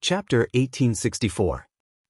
Chapter 1864.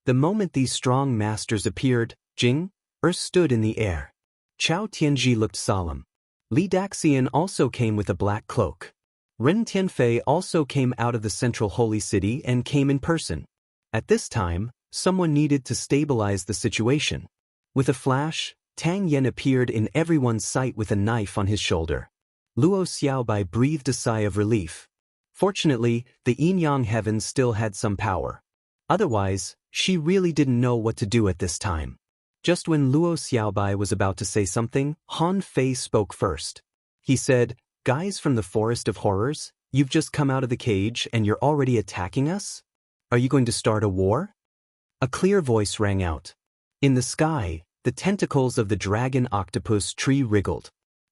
The moment these strong masters appeared, Jing, stood in the air. Chao Tianji looked solemn. Li Daxian also came with a black cloak. Ren Tianfei also came out of the central holy city and came in person. At this time, someone needed to stabilize the situation. With a flash, Tang Yen appeared in everyone's sight with a knife on his shoulder. Luo Xiaobai breathed a sigh of relief. Fortunately, the yin-yang heavens still had some power. Otherwise, she really didn't know what to do at this time. Just when Luo Xiaobai was about to say something, Han Fei spoke first. He said, "Guys from the Forest of Horrors, you've just come out of the cage and you're already attacking us? Are you going to start a war?" A clear voice rang out. In the sky, the tentacles of the dragon octopus tree wriggled.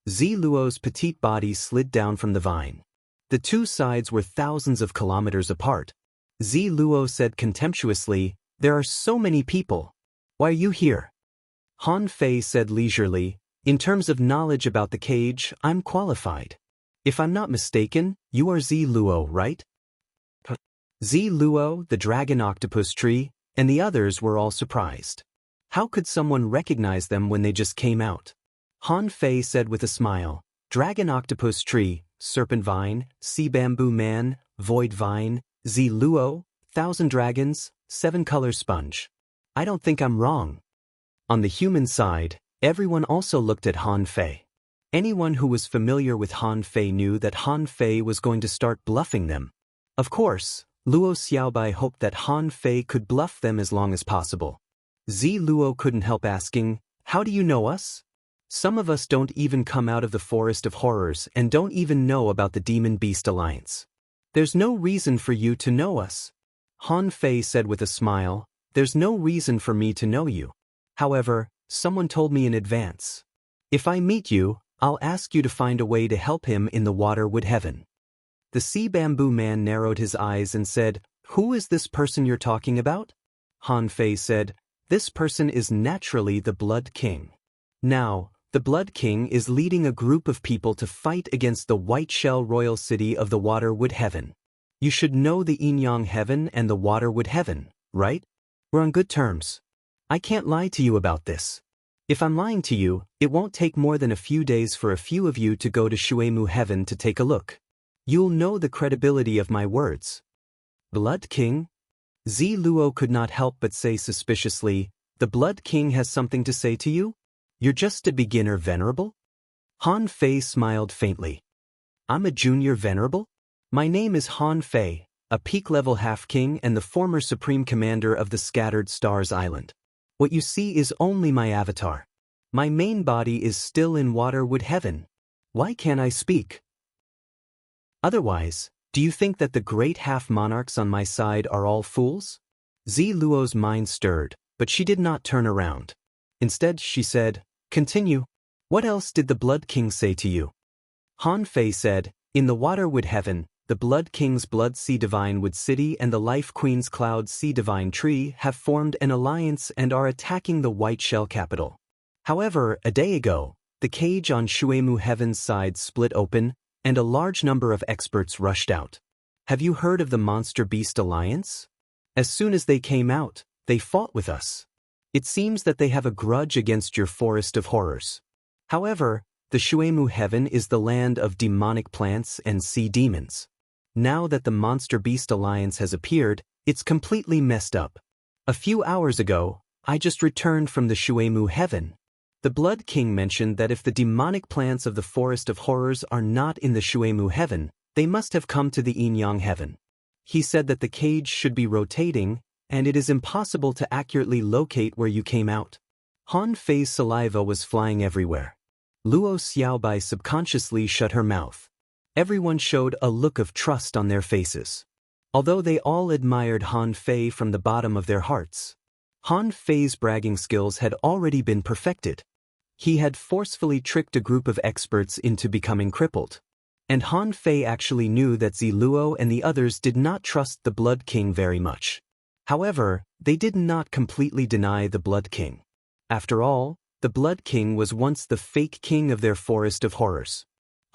Zi Luo's petite body slid down from the vine. The two sides were thousands of kilometers apart. Zi Luo said contemptuously, "There are so many people. Why are you here?" Han Fei said leisurely, "In terms of knowledge about the cage, I'm qualified. If I'm not mistaken, you are Zi Luo, right?" Zi Luo, the dragon octopus tree, and the others were all surprised. How could someone recognize them when they just came out? Han Fei said with a smile, "Dragon octopus tree, serpent vine, sea bamboo man, void vine, Zi Luo, 1,000 dragons, 7-color sponge. I don't think I'm wrong." On the human side, everyone also looked at Han Fei. Anyone who was familiar with Han Fei knew that Han Fei was going to start bluffing them. Of course, Luo Xiaobai hoped that Han Fei could bluff them as long as possible. Zi Luo couldn't help asking, "How do you know us? Some of us don't even come out of the Forest of Horrors and don't even know about the Demon Beast Alliance. There's no reason for you to know us." Han Fei said with a smile, "There's no reason for me to know you. However, someone told me in advance. If I meet you, I'll ask you to find a way to help him in the water wood heaven." The sea bamboo man narrowed his eyes and said, "Who is this person you're talking about?" Han Fei said, "This person is naturally the Blood King. Now, the Blood King is leading a group of people to fight against the White Shell Royal City of the Water Wood Heaven. You should know the Yin-Yang Heaven and the Water Wood Heaven, right? We're on good terms. I can't lie to you about this. If I'm lying to you, it won't take more than a few days for a few of you to go to Shuemu Heaven to take a look. You'll know the credibility of my words." "Blood King?" Zi Luo could not help but say suspiciously, "The Blood King has something to say to you? You're just a beginner venerable?" Han Fei smiled faintly. "I'm a junior venerable? My name is Han Fei, a peak-level half-king and the former supreme commander of the Scattered Stars Island. What you see is only my avatar. My main body is still in Waterwood Heaven. Why can't I speak? Otherwise, do you think that the great half-monarchs on my side are all fools?" Zi Luo's mind stirred, but she did not turn around. Instead, she said, "Continue. What else did the Blood King say to you?" Han Fei said, "In the Waterwood Heaven, the Blood King's Blood Sea Divine Wood City and the Life Queen's Cloud Sea Divine Tree have formed an alliance and are attacking the White Shell capital. However, a day ago, the cage on Shuemu Heaven's side split open, and a large number of experts rushed out. Have you heard of the Monster Beast Alliance? As soon as they came out, they fought with us. It seems that they have a grudge against your Forest of Horrors. However, the Shuemu Heaven is the land of demonic plants and sea demons. Now that the Monster Beast Alliance has appeared, it's completely messed up. A few hours ago, I just returned from the Shuemu Heaven. The Blood King mentioned that if the demonic plants of the Forest of Horrors are not in the Shuemu Heaven, they must have come to the Yin-Yang Heaven. He said that the cage should be rotating, and it is impossible to accurately locate where you came out." Han Fei's saliva was flying everywhere. Luo Xiaobai subconsciously shut her mouth. Everyone showed a look of trust on their faces. Although they all admired Han Fei from the bottom of their hearts, Han Fei's bragging skills had already been perfected. He had forcefully tricked a group of experts into becoming crippled. And Han Fei actually knew that Zi Luo and the others did not trust the Blood King very much. However, they did not completely deny the Blood King. After all, the Blood King was once the fake king of their Forest of Horrors.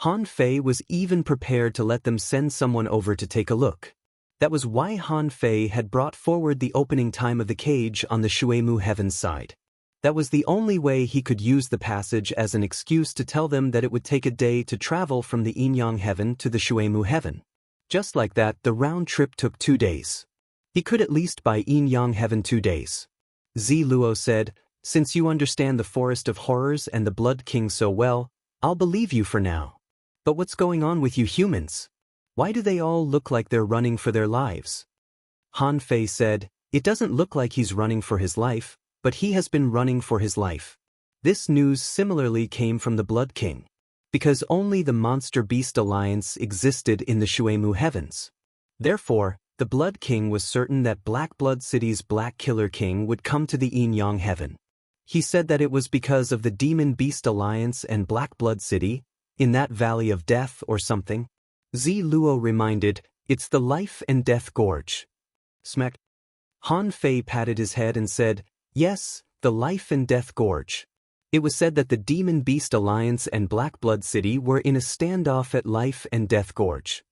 Han Fei was even prepared to let them send someone over to take a look. That was why Han Fei had brought forward the opening time of the cage on the Shuemu Heaven side. That was the only way he could use the passage as an excuse to tell them that it would take a day to travel from the Yin-Yang Heaven to the Shuemu Heaven. Just like that, the round trip took 2 days. He could at least buy Yin-Yang Heaven 2 days. Zi Luo said, "Since you understand the Forest of Horrors and the Blood King so well, I'll believe you for now. But what's going on with you humans? Why do they all look like they're running for their lives?" Han Fei said, "It doesn't look like he's running for his life, but he has been running for his life." This news similarly came from the Blood King. Because only the Monster Beast Alliance existed in the Shuemu Heavens. Therefore, the Blood King was certain that Black Blood City's Black Killer King would come to the Yin-Yang Heaven. He said that it was because of the Demon Beast Alliance and Black Blood City, in that Valley of Death or something. Zi Luo reminded, "It's the Life and Death Gorge." Smack. Han Fei patted his head and said, "Yes, the Life and Death Gorge." It was said that the Demon Beast Alliance and Black Blood City were in a standoff at Life and Death Gorge.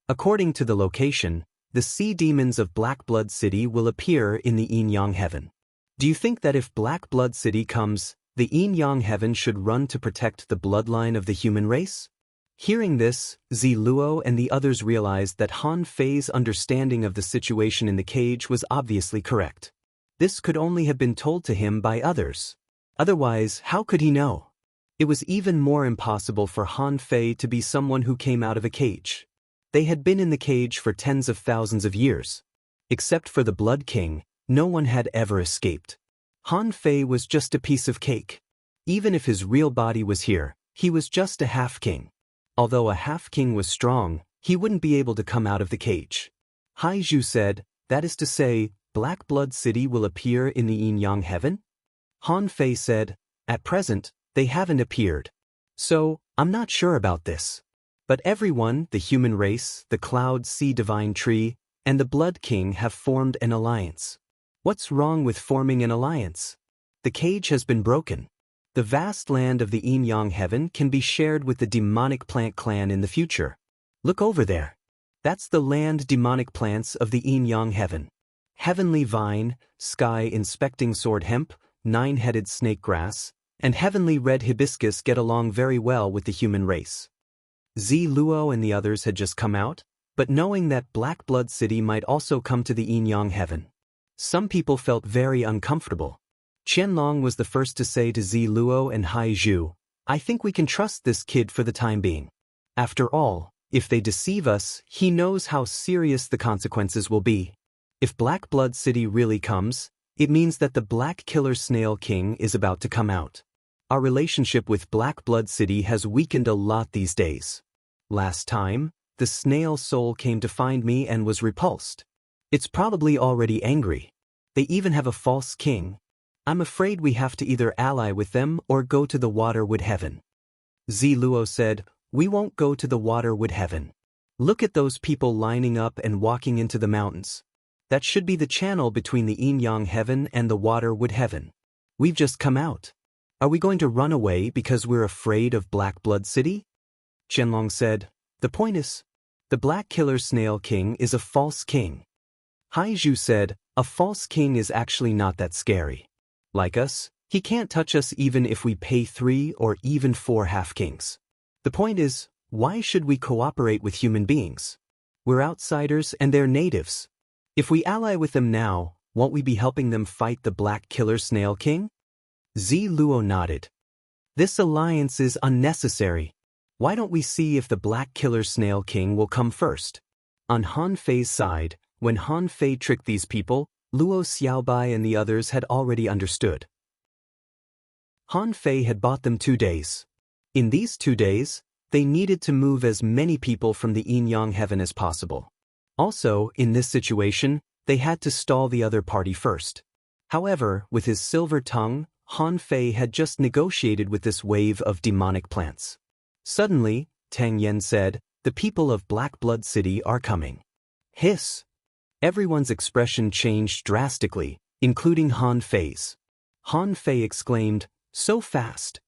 According to the location, the sea demons of Black Blood City will appear in the Yin-Yang Heaven. Do you think that if Black Blood City comes, the Yin-Yang Heaven should run to protect the bloodline of the human race? Hearing this, Zi Luo and the others realized that Han Fei's understanding of the situation in the cage was obviously correct. This could only have been told to him by others. Otherwise, how could he know? It was even more impossible for Han Fei to be someone who came out of a cage. They had been in the cage for tens of thousands of years. Except for the Blood King, no one had ever escaped. Han Fei was just a piece of cake. Even if his real body was here, he was just a half-king. Although a half-king was strong, he wouldn't be able to come out of the cage. Haizhu said, "That is to say, Black Blood City will appear in the Yin-Yang Heaven?" Han Fei said, "At present, they haven't appeared. So, I'm not sure about this. But everyone, the human race, the Cloud Sea Divine Tree, and the Blood King have formed an alliance. What's wrong with forming an alliance? The cage has been broken. The vast land of the Yin-Yang Heaven can be shared with the demonic plant clan in the future. Look over there. That's the land demonic plants of the Yin-Yang Heaven. Heavenly Vine, Sky Inspecting Sword Hemp, Nine-Headed Snake Grass, and Heavenly Red Hibiscus get along very well with the human race." Zi Luo and the others had just come out, but knowing that Black Blood City might also come to the Yin-Yang Heaven. Some people felt very uncomfortable. Qianlong was the first to say to Zi Luo and Haizhu, "I think we can trust this kid for the time being. After all, if they deceive us, he knows how serious the consequences will be. If Black Blood City really comes, it means that the Black Killer Snail King is about to come out. Our relationship with Black Blood City has weakened a lot these days. Last time, the snail soul came to find me and was repulsed. It's probably already angry. They even have a false king. I'm afraid we have to either ally with them or go to the Waterwood Heaven." Zi Luo said, "We won't go to the Waterwood Heaven. Look at those people lining up and walking into the mountains. That should be the channel between the Yin-Yang Heaven and the Waterwood Heaven. We've just come out. Are we going to run away because we're afraid of Black Blood City?" Qianlong said, "The point is, the Black Killer Snail King is a false king." Haizhu said, "A false king is actually not that scary. Like us, he can't touch us even if we pay 3 or even 4 half-kings. The point is, why should we cooperate with human beings? We're outsiders and they're natives. If we ally with them now, won't we be helping them fight the Black Killer Snail King?" Zi Luo nodded. "This alliance is unnecessary. Why don't we see if the Black Killer Snail King will come first?" On Han Fei's side, when Han Fei tricked these people, Luo Xiaobai and the others had already understood. Han Fei had bought them 2 days. In these 2 days, they needed to move as many people from the Yin-Yang Heaven as possible. Also, in this situation, they had to stall the other party first. However, with his silver tongue, Han Fei had just negotiated with this wave of demonic plants. Suddenly, Tang Yen said, "The people of Black Blood City are coming." Hiss! Everyone's expression changed drastically, including Han Fei's. Han Fei exclaimed, "So fast!"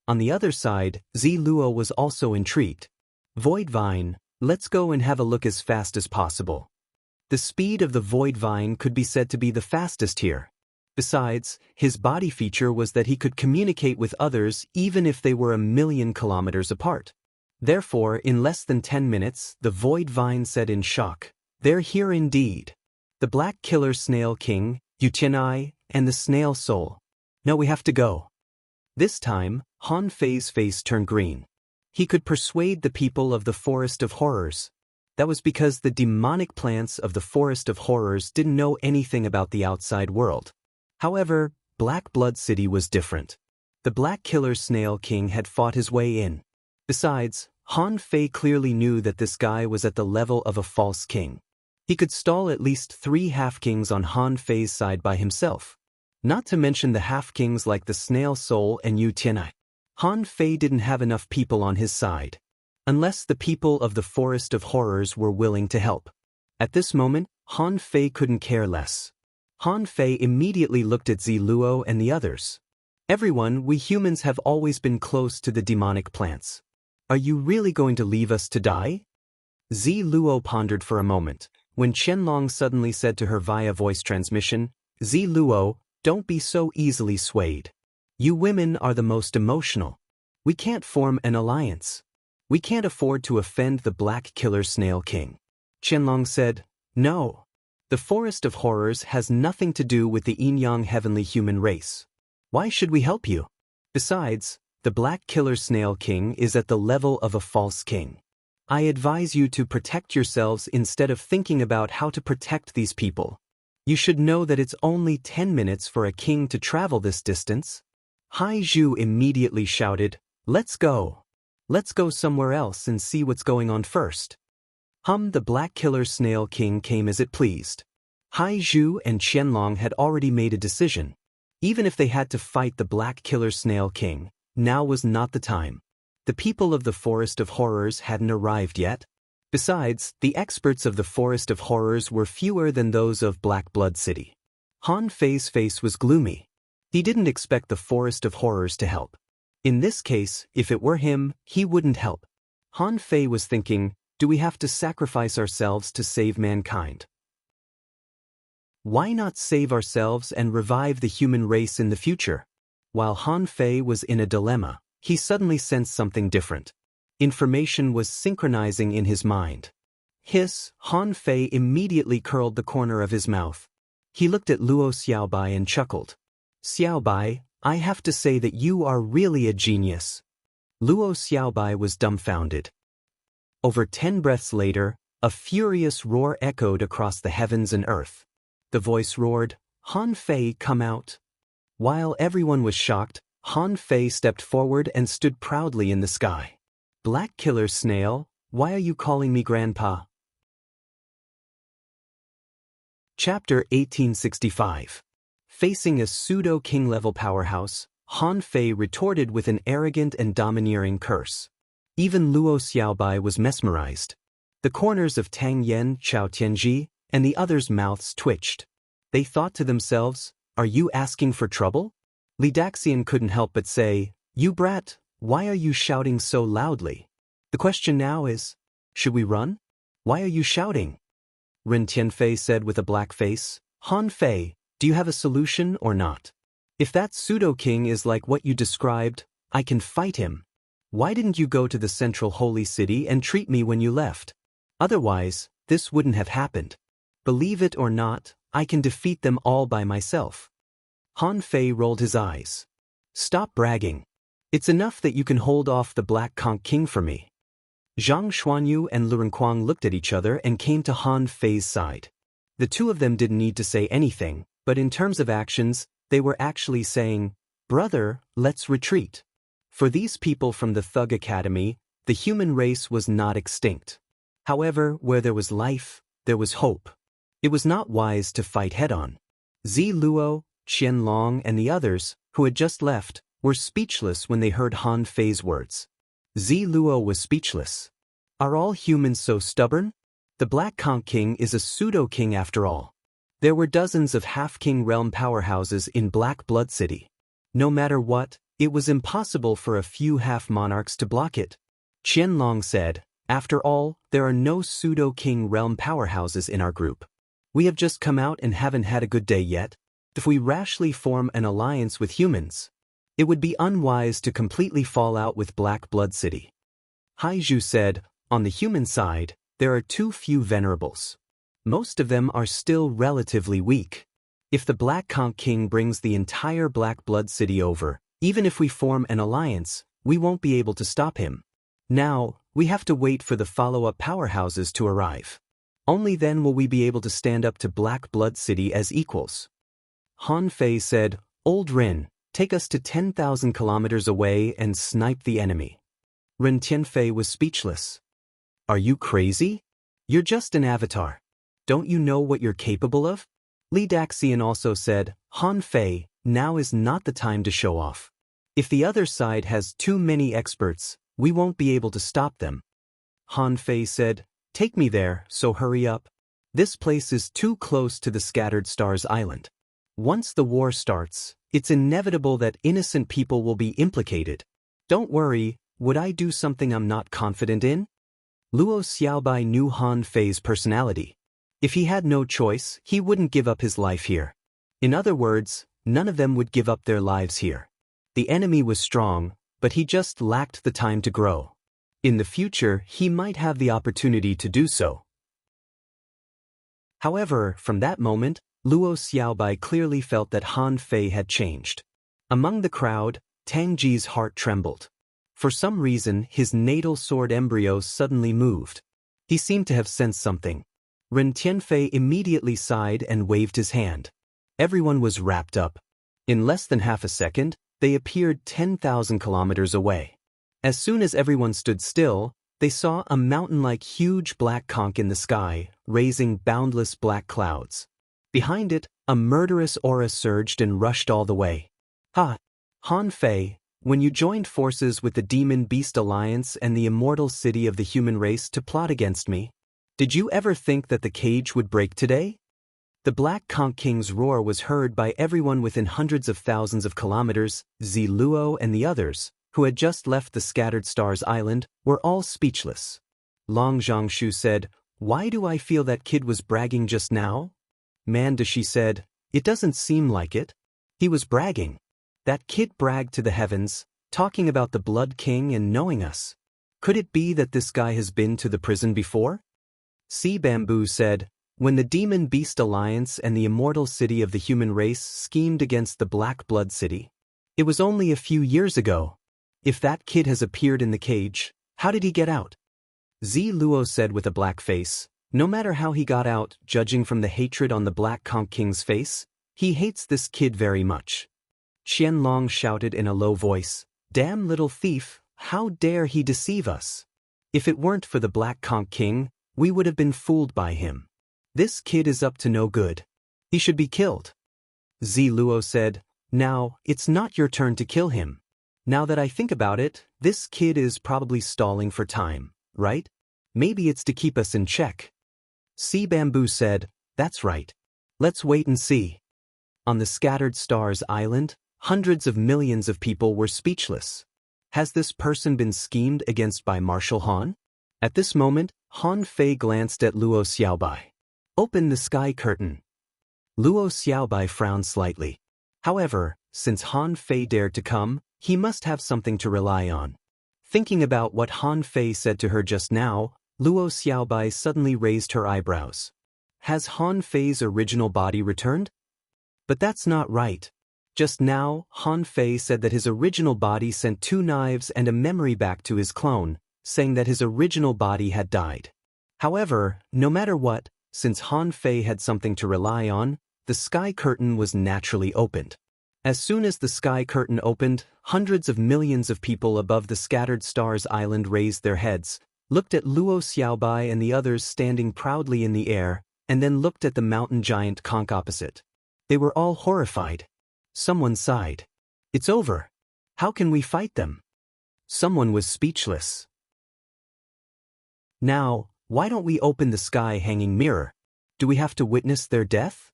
On the other side, Zi Luo was also intrigued. Void Vine, Let's go and have a look as fast as possible. The speed of the void vine could be said to be the fastest here. Besides, his body feature was that he could communicate with others even if they were 1,000,000 kilometers apart. Therefore, in less than 10 minutes, the void vine said in shock, "They're here indeed. The black killer snail king, Utianai, and the snail soul. No, we have to go." This time, Han Fei's face turned green. He could persuade the people of the Forest of Horrors. That was because the demonic plants of the Forest of Horrors didn't know anything about the outside world. However, Black Blood City was different. The Black Killer Snail King had fought his way in. Besides, Han Fei clearly knew that this guy was at the level of a false king. He could stall at least 3 half-kings on Han Fei's side by himself. Not to mention the half-kings like the Snail Soul and Yu Tianai. Han Fei didn't have enough people on his side. Unless the people of the Forest of Horrors were willing to help. At this moment, Han Fei couldn't care less. Han Fei immediately looked at Zi Luo and the others. "Everyone, we humans have always been close to the demonic plants. Are you really going to leave us to die?" Zi Luo pondered for a moment, when Qianlong suddenly said to her via voice transmission, "Zi Luo, don't be so easily swayed. You women are the most emotional. We can't form an alliance. We can't afford to offend the Black Killer Snail King." Qianlong said, "No. The Forest of Horrors has nothing to do with the Yin-Yang heavenly human race. Why should we help you? Besides, the Black Killer Snail King is at the level of a false king. I advise you to protect yourselves instead of thinking about how to protect these people. You should know that it's only 10 minutes for a king to travel this distance." Hai Zhu immediately shouted, "Let's go. Let's go somewhere else and see what's going on first." The Black Killer Snail King came as it pleased. Hai Zhu and Qianlong had already made a decision. Even if they had to fight the Black Killer Snail King, now was not the time. The people of the Forest of Horrors hadn't arrived yet. Besides, the experts of the Forest of Horrors were fewer than those of Black Blood City. Han Fei's face was gloomy. He didn't expect the Forest of Horrors to help. In this case, if it were him, he wouldn't help. Han Fei was thinking, do we have to sacrifice ourselves to save mankind? Why not save ourselves and revive the human race in the future? While Han Fei was in a dilemma, he suddenly sensed something different. Information was synchronizing in his mind. Hiss, Han Fei immediately curled the corner of his mouth. He looked at Luo Xiaobai and chuckled. "Xiaobai, I have to say that you are really a genius." Luo Xiaobai was dumbfounded. Over 10 breaths later, a furious roar echoed across the heavens and earth. The voice roared, "Han Fei, come out." While everyone was shocked, Han Fei stepped forward and stood proudly in the sky. "Black Killer Snail, why are you calling me Grandpa?" Chapter 1865. Facing a pseudo-king-level powerhouse, Han Fei retorted with an arrogant and domineering curse. Even Luo Xiaobai was mesmerized. The corners of Tang Yan, Chao Tianji, and the others' mouths twitched. They thought to themselves, "Are you asking for trouble?" Li Daxian couldn't help but say, "You brat, why are you shouting so loudly? The question now is, should we run? Why are you shouting?" Ren Tianfei said with a black face, "Han Fei, do you have a solution or not? If that pseudo-king is like what you described, I can fight him. Why didn't you go to the central holy city and treat me when you left? Otherwise, this wouldn't have happened. Believe it or not, I can defeat them all by myself." Han Fei rolled his eyes. "Stop bragging. It's enough that you can hold off the Black Conch King for me." Zhang Xuanyu and Lu Renkuang looked at each other and came to Han Fei's side. The two of them didn't need to say anything, but in terms of actions, they were actually saying, "Brother, let's retreat." For these people from the Thug Academy, the human race was not extinct. However, where there was life, there was hope. It was not wise to fight head-on. Zi Luo, Qianlong, and the others, who had just left, were speechless when they heard Han Fei's words. Zi Luo was speechless. Are all humans so stubborn? The Black Conch King is a pseudo-king after all. There were dozens of half-king realm powerhouses in Black Blood City. No matter what, it was impossible for a few half-monarchs to block it. Qianlong said, After all, there are no pseudo-king realm powerhouses in our group. We have just come out and haven't had a good day yet. If we rashly form an alliance with humans, it would be unwise to completely fall out with Black Blood City. Haiju said, on the human side, there are too few venerables. Most of them are still relatively weak. If the Black Conch King brings the entire Black Blood City over, even if we form an alliance, we won't be able to stop him. Now, we have to wait for the follow-up powerhouses to arrive. Only then will we be able to stand up to Black Blood City as equals. Han Fei said, Old Rin, take us to 10,000 kilometers away and snipe the enemy. Ren Tianfei was speechless. Are you crazy? You're just an avatar. Don't you know what you're capable of? Li Daxian also said, Han Fei, now is not the time to show off. If the other side has too many experts, we won't be able to stop them. Han Fei said, take me there, so hurry up. This place is too close to the Scattered Stars Island. Once the war starts, it's inevitable that innocent people will be implicated. Don't worry, would I do something I'm not confident in? Luo Xiaobai knew Han Fei's personality. If he had no choice, he wouldn't give up his life here. In other words, none of them would give up their lives here. The enemy was strong, but he just lacked the time to grow. In the future, he might have the opportunity to do so. However, from that moment, Luo Xiaobai clearly felt that Han Fei had changed. Among the crowd, Tang Ji's heart trembled. For some reason, his natal sword embryo suddenly moved. He seemed to have sensed something. Ren Tianfei immediately sighed and waved his hand. Everyone was wrapped up. In less than half a second, they appeared 10,000 kilometers away. As soon as everyone stood still, they saw a mountain-like huge black conch in the sky, raising boundless black clouds. Behind it, a murderous aura surged and rushed all the way. Ha! Han Fei, when you joined forces with the Demon Beast Alliance and the immortal city of the human race to plot against me, did you ever think that the cage would break today? The Black Conch King's roar was heard by everyone within hundreds of thousands of kilometers. Zi Luo and the others, who had just left the Scattered Stars Island, were all speechless. Long Zhongshu said, why do I feel that kid was bragging just now? Man Dashi said, it doesn't seem like it. He was bragging. That kid bragged to the heavens, talking about the Blood King and knowing us. Could it be that this guy has been to the prison before? Sea Bamboo said, when the Demon Beast Alliance and the immortal city of the human race schemed against the Black Blood City, it was only a few years ago. If that kid has appeared in the cage, how did he get out? Zi Luo said with a black face, no matter how he got out, judging from the hatred on the Black Conch King's face, he hates this kid very much. Qianlong shouted in a low voice, damn little thief, how dare he deceive us? If it weren't for the Black Conch King, we would have been fooled by him. This kid is up to no good. He should be killed. Zi Luo said, now, it's not your turn to kill him. Now that I think about it, this kid is probably stalling for time, right? Maybe it's to keep us in check. Sea Bamboo said, that's right. Let's wait and see. On the Scattered Stars Island, hundreds of millions of people were speechless. Has this person been schemed against by Marshal Han? At this moment, Han Fei glanced at Luo Xiaobai. Open the sky curtain. Luo Xiaobai frowned slightly. However, since Han Fei dared to come, he must have something to rely on. Thinking about what Han Fei said to her just now, Luo Xiaobai suddenly raised her eyebrows. Has Han Fei's original body returned? But that's not right. Just now, Han Fei said that his original body sent 2 knives and a memory back to his clone, saying that his original body had died. However, no matter what, since Han Fei had something to rely on, the sky curtain was naturally opened. As soon as the sky curtain opened, hundreds of millions of people above the Scattered Stars Island raised their heads, looked at Luo Xiaobai and the others standing proudly in the air, and then looked at the mountain giant conch opposite. They were all horrified. Someone sighed. It's over. How can we fight them? Someone was speechless. Now, why don't we open the sky-hanging mirror? Do we have to witness their death?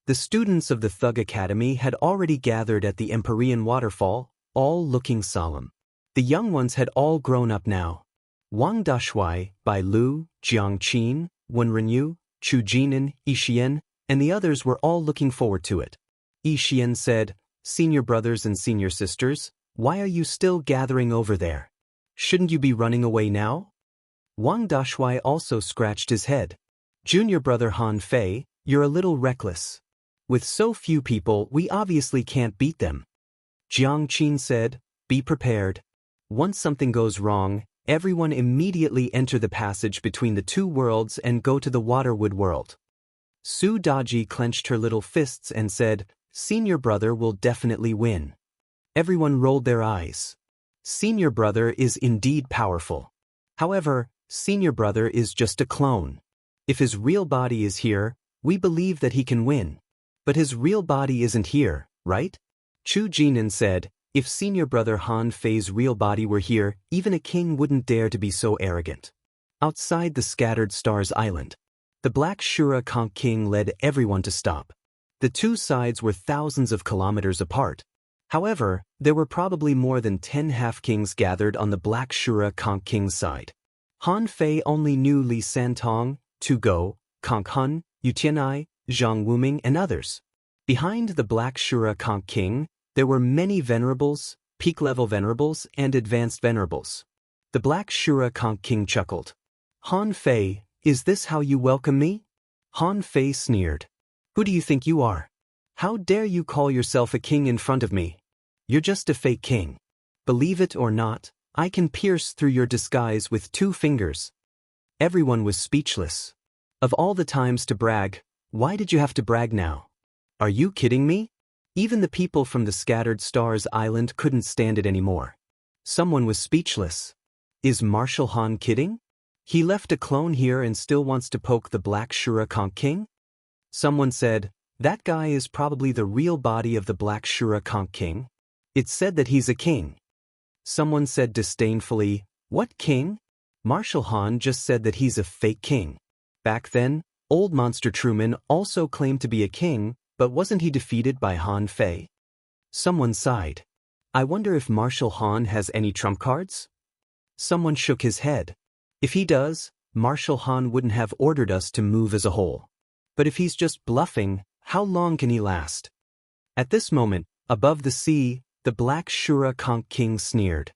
The students of the Thug Academy had already gathered at the Empyrean waterfall, all looking solemn. The young ones had all grown up now. Wang Dashui, Bai Lu, Jiang Qin, Wen Renyu, Chu Jinan, Yixian, and the others were all looking forward to it. Yixian said, "Senior brothers and senior sisters, why are you still gathering over there? Shouldn't you be running away now?" Wang Dashui also scratched his head. "Junior brother Han Fei, you're a little reckless. With so few people, we obviously can't beat them." Jiang Qin said, "Be prepared. Once something goes wrong, everyone immediately enter the passage between the two worlds and go to the Waterwood world." Su Daji clenched her little fists and said, "Senior brother will definitely win." Everyone rolled their eyes. Senior brother is indeed powerful. However, senior brother is just a clone. If his real body is here, we believe that he can win. But his real body isn't here, right? Chu Jinan said, "If senior brother Han Fei's real body were here, even a king wouldn't dare to be so arrogant." Outside the Scattered Stars Island, the Black Shura Conch King led everyone to stop. The two sides were thousands of kilometers apart. However, there were probably more than 10 half-kings gathered on the Black Shura Conch King's side. Han Fei only knew Li Santong, Tu Go, Conch Hun, Yu Tianai, Zhang Wuming, and others. Behind the Black Shura Conch King, there were many venerables, peak-level venerables, and advanced venerables. The Black Shura Conch King chuckled. "Han Fei, is this how you welcome me?" Han Fei sneered. "Who do you think you are? How dare you call yourself a king in front of me? You're just a fake king. Believe it or not, I can pierce through your disguise with 2 fingers." Everyone was speechless. Of all the times to brag, why did you have to brag now? Are you kidding me? Even the people from the Scattered Stars Island couldn't stand it anymore. Someone was speechless. Is Marshal Han kidding? He left a clone here and still wants to poke the Black Shura Conch King? Someone said, "That guy is probably the real body of the Black Shura Conch King. It's said that he's a king." Someone said disdainfully, "What king? Marshal Han just said that he's a fake king." Back then, Old Monster Truman also claimed to be a king, but wasn't he defeated by Han Fei? Someone sighed. "I wonder if Marshal Han has any trump cards?" Someone shook his head. "If he does, Marshal Han wouldn't have ordered us to move as a whole. But if he's just bluffing, how long can he last?" At this moment, above the sea, the Black Shura Conch King sneered.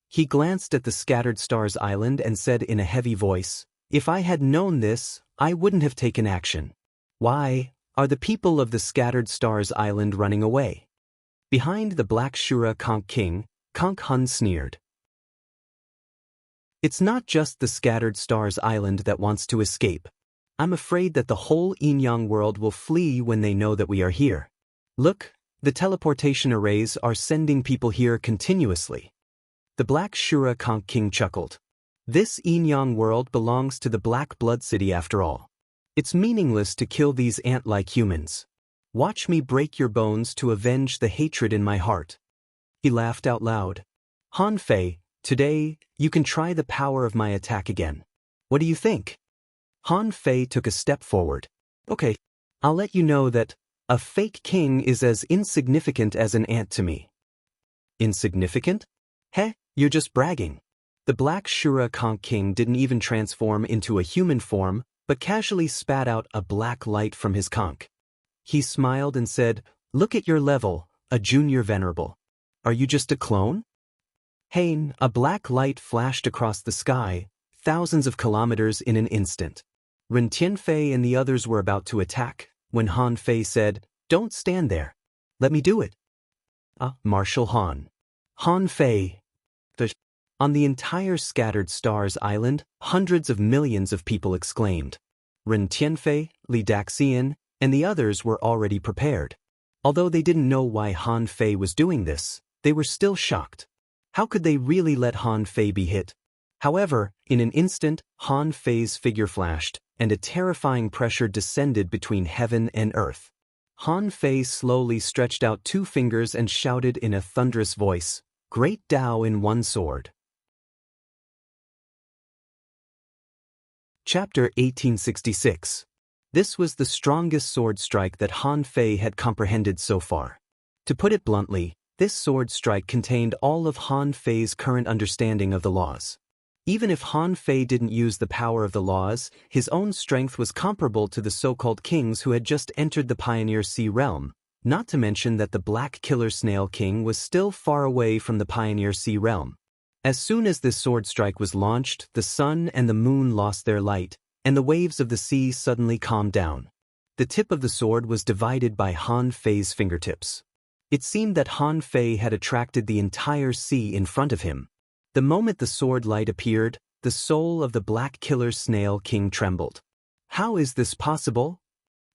He glanced at the Scattered Stars Island and said in a heavy voice, "If I had known this, I wouldn't have taken action." Why are the people of the Scattered Stars Island running away? Behind the Black Shura Conch King, Conch Hun sneered. "It's not just the Scattered Stars Island that wants to escape. I'm afraid that the whole Yin-Yang world will flee when they know that we are here. Look, the teleportation arrays are sending people here continuously." The Black Shura Conch King chuckled. "This Yin-Yang world belongs to the Black Blood City after all. It's meaningless to kill these ant-like humans. Watch me break your bones to avenge the hatred in my heart." He laughed out loud. "Han Fei, today, you can try the power of my attack again. What do you think?" Han Fei took a step forward. "Okay, I'll let you know that a fake king is as insignificant as an ant to me." Insignificant? Heh, you're just bragging. The Black Shura Conch King didn't even transform into a human form, but casually spat out a black light from his conch. He smiled and said, "Look at your level, a junior venerable. Are you just a clone?" Hein, a black light flashed across the sky, thousands of kilometers in an instant. Ren Tianfei and the others were about to attack, when Han Fei said, "Don't stand there. Let me do it." Marshal Han. Han Fei. On the entire Scattered Stars Island, hundreds of millions of people exclaimed. Ren Tianfei, Li Daxian, and the others were already prepared. Although they didn't know why Han Fei was doing this, they were still shocked. How could they really let Han Fei be hit? However, in an instant, Han Fei's figure flashed, and a terrifying pressure descended between heaven and earth. Han Fei slowly stretched out 2 fingers and shouted in a thunderous voice, "Great Tao in one sword." Chapter 1866. This was the strongest sword strike that Han Fei had comprehended so far. To put it bluntly, this sword strike contained all of Han Fei's current understanding of the laws. Even if Han Fei didn't use the power of the laws, his own strength was comparable to the so-called kings who had just entered the Pioneer Sea realm, not to mention that the Black Killer Snail King was still far away from the Pioneer Sea realm. As soon as this sword strike was launched, the sun and the moon lost their light, and the waves of the sea suddenly calmed down. The tip of the sword was divided by Han Fei's fingertips. It seemed that Han Fei had attracted the entire sea in front of him. The moment the sword light appeared, the soul of the Black Killer Snail King trembled. How is this possible?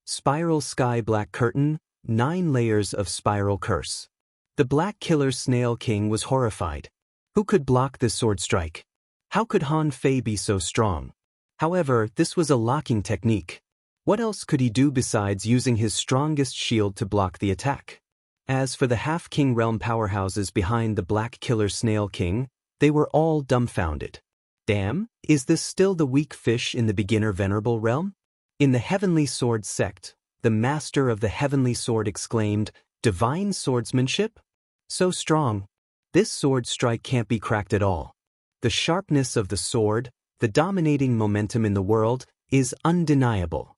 Spiral Sky Black Curtain, 9 layers of spiral curse. The Black Killer Snail King was horrified. Who could block this sword strike? How could Han Fei be so strong? However, this was a locking technique. What else could he do besides using his strongest shield to block the attack? As for the half-king realm powerhouses behind the Black Killer Snail King, they were all dumbfounded. Damn, is this still the weak fish in the beginner venerable realm? In the Heavenly Sword sect, the master of the Heavenly Sword exclaimed, "Divine swordsmanship? So strong. This sword strike can't be cracked at all. The sharpness of the sword, the dominating momentum in the world, is undeniable."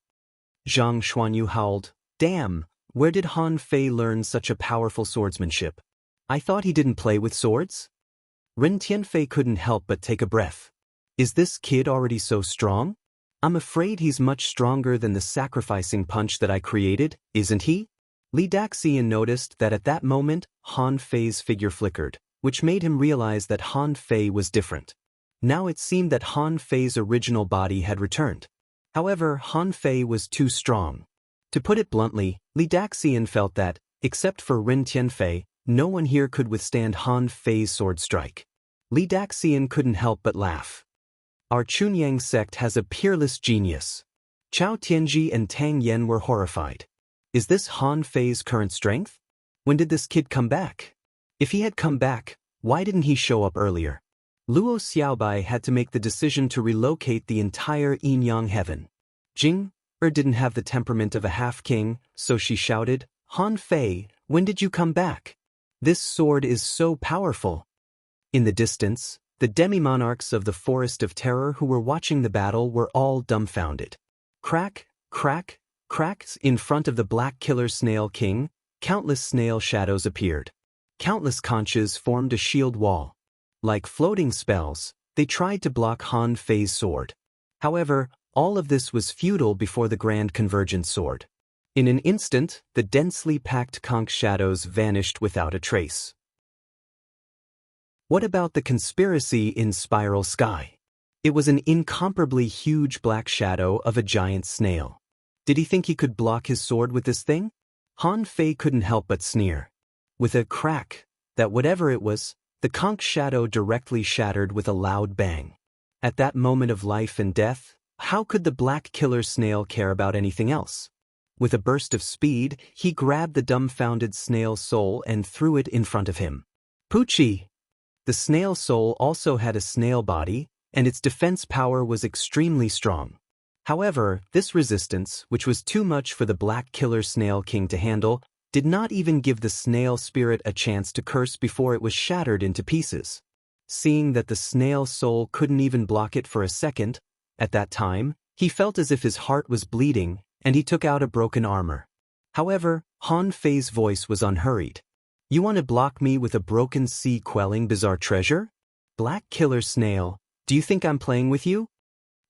Zhang Xuanyu howled, "Damn, where did Han Fei learn such a powerful swordsmanship? I thought he didn't play with swords?" Ren Tianfei couldn't help but take a breath. Is this kid already so strong? I'm afraid he's much stronger than the sacrificing punch that I created, isn't he? Li Daxian noticed that at that moment, Han Fei's figure flickered, which made him realize that Han Fei was different. Now it seemed that Han Fei's original body had returned. However, Han Fei was too strong. To put it bluntly, Li Daxian felt that, except for Ren Tianfei, no one here could withstand Han Fei's sword strike. Li Daxian couldn't help but laugh. Our Chunyang sect has a peerless genius. Chao Tianji and Tang Yen were horrified. Is this Han Fei's current strength? When did this kid come back? If he had come back, why didn't he show up earlier? Luo Xiaobai had to make the decision to relocate the entire Yin-Yang heaven. Jing didn't have the temperament of a half-king, so she shouted, "Han Fei, when did you come back? This sword is so powerful." In the distance, the demi-monarchs of the Forest of Terror who were watching the battle were all dumbfounded. Crack, crack, cracks in front of the Black Killer Snail King, countless snail shadows appeared. Countless conches formed a shield wall. Like floating spells, they tried to block Han Fei's sword. However, all of this was futile before the Grand Convergent Sword. In an instant, the densely packed conch shadows vanished without a trace. What about the conspiracy in Spiral Sky? It was an incomparably huge black shadow of a giant snail. Did he think he could block his sword with this thing? Han Fei couldn't help but sneer. With a crack, that whatever it was, the conch shadow directly shattered with a loud bang. At that moment of life and death, how could the Black Killer Snail care about anything else? With a burst of speed, he grabbed the dumbfounded snail soul and threw it in front of him. Poochie! The snail soul also had a snail body, and its defense power was extremely strong. However, this resistance, which was too much for the Black Killer Snail King to handle, did not even give the snail spirit a chance to curse before it was shattered into pieces. Seeing that the snail soul couldn't even block it for a second, at that time, he felt as if his heart was bleeding, and he took out a broken armor. However, Han Fei's voice was unhurried. "You want to block me with a broken sea-quelling bizarre treasure? Black Killer Snail, do you think I'm playing with you?"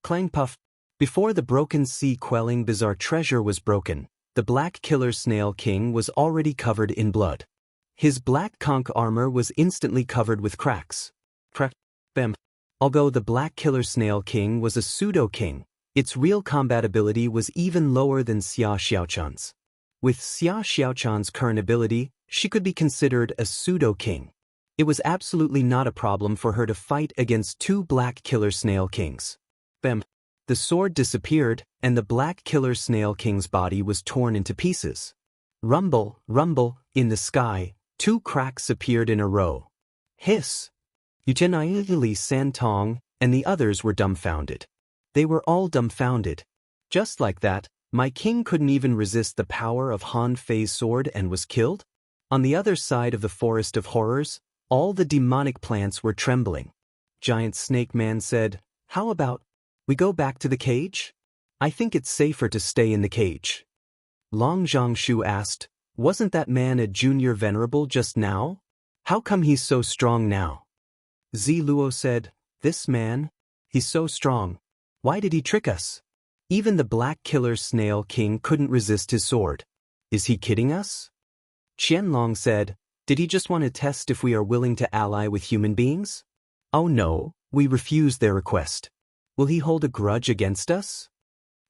Clang puff. Before the broken sea-quelling bizarre treasure was broken, the Black Killer Snail King was already covered in blood. His black conch armor was instantly covered with cracks. Crack, bam. Although the Black Killer Snail King was a pseudo-king, its real combat ability was even lower than Xia Xiaochan's. With Xia Xiaochan's current ability, she could be considered a pseudo-king. It was absolutely not a problem for her to fight against 2 Black Killer Snail Kings. Bam. The sword disappeared, and the Black Killer Snail King's body was torn into pieces. Rumble, rumble, in the sky, 2 cracks appeared in a row. Hiss! Li Santong and the others were dumbfounded. They were all dumbfounded. Just like that, my king couldn't even resist the power of Han Fei's sword and was killed? On the other side of the Forest of Horrors, all the demonic plants were trembling. Giant Snake Man said, "How about we go back to the cage? I think it's safer to stay in the cage." Long Zhongshu asked, "Wasn't that man a junior venerable just now? How come he's so strong now?" Ziluo said, "This man? He's so strong. Why did he trick us? Even the Black Killer Snail King couldn't resist his sword. Is he kidding us?" Qianlong said, "Did he just want to test if we are willing to ally with human beings? Oh no, we refused their request. Will he hold a grudge against us?"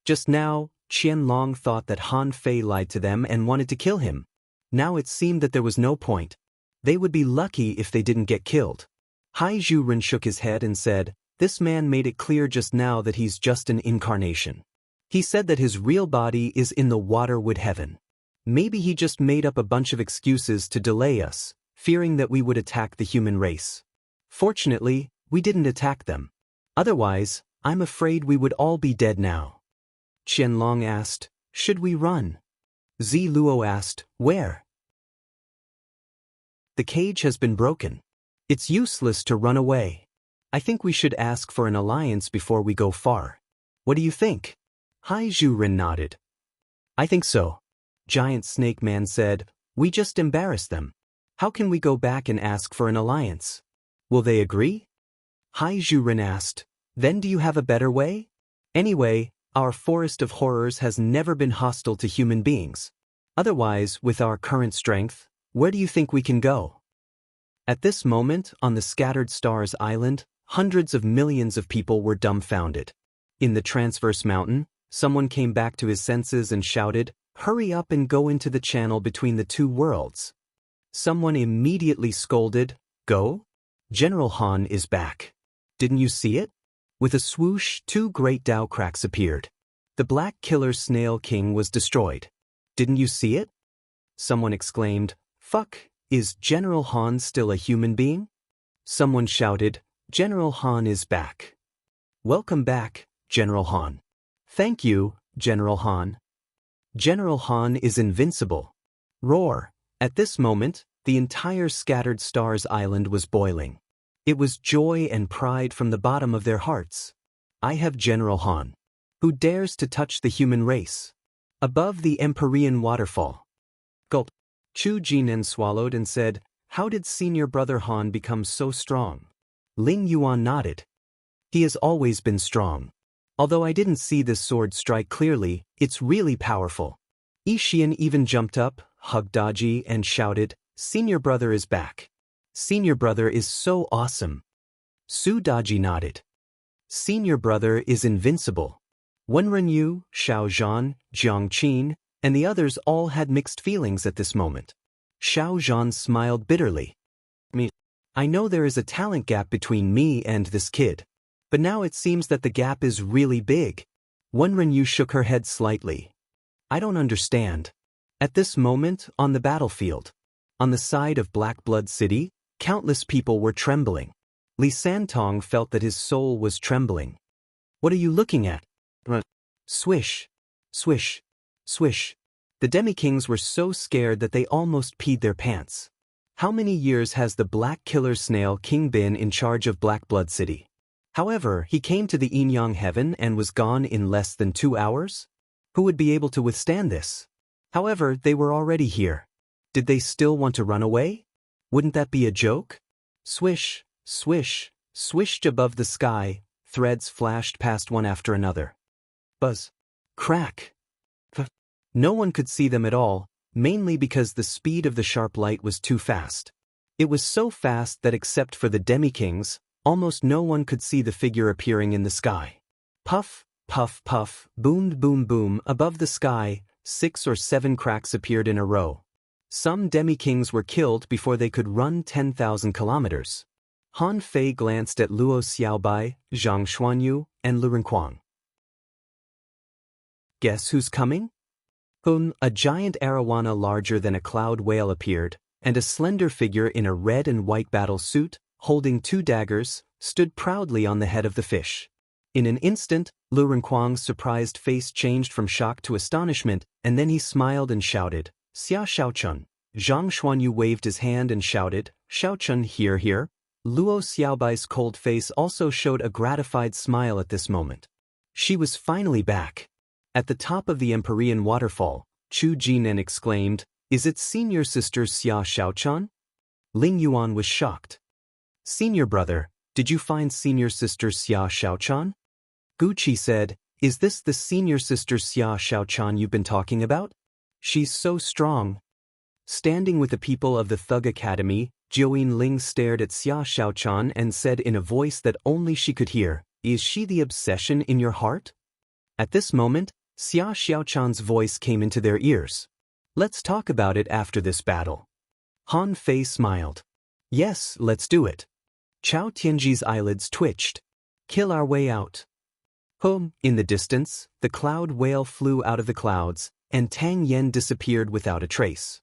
Just now, Qianlong thought that Han Fei lied to them and wanted to kill him. Now it seemed that there was no point. They would be lucky if they didn't get killed. Hai Zhuren shook his head and said, "This man made it clear just now that he's just an incarnation. He said that his real body is in the waterwood heaven. Maybe he just made up a bunch of excuses to delay us, fearing that we would attack the human race. Fortunately, we didn't attack them. Otherwise, I'm afraid we would all be dead now." Qianlong asked, "Should we run?" Ziluo asked, "Where?" "The cage has been broken. It's useless to run away. I think we should ask for an alliance before we go far. What do you think?" Hai Zhuren nodded. "I think so." Giant Snake Man said, "We just embarrassed them. How can we go back and ask for an alliance? Will they agree?" Hai Zhuren asked, "Then do you have a better way? Anyway, our forest of horrors has never been hostile to human beings. Otherwise, with our current strength, where do you think we can go?" At this moment, on the Scattered Stars Island, hundreds of millions of people were dumbfounded. In the Transverse Mountain, someone came back to his senses and shouted, "Hurry up and go into the channel between the two worlds." Someone immediately scolded, "Go? General Han is back. Didn't you see it?" With a swoosh, two great Dao cracks appeared. The Black Killer Snail King was destroyed. "Didn't you see it?" Someone exclaimed, "Fuck, is General Han still a human being?" Someone shouted, "General Han is back. Welcome back, General Han." "Thank you, General Han. General Han is invincible." Roar. At this moment, the entire Scattered Stars Island was boiling. It was joy and pride from the bottom of their hearts. "I have General Han. Who dares to touch the human race?" Above the Empyrean waterfall. Gulp. Chu Jinan swallowed and said, "How did Senior Brother Han become so strong?" Ling Yuan nodded. "He has always been strong. Although I didn't see this sword strike clearly, it's really powerful." Yi Xian even jumped up, hugged Daji, and shouted, "Senior Brother is back. Senior Brother is so awesome." Su Daji nodded. "Senior Brother is invincible." Wenren Yu, Xiao Zhan, Jiang Qin, and the others all had mixed feelings at this moment. Xiao Zhan smiled bitterly. "I know there is a talent gap between me and this kid. But now it seems that the gap is really big." Wenren Yu shook her head slightly. "I don't understand." At this moment, on the battlefield, on the side of Black Blood City, countless people were trembling. Li Santong felt that his soul was trembling. "What are you looking at?" Swish, swish, swish. The Demi-Kings were so scared that they almost peed their pants. How many years has the Black Killer Snail King been in charge of Black Blood City? However, he came to the Yin-Yang Heaven and was gone in less than 2 hours? Who would be able to withstand this? However, they were already here. Did they still want to run away? Wouldn't that be a joke? Swish, swish, swished above the sky, threads flashed past one after another. Buzz. Crack. No one could see them at all, mainly because the speed of the sharp light was too fast. It was so fast that except for the Demi-Kings, almost no one could see the figure appearing in the sky. Puff, puff, puff, boom, boom, boom, above the sky, 6 or 7 cracks appeared in a row. Some Demi-Kings were killed before they could run 10,000 kilometers. Han Fei glanced at Luo Xiaobai, Zhang Xuanyu, and Lu Renquang. Guess who's coming? A giant arowana larger than a cloud whale appeared, and a slender figure in a red and white battle suit, holding 2 daggers, stood proudly on the head of the fish. In an instant, Lu Renquang's surprised face changed from shock to astonishment, and then he smiled and shouted, "Xia Xiaochun." Zhang Xuanyu waved his hand and shouted, "Xiaochun, here, here." Luo Xiaobai's cold face also showed a gratified smile at this moment. She was finally back. At the top of the Empyrean waterfall, Chu Jinan exclaimed, "Is it senior sister Xia Xiaochan?" Ling Yuan was shocked. "Senior brother, did you find senior sister Xia Xiaochan?" Gu Qi said, "Is this the senior sister Xia Xiaochan you've been talking about? She's so strong." Standing with the people of the Thug Academy, Jiuyin Ling stared at Xia Xiaochan and said in a voice that only she could hear, "Is she the obsession in your heart?" At this moment, Xia Xiaochan's voice came into their ears. "Let's talk about it after this battle." Han Fei smiled. "Yes, let's do it." Chao Tianji's eyelids twitched. "Kill our way out." In the distance, the cloud whale flew out of the clouds, and Tang Yen disappeared without a trace.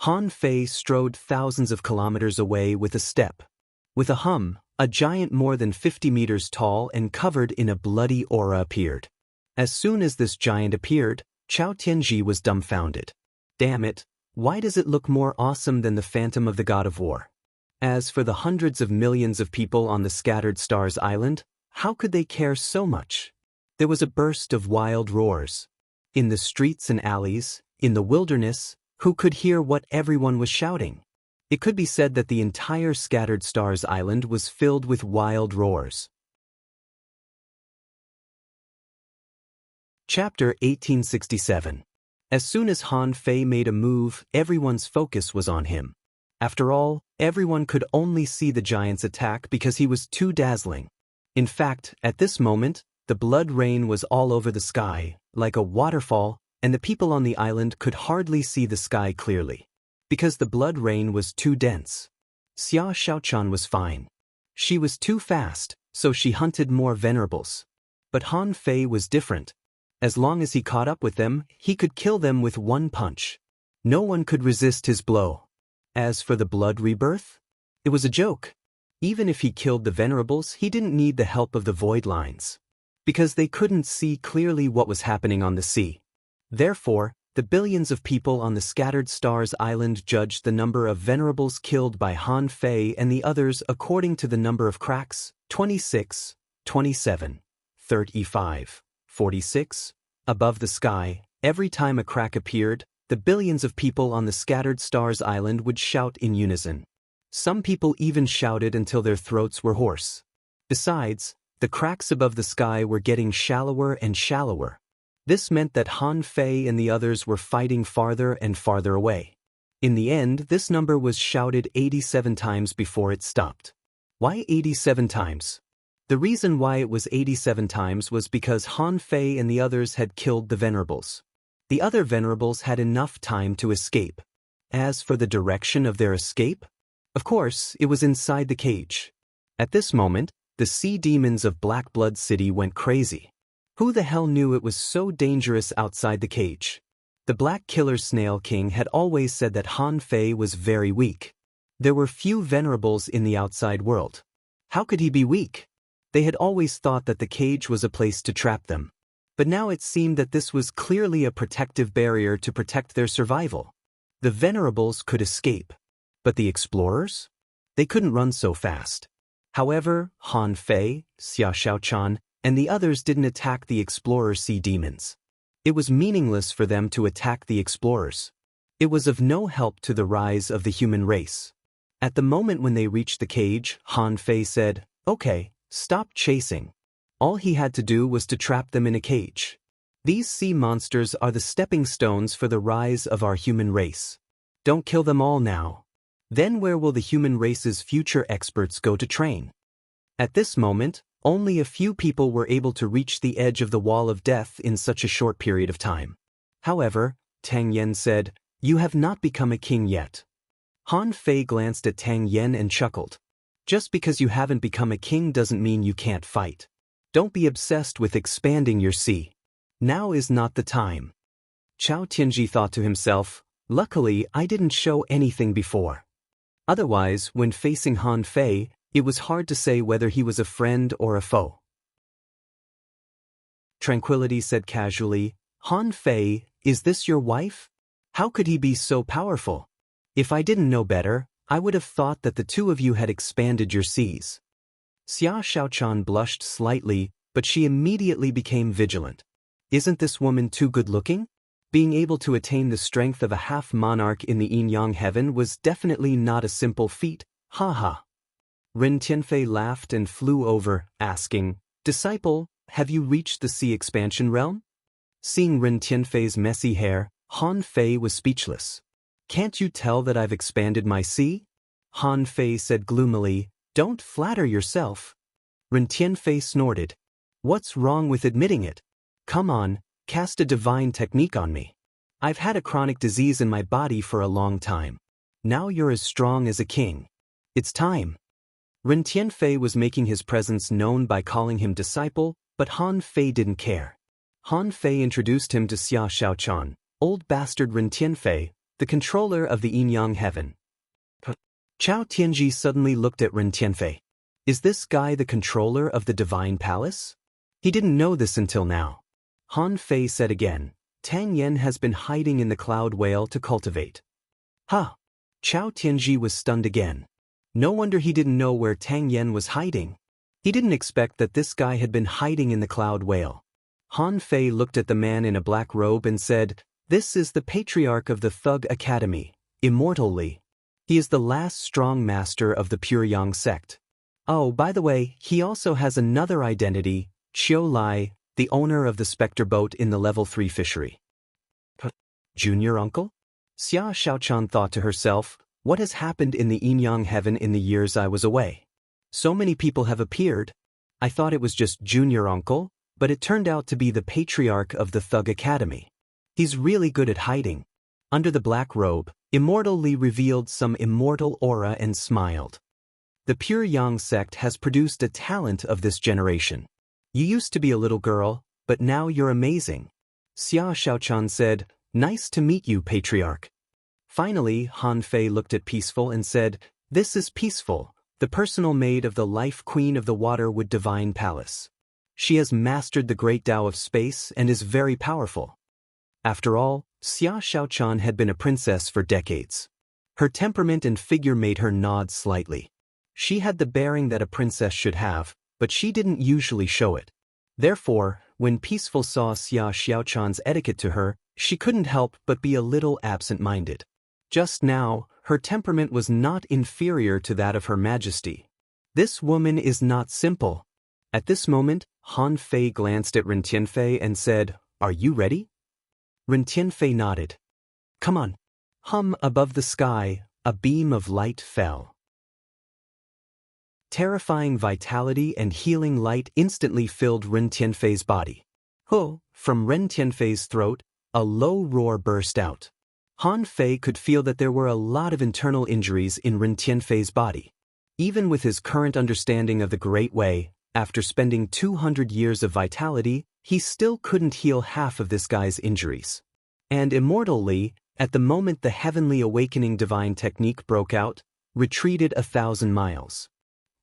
Han Fei strode thousands of kilometers away with a step. With a hum, a giant more than 50 meters tall and covered in a bloody aura appeared. As soon as this giant appeared, Chao Tianji was dumbfounded. Damn it, why does it look more awesome than the phantom of the god of war? As for the hundreds of millions of people on the Scattered Stars Island, how could they care so much? There was a burst of wild roars. In the streets and alleys, in the wilderness, who could hear what everyone was shouting? It could be said that the entire Scattered Stars Island was filled with wild roars. Chapter 1867. As soon as Han Fei made a move, everyone's focus was on him. After all, everyone could only see the giant's attack because he was too dazzling. In fact, at this moment, the blood rain was all over the sky, like a waterfall, and the people on the island could hardly see the sky clearly, because the blood rain was too dense. Xia Xiaochan was fine. She was too fast, so she hunted more venerables. But Han Fei was different. As long as he caught up with them, he could kill them with one punch. No one could resist his blow. As for the blood rebirth, it was a joke. Even if he killed the venerables, he didn't need the help of the void lines, because they couldn't see clearly what was happening on the sea. Therefore, the billions of people on the Scattered Stars Island judged the number of venerables killed by Han Fei and the others according to the number of cracks: 26, 27, 35, 46. Above the sky, every time a crack appeared, the billions of people on the Scattered Stars Island would shout in unison. Some people even shouted until their throats were hoarse. Besides, the cracks above the sky were getting shallower and shallower. This meant that Han Fei and the others were fighting farther and farther away. In the end, this number was shouted 87 times before it stopped. Why 87 times? The reason why it was 87 times was because Han Fei and the others had killed the venerables. The other venerables had enough time to escape. As for the direction of their escape, of course, it was inside the cage. At this moment, the sea demons of Black Blood City went crazy. Who the hell knew it was so dangerous outside the cage? The Black Killer Snail King had always said that Han Fei was very weak. There were few venerables in the outside world. How could he be weak? They had always thought that the cage was a place to trap them. But now it seemed that this was clearly a protective barrier to protect their survival. The venerables could escape. But the explorers? They couldn't run so fast. However, Han Fei, Xia Xiaochan, and the others didn't attack the explorer sea demons. It was meaningless for them to attack the explorers. It was of no help to the rise of the human race. At the moment when they reached the cage, Han Fei said, "Okay, stop chasing." All he had to do was to trap them in a cage. These sea monsters are the stepping stones for the rise of our human race. Don't kill them all now. Then where will the human race's future experts go to train? At this moment, only a few people were able to reach the edge of the wall of death in such a short period of time. However, Tang Yen said, "You have not become a king yet." Han Fei glanced at Tang Yen and chuckled. Just because you haven't become a king doesn't mean you can't fight. Don't be obsessed with expanding your sea. Now is not the time. Chao Tianji thought to himself, "Luckily I didn't show anything before." Otherwise, when facing Han Fei, it was hard to say whether he was a friend or a foe. Tranquility said casually, "Han Fei, is this your wife? How could he be so powerful? If I didn't know better, I would have thought that the two of you had expanded your seas. Xia Xiaochan blushed slightly, but she immediately became vigilant. Isn't this woman too good-looking? Being able to attain the strength of a half-monarch in the yin-yang heaven was definitely not a simple feat, ha. Ren Tianfei laughed and flew over, asking, "Disciple, have you reached the sea expansion realm?" Seeing Ren Tianfei's messy hair, Han Fei was speechless. "Can't you tell that I've expanded my sea?" Han Fei said gloomily, "Don't flatter yourself." Ren Tianfei snorted. "What's wrong with admitting it? Come on, cast a divine technique on me. I've had a chronic disease in my body for a long time. Now you're as strong as a king. It's time." Ren Tianfei was making his presence known by calling him disciple, but Han Fei didn't care. Han Fei introduced him to Xia Xiaochan, old bastard Ren Tianfei, the controller of the yin-yang heaven. Chao Tianji suddenly looked at Ren Tianfei. Is this guy the controller of the divine palace? He didn't know this until now. Han Fei said again, "Tang Yen has been hiding in the cloud whale to cultivate." Ha! Chao Tianji was stunned again. No wonder he didn't know where Tang Yen was hiding. He didn't expect that this guy had been hiding in the cloud whale. Han Fei looked at the man in a black robe and said, "This is the patriarch of the Thug Academy, Immortal Li. He is the last strong master of the Pure Yang sect. Oh, by the way, he also has another identity, Qiu Lai, the owner of the Spectre boat in the level 3 fishery." Junior uncle? Xia Xiaochan thought to herself, what has happened in the yin-yang heaven in the years I was away? So many people have appeared. I thought it was just junior uncle, but it turned out to be the patriarch of the Thug Academy. He's really good at hiding. Under the black robe, Immortal Li revealed some immortal aura and smiled. The Pure Yang sect has produced a talent of this generation. You used to be a little girl, but now you're amazing. Xia Xiaochan said, "Nice to meet you, patriarch." Finally, Han Fei looked at Peaceful and said, "This is Peaceful, the personal maid of the life queen of the Waterwood Divine Palace. She has mastered the great Tao of space and is very powerful." After all, Xia Xiaochan had been a princess for decades. Her temperament and figure made her nod slightly. She had the bearing that a princess should have, but she didn't usually show it. Therefore, when Peaceful saw Xia Xiaochan's etiquette to her, she couldn't help but be a little absent-minded. Just now, her temperament was not inferior to that of Her Majesty. This woman is not simple. At this moment, Han Fei glanced at Ren Tianfei and said, "Are you ready?" Ren Tianfei nodded. "Come on." Above the sky, a beam of light fell. Terrifying vitality and healing light instantly filled Ren Tianfei's body. From Ren Tianfei's throat, a low roar burst out. Han Fei could feel that there were a lot of internal injuries in Ren Tianfei's body. Even with his current understanding of the Great Way, after spending 200 years of vitality, he still couldn't heal half of this guy's injuries. And Immortal Li, at the moment the heavenly awakening divine technique broke out, retreated 1,000 miles.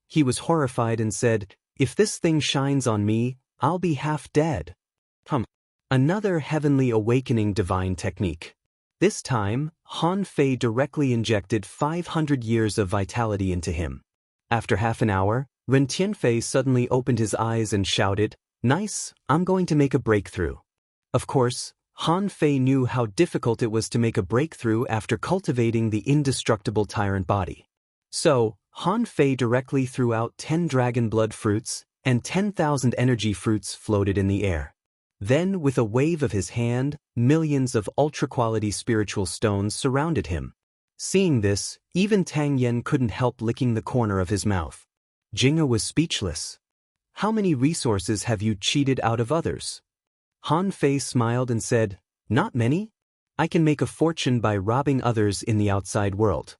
He was horrified and said, "If this thing shines on me, I'll be half dead." Another heavenly awakening divine technique. This time, Han Fei directly injected 500 years of vitality into him. After half an hour, Ren Tianfei suddenly opened his eyes and shouted, "Nice, I'm going to make a breakthrough." Of course, Han Fei knew how difficult it was to make a breakthrough after cultivating the indestructible tyrant body. So, Han Fei directly threw out 10 dragon blood fruits, and 10,000 energy fruits floated in the air. Then, with a wave of his hand, millions of ultra-quality spiritual stones surrounded him. Seeing this, even Tang Yen couldn't help licking the corner of his mouth. Jing'e was speechless. "How many resources have you cheated out of others?" Han Fei smiled and said, "Not many. I can make a fortune by robbing others in the outside world."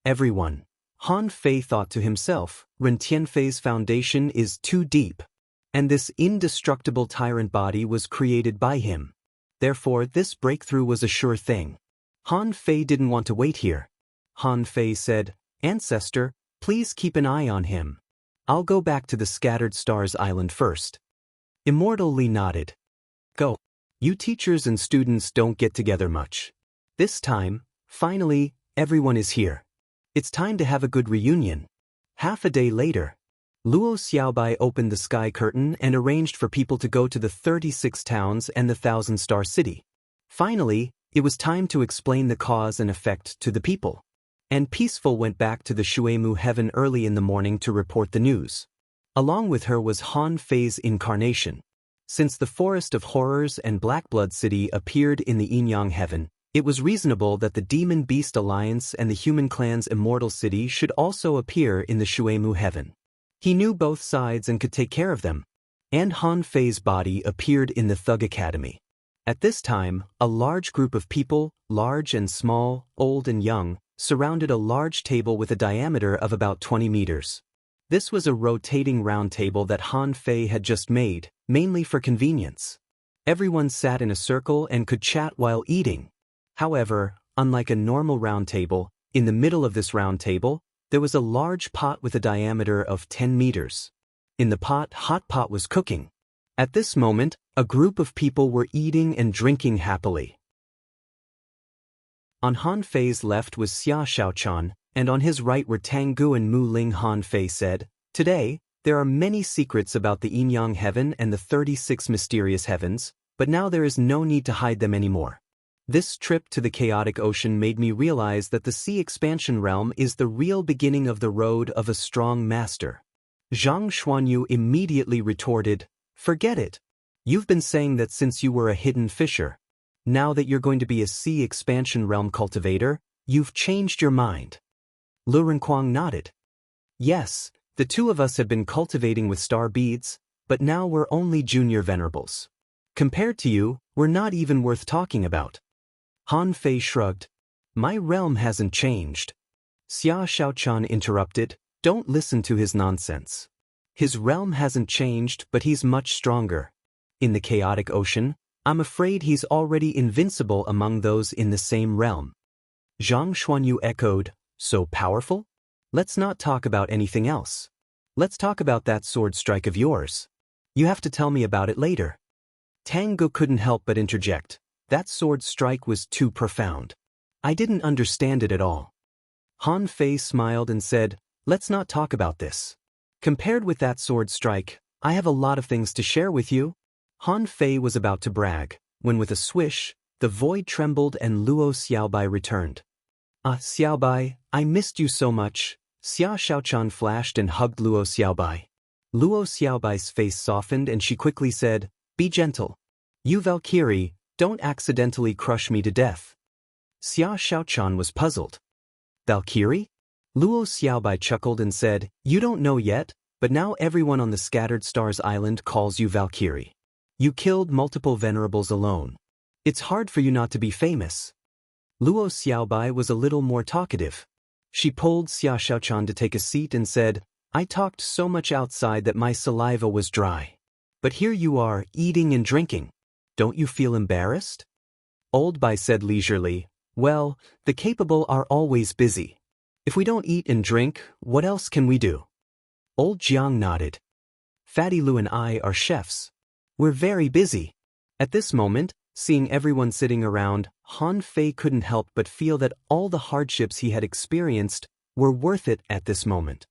Everyone. Han Fei thought to himself, Ren Tianfei's foundation is too deep. And this indestructible tyrant body was created by him. Therefore, this breakthrough was a sure thing. Han Fei didn't want to wait here. Han Fei said, "Ancestor, please keep an eye on him. I'll go back to the Scattered Stars Island first." Immortal Li nodded. "Go. You teachers and students don't get together much. This time, finally, everyone is here." It's time to have a good reunion. Half a day later, Luo Xiaobai opened the sky curtain and arranged for people to go to the 36 towns and the 1,000-star city. Finally, it was time to explain the cause and effect to the people. And Peaceful went back to the Shuemu heaven early in the morning to report the news. Along with her was Han Fei's incarnation. Since the Forest of Horrors and Blackblood City appeared in the Yinyang heaven, it was reasonable that the Demon Beast Alliance and the Human Clan's Immortal City should also appear in the Shuemu heaven. He knew both sides and could take care of them. And Han Fei's body appeared in the Thug Academy. At this time, a large group of people, large and small, old and young, surrounded a large table with a diameter of about 20 meters. This was a rotating round table that Han Fei had just made, mainly for convenience. Everyone sat in a circle and could chat while eating. However, unlike a normal round table, in the middle of this round table, there was a large pot with a diameter of 10 meters. In the pot, hot pot was cooking. At this moment, a group of people were eating and drinking happily. On Han Fei's left was Xia Xiaochan, and on his right were Tang Gu and Mu Ling. Han Fei said, "Today, there are many secrets about the Yinyang heaven and the 36 mysterious heavens, but now there is no need to hide them anymore. This trip to the chaotic ocean made me realize that the sea expansion realm is the real beginning of the road of a strong master." Zhang Xuanyu immediately retorted, "Forget it. You've been saying that since you were a hidden fisher. Now that you're going to be a sea expansion realm cultivator, you've changed your mind." Lu Renquang nodded. "Yes, the two of us have been cultivating with star beads, but now we're only junior venerables. Compared to you, we're not even worth talking about." Han Fei shrugged. "My realm hasn't changed." Xia Xiaochan interrupted, "Don't listen to his nonsense. His realm hasn't changed, but he's much stronger. In the chaotic ocean, I'm afraid he's already invincible among those in the same realm." Zhang Xuanyu echoed, "So powerful? Let's not talk about anything else. Let's talk about that sword strike of yours. You have to tell me about it later." Tang Gu couldn't help but interject. "That sword strike was too profound. I didn't understand it at all." Han Fei smiled and said, "Let's not talk about this. Compared with that sword strike, I have a lot of things to share with you." Han Fei was about to brag, when with a swish, the void trembled and Luo Xiaobai returned. "Ah, Xiaobai, I missed you so much." Xia Xiaochan flashed and hugged Luo Xiaobai. Luo Xiaobai's face softened and she quickly said, "Be gentle. You Valkyrie, don't accidentally crush me to death." Xia Xiaochan was puzzled. "Valkyrie?" Luo Xiaobai chuckled and said, "You don't know yet, but now everyone on the Scattered Stars Island calls you Valkyrie. You killed multiple venerables alone. It's hard for you not to be famous." Luo Xiaobai was a little more talkative. She pulled Xia Xiaochan to take a seat and said, "I talked so much outside that my saliva was dry. But here you are, eating and drinking. Don't you feel embarrassed?" Old Bai said leisurely, "Well, the capable are always busy. If we don't eat and drink, what else can we do?" Old Jiang nodded. "Fatty Lu and I are chefs. We're very busy." At this moment, seeing everyone sitting around, Han Fei couldn't help but feel that all the hardships he had experienced were worth it at this moment.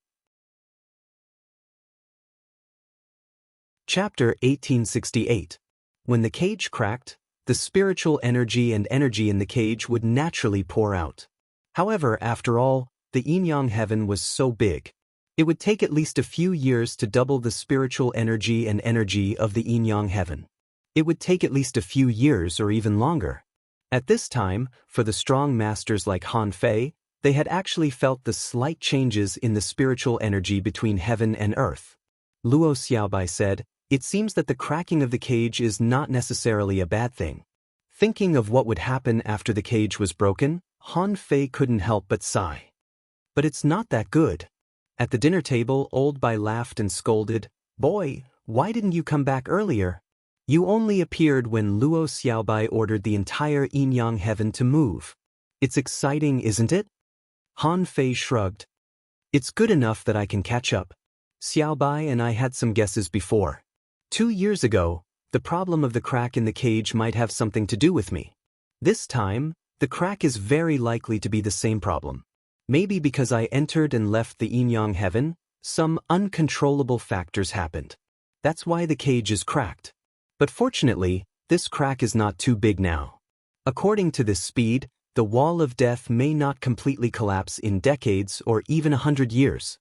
Chapter 1868. When the cage cracked, the spiritual energy and energy in the cage would naturally pour out. However, after all, the Yinyang heaven was so big. It would take at least a few years to double the spiritual energy and energy of the Yinyang heaven. It would take at least a few years or even longer. At this time, for the strong masters like Han Fei, they had actually felt the slight changes in the spiritual energy between heaven and earth. Luo Xiaobai said, "It seems that the cracking of the cage is not necessarily a bad thing." Thinking of what would happen after the cage was broken, Han Fei couldn't help but sigh. "But it's not that good." At the dinner table, Old Bai laughed and scolded, "Boy, why didn't you come back earlier? You only appeared when Luo Xiaobai ordered the entire Yinyang heaven to move. It's exciting, isn't it?" Han Fei shrugged. "It's good enough that I can catch up. Xiaobai and I had some guesses before. 2 years ago, the problem of the crack in the cage might have something to do with me. This time, the crack is very likely to be the same problem. Maybe because I entered and left the yin-yang heaven, some uncontrollable factors happened. That's why the cage is cracked. But fortunately, this crack is not too big now. According to this speed, the wall of death may not completely collapse in decades or even 100 years.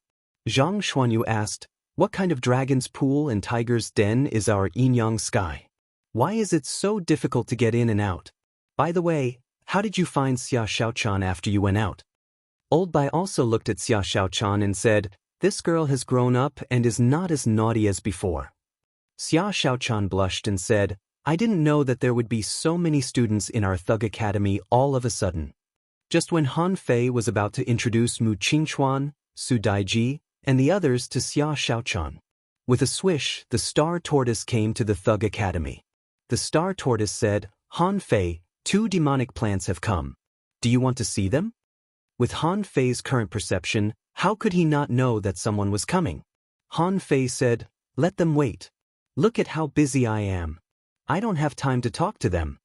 Zhang Xuanyu asked, what kind of dragon's pool and tiger's den is our yin-yang sky? Why is it so difficult to get in and out? By the way, how did you find Xia Xiaochan after you went out? Old Bai also looked at Xia Xiaochan and said, this girl has grown up and is not as naughty as before. Xia Xiaochan blushed and said, I didn't know that there would be so many students in our Thug Academy all of a sudden. Just when Han Fei was about to introduce Mu Qingchuan, Su Daiji, and the others to Xia Xiaochan. With a swish, the Star Tortoise came to the Thug Academy. The Star Tortoise said, Han Fei, 2 demonic plants have come. Do you want to see them? With Han Fei's current perception, how could he not know that someone was coming? Han Fei said, let them wait. Look at how busy I am. I don't have time to talk to them.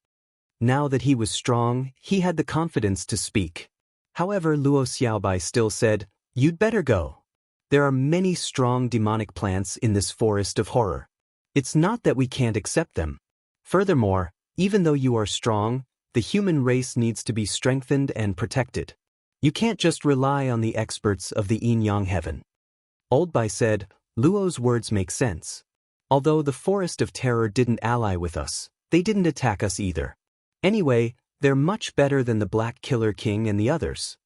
Now that he was strong, he had the confidence to speak. However, Luo Xiaobai still said, you'd better go. There are many strong demonic plants in this forest of horror. It's not that we can't accept them. Furthermore, even though you are strong, the human race needs to be strengthened and protected. You can't just rely on the experts of the yin-yang heaven. Old Bai said, Luo's words make sense. Although the Forest of Terror didn't ally with us, they didn't attack us either. Anyway, they're much better than the Black Killer King and the others.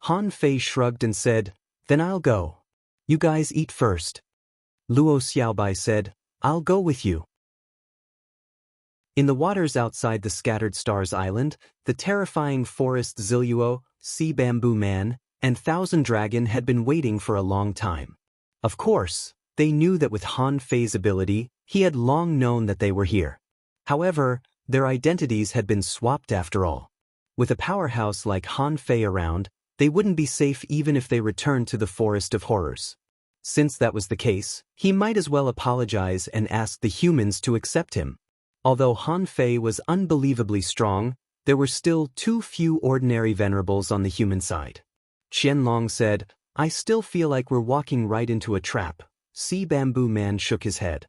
Han Fei shrugged and said, then I'll go. You guys eat first. Luo Xiaobai said, I'll go with you. In the waters outside the Scattered Stars Island, the terrifying forest Ziluo, Sea Bamboo Man, and Thousand Dragon had been waiting for a long time. Of course, they knew that with Han Fei's ability, he had long known that they were here. However, their identities had been swapped after all. With a powerhouse like Han Fei around, they wouldn't be safe even if they returned to the Forest of Horrors. Since that was the case, he might as well apologize and ask the humans to accept him. Although Han Fei was unbelievably strong, there were still too few ordinary venerables on the human side. Qianlong said, I still feel like we're walking right into a trap. Sea Bamboo Man shook his head.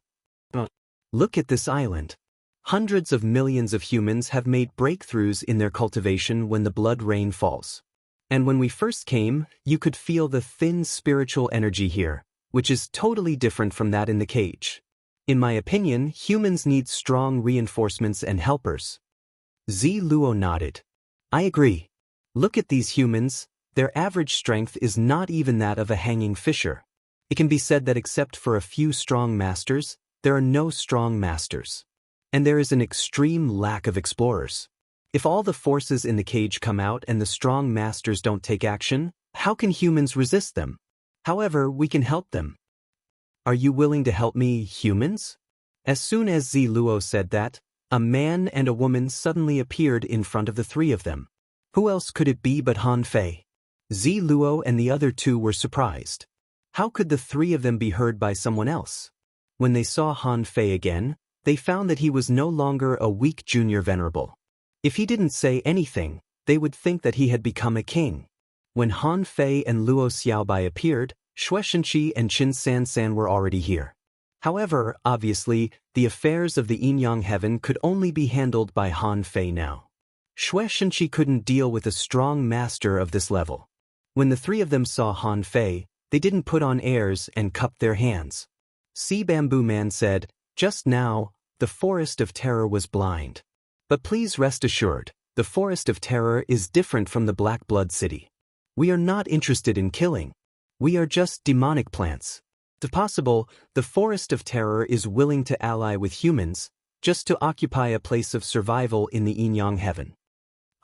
Look at this island. Hundreds of millions of humans have made breakthroughs in their cultivation when the blood rain falls. And when we first came, you could feel the thin spiritual energy here, which is totally different from that in the cage. In my opinion, humans need strong reinforcements and helpers. Zi Luo nodded. I agree. Look at these humans, their average strength is not even that of a hanging fisher. It can be said that except for a few strong masters, there are no strong masters. And there is an extreme lack of explorers. If all the forces in the cage come out and the strong masters don't take action, how can humans resist them? However, we can help them. Are you willing to help me, humans? As soon as Zi Luo said that, a man and a woman suddenly appeared in front of the 3 of them. Who else could it be but Han Fei? Zi Luo and the other 2 were surprised. How could the 3 of them be heard by someone else? When they saw Han Fei again, they found that he was no longer a weak junior venerable. If he didn't say anything, they would think that he had become a king. When Han Fei and Luo Xiaobai appeared, Xue Shenqi and Qin San were already here. However, obviously, the affairs of the yin-yang heaven could only be handled by Han Fei now. Xue Shenqi couldn't deal with a strong master of this level. When the 3 of them saw Han Fei, they didn't put on airs and cupped their hands. Sea Bamboo Man said, just now, the Forest of Terror was blind. But please rest assured, the Forest of Terror is different from the Black Blood City. We are not interested in killing. We are just demonic plants. If possible, the Forest of Terror is willing to ally with humans, just to occupy a place of survival in the yin-yang heaven.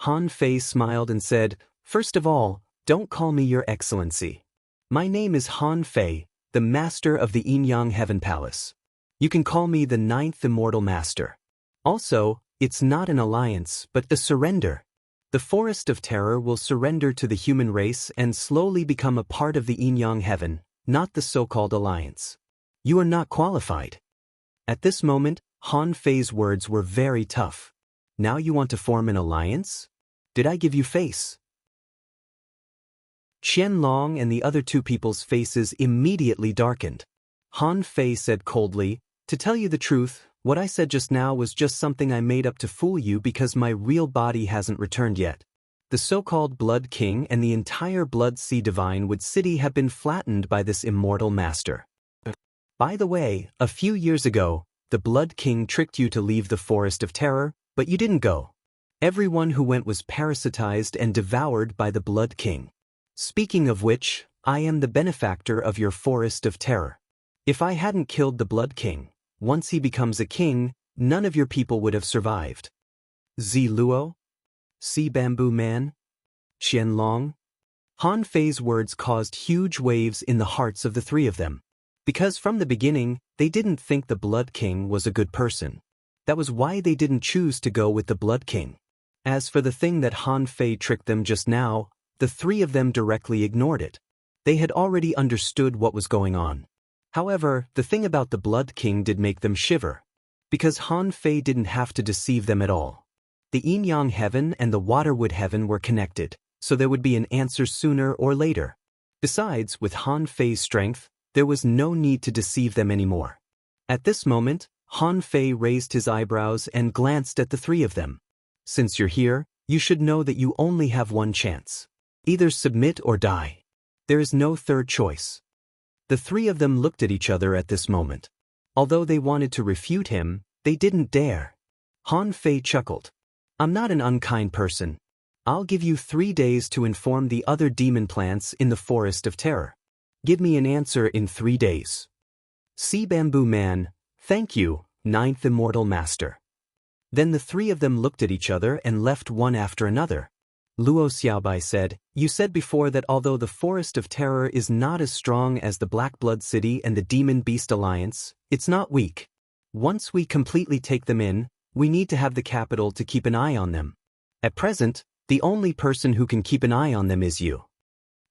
Han Fei smiled and said, first of all, don't call me your excellency. My name is Han Fei, the master of the yin-yang heaven palace. You can call me the 9th immortal master. Also, it's not an alliance, but a surrender. The Forest of Terror will surrender to the human race and slowly become a part of the yin-yang heaven, not the so-called alliance. You are not qualified. At this moment, Han Fei's words were very tough. Now you want to form an alliance? Did I give you face? Qianlong and the other two people's faces immediately darkened. Han Fei said coldly, "To tell you the truth, what I said just now was just something I made up to fool you because my real body hasn't returned yet. The so-called Blood King and the entire Blood Sea Divine Wood City have been flattened by this immortal master. By the way, a few years ago, the Blood King tricked you to leave the Forest of Terror, but you didn't go. Everyone who went was parasitized and devoured by the Blood King. Speaking of which, I am the benefactor of your Forest of Terror. If I hadn't killed the Blood King, once he becomes a king, none of your people would have survived." Zi Luo? Sea Bamboo Man? Qianlong? Han Fei's words caused huge waves in the hearts of the three of them. Because from the beginning, they didn't think the Blood King was a good person. That was why they didn't choose to go with the Blood King. As for the thing that Han Fei tricked them just now, the three of them directly ignored it. They had already understood what was going on. However, the thing about the Blood King did make them shiver. Because Han Fei didn't have to deceive them at all. The Yin-Yang Heaven and the Waterwood Heaven were connected, so there would be an answer sooner or later. Besides, with Han Fei's strength, there was no need to deceive them anymore. At this moment, Han Fei raised his eyebrows and glanced at the three of them. "Since you're here, you should know that you only have one chance. Either submit or die. There is no third choice." The three of them looked at each other at this moment. Although they wanted to refute him, they didn't dare. Han Fei chuckled. "I'm not an unkind person. I'll give you 3 days to inform the other demon plants in the Forest of Terror. Give me an answer in 3 days." Sea Bamboo Man, "Thank you, Ninth Immortal Master." Then the three of them looked at each other and left one after another. Luo Xiaobai said, "You said before that although the Forest of Terror is not as strong as the Black Blood City and the Demon Beast Alliance, it's not weak. Once we completely take them in, we need to have the capital to keep an eye on them. At present, the only person who can keep an eye on them is you."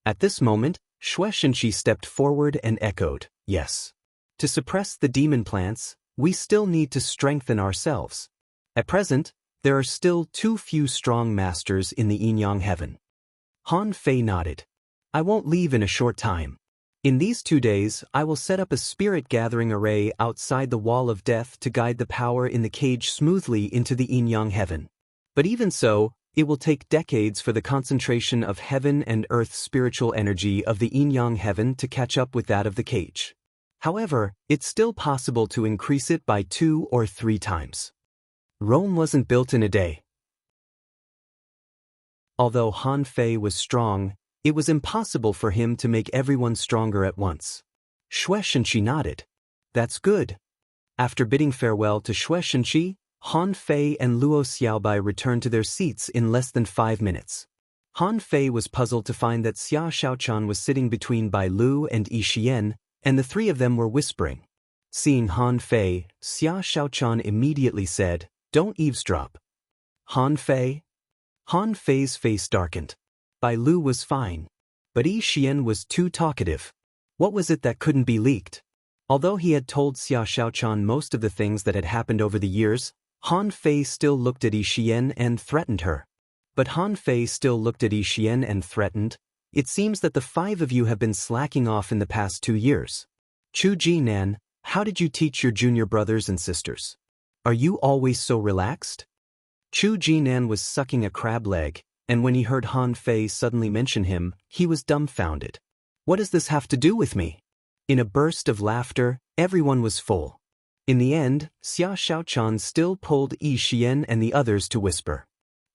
At this moment, Xue Shenqi stepped forward and echoed, "Yes. To suppress the demon plants, we still need to strengthen ourselves. At present, there are still too few strong masters in the Yin-Yang Heaven." Han Fei nodded. "I won't leave in a short time. In these 2 days, I will set up a spirit gathering array outside the Wall of Death to guide the power in the cage smoothly into the Yin-Yang Heaven. But even so, it will take decades for the concentration of heaven and earth's spiritual energy of the Yin-Yang Heaven to catch up with that of the cage. However, it's still possible to increase it by 2 or 3 times. Rome wasn't built in a day." Although Han Fei was strong, it was impossible for him to make everyone stronger at once. Xue Shenqi nodded. "That's good." After bidding farewell to Xue Shenqi, Han Fei and Luo Xiaobai returned to their seats in less than 5 minutes. Han Fei was puzzled to find that Xia Xiaochan was sitting between Bai Lu and Yi Xian, and the three of them were whispering. Seeing Han Fei, Xia Xiaochan immediately said, "Don't eavesdrop." "Han Fei?" Han Fei's face darkened. Bai Lu was fine. But Yi Xian was too talkative. What was it that couldn't be leaked? Although he had told Xia Xiaochan most of the things that had happened over the years, Han Fei still looked at Yi Xian and threatened her. But Han Fei still looked at Yi Xian and threatened, "It seems that the 5 of you have been slacking off in the past 2 years. Chu Jinan, how did you teach your junior brothers and sisters? Are you always so relaxed?" Chu Jinan was sucking a crab leg, and when he heard Han Fei suddenly mention him, he was dumbfounded. "What does this have to do with me?" In a burst of laughter, everyone was full. In the end, Xia Xiaochan still pulled Yi Xian and the others to whisper.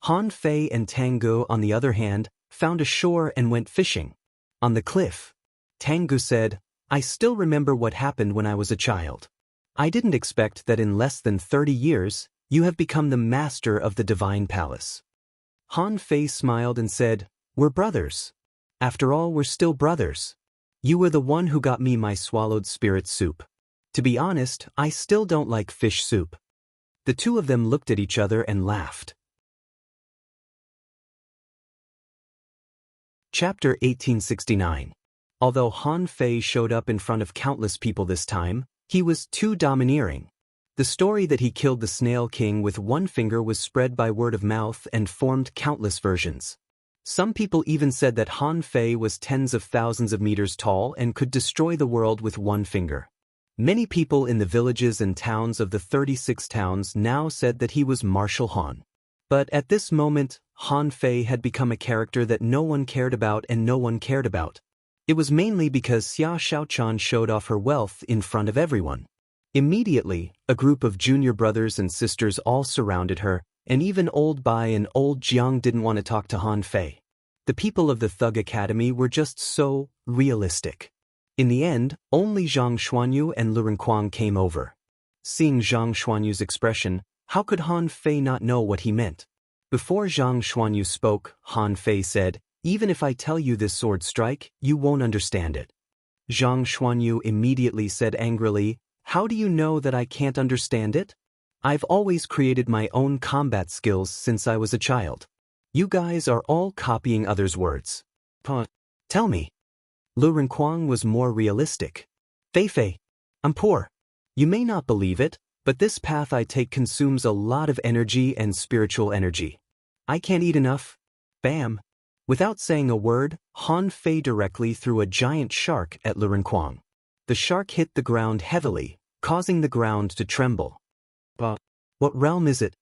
Han Fei and Tangu, on the other hand, found a shore and went fishing. On the cliff, Tangu said, "I still remember what happened when I was a child. I didn't expect that in less than 30 years, you have become the master of the Divine Palace." Han Fei smiled and said, "We're brothers. After all, we're still brothers. You were the one who got me my swallowed spirit soup. To be honest, I still don't like fish soup." The two of them looked at each other and laughed. Chapter 1869. Although Han Fei showed up in front of countless people this time, he was too domineering. The story that he killed the Snail King with one finger was spread by word of mouth and formed countless versions. Some people even said that Han Fei was tens of thousands of meters tall and could destroy the world with one finger. Many people in the villages and towns of the 36 towns now said that he was Martial Han. But at this moment, Han Fei had become a character that no one cared about and no one cared about. It was mainly because Xia Xiaochan showed off her wealth in front of everyone. Immediately, a group of junior brothers and sisters all surrounded her, and even old Bai and old Jiang didn't want to talk to Han Fei. The people of the Thug Academy were just so realistic. In the end, only Zhang Xuanyu and Lu Renkuang came over. Seeing Zhang Xuanyu's expression, how could Han Fei not know what he meant? Before Zhang Xuanyu spoke, Han Fei said, "Even if I tell you this sword strike, you won't understand it." Zhang Xuanyu immediately said angrily, "How do you know that I can't understand it? I've always created my own combat skills since I was a child. You guys are all copying others' words. Tell me." Lu Renkuang was more realistic. "Fei, I'm poor. You may not believe it, but this path I take consumes a lot of energy and spiritual energy. I can't eat enough." Bam! Without saying a word, Han Fei directly threw a giant shark at Lu Renkuang. The shark hit the ground heavily, causing the ground to tremble. What realm is it?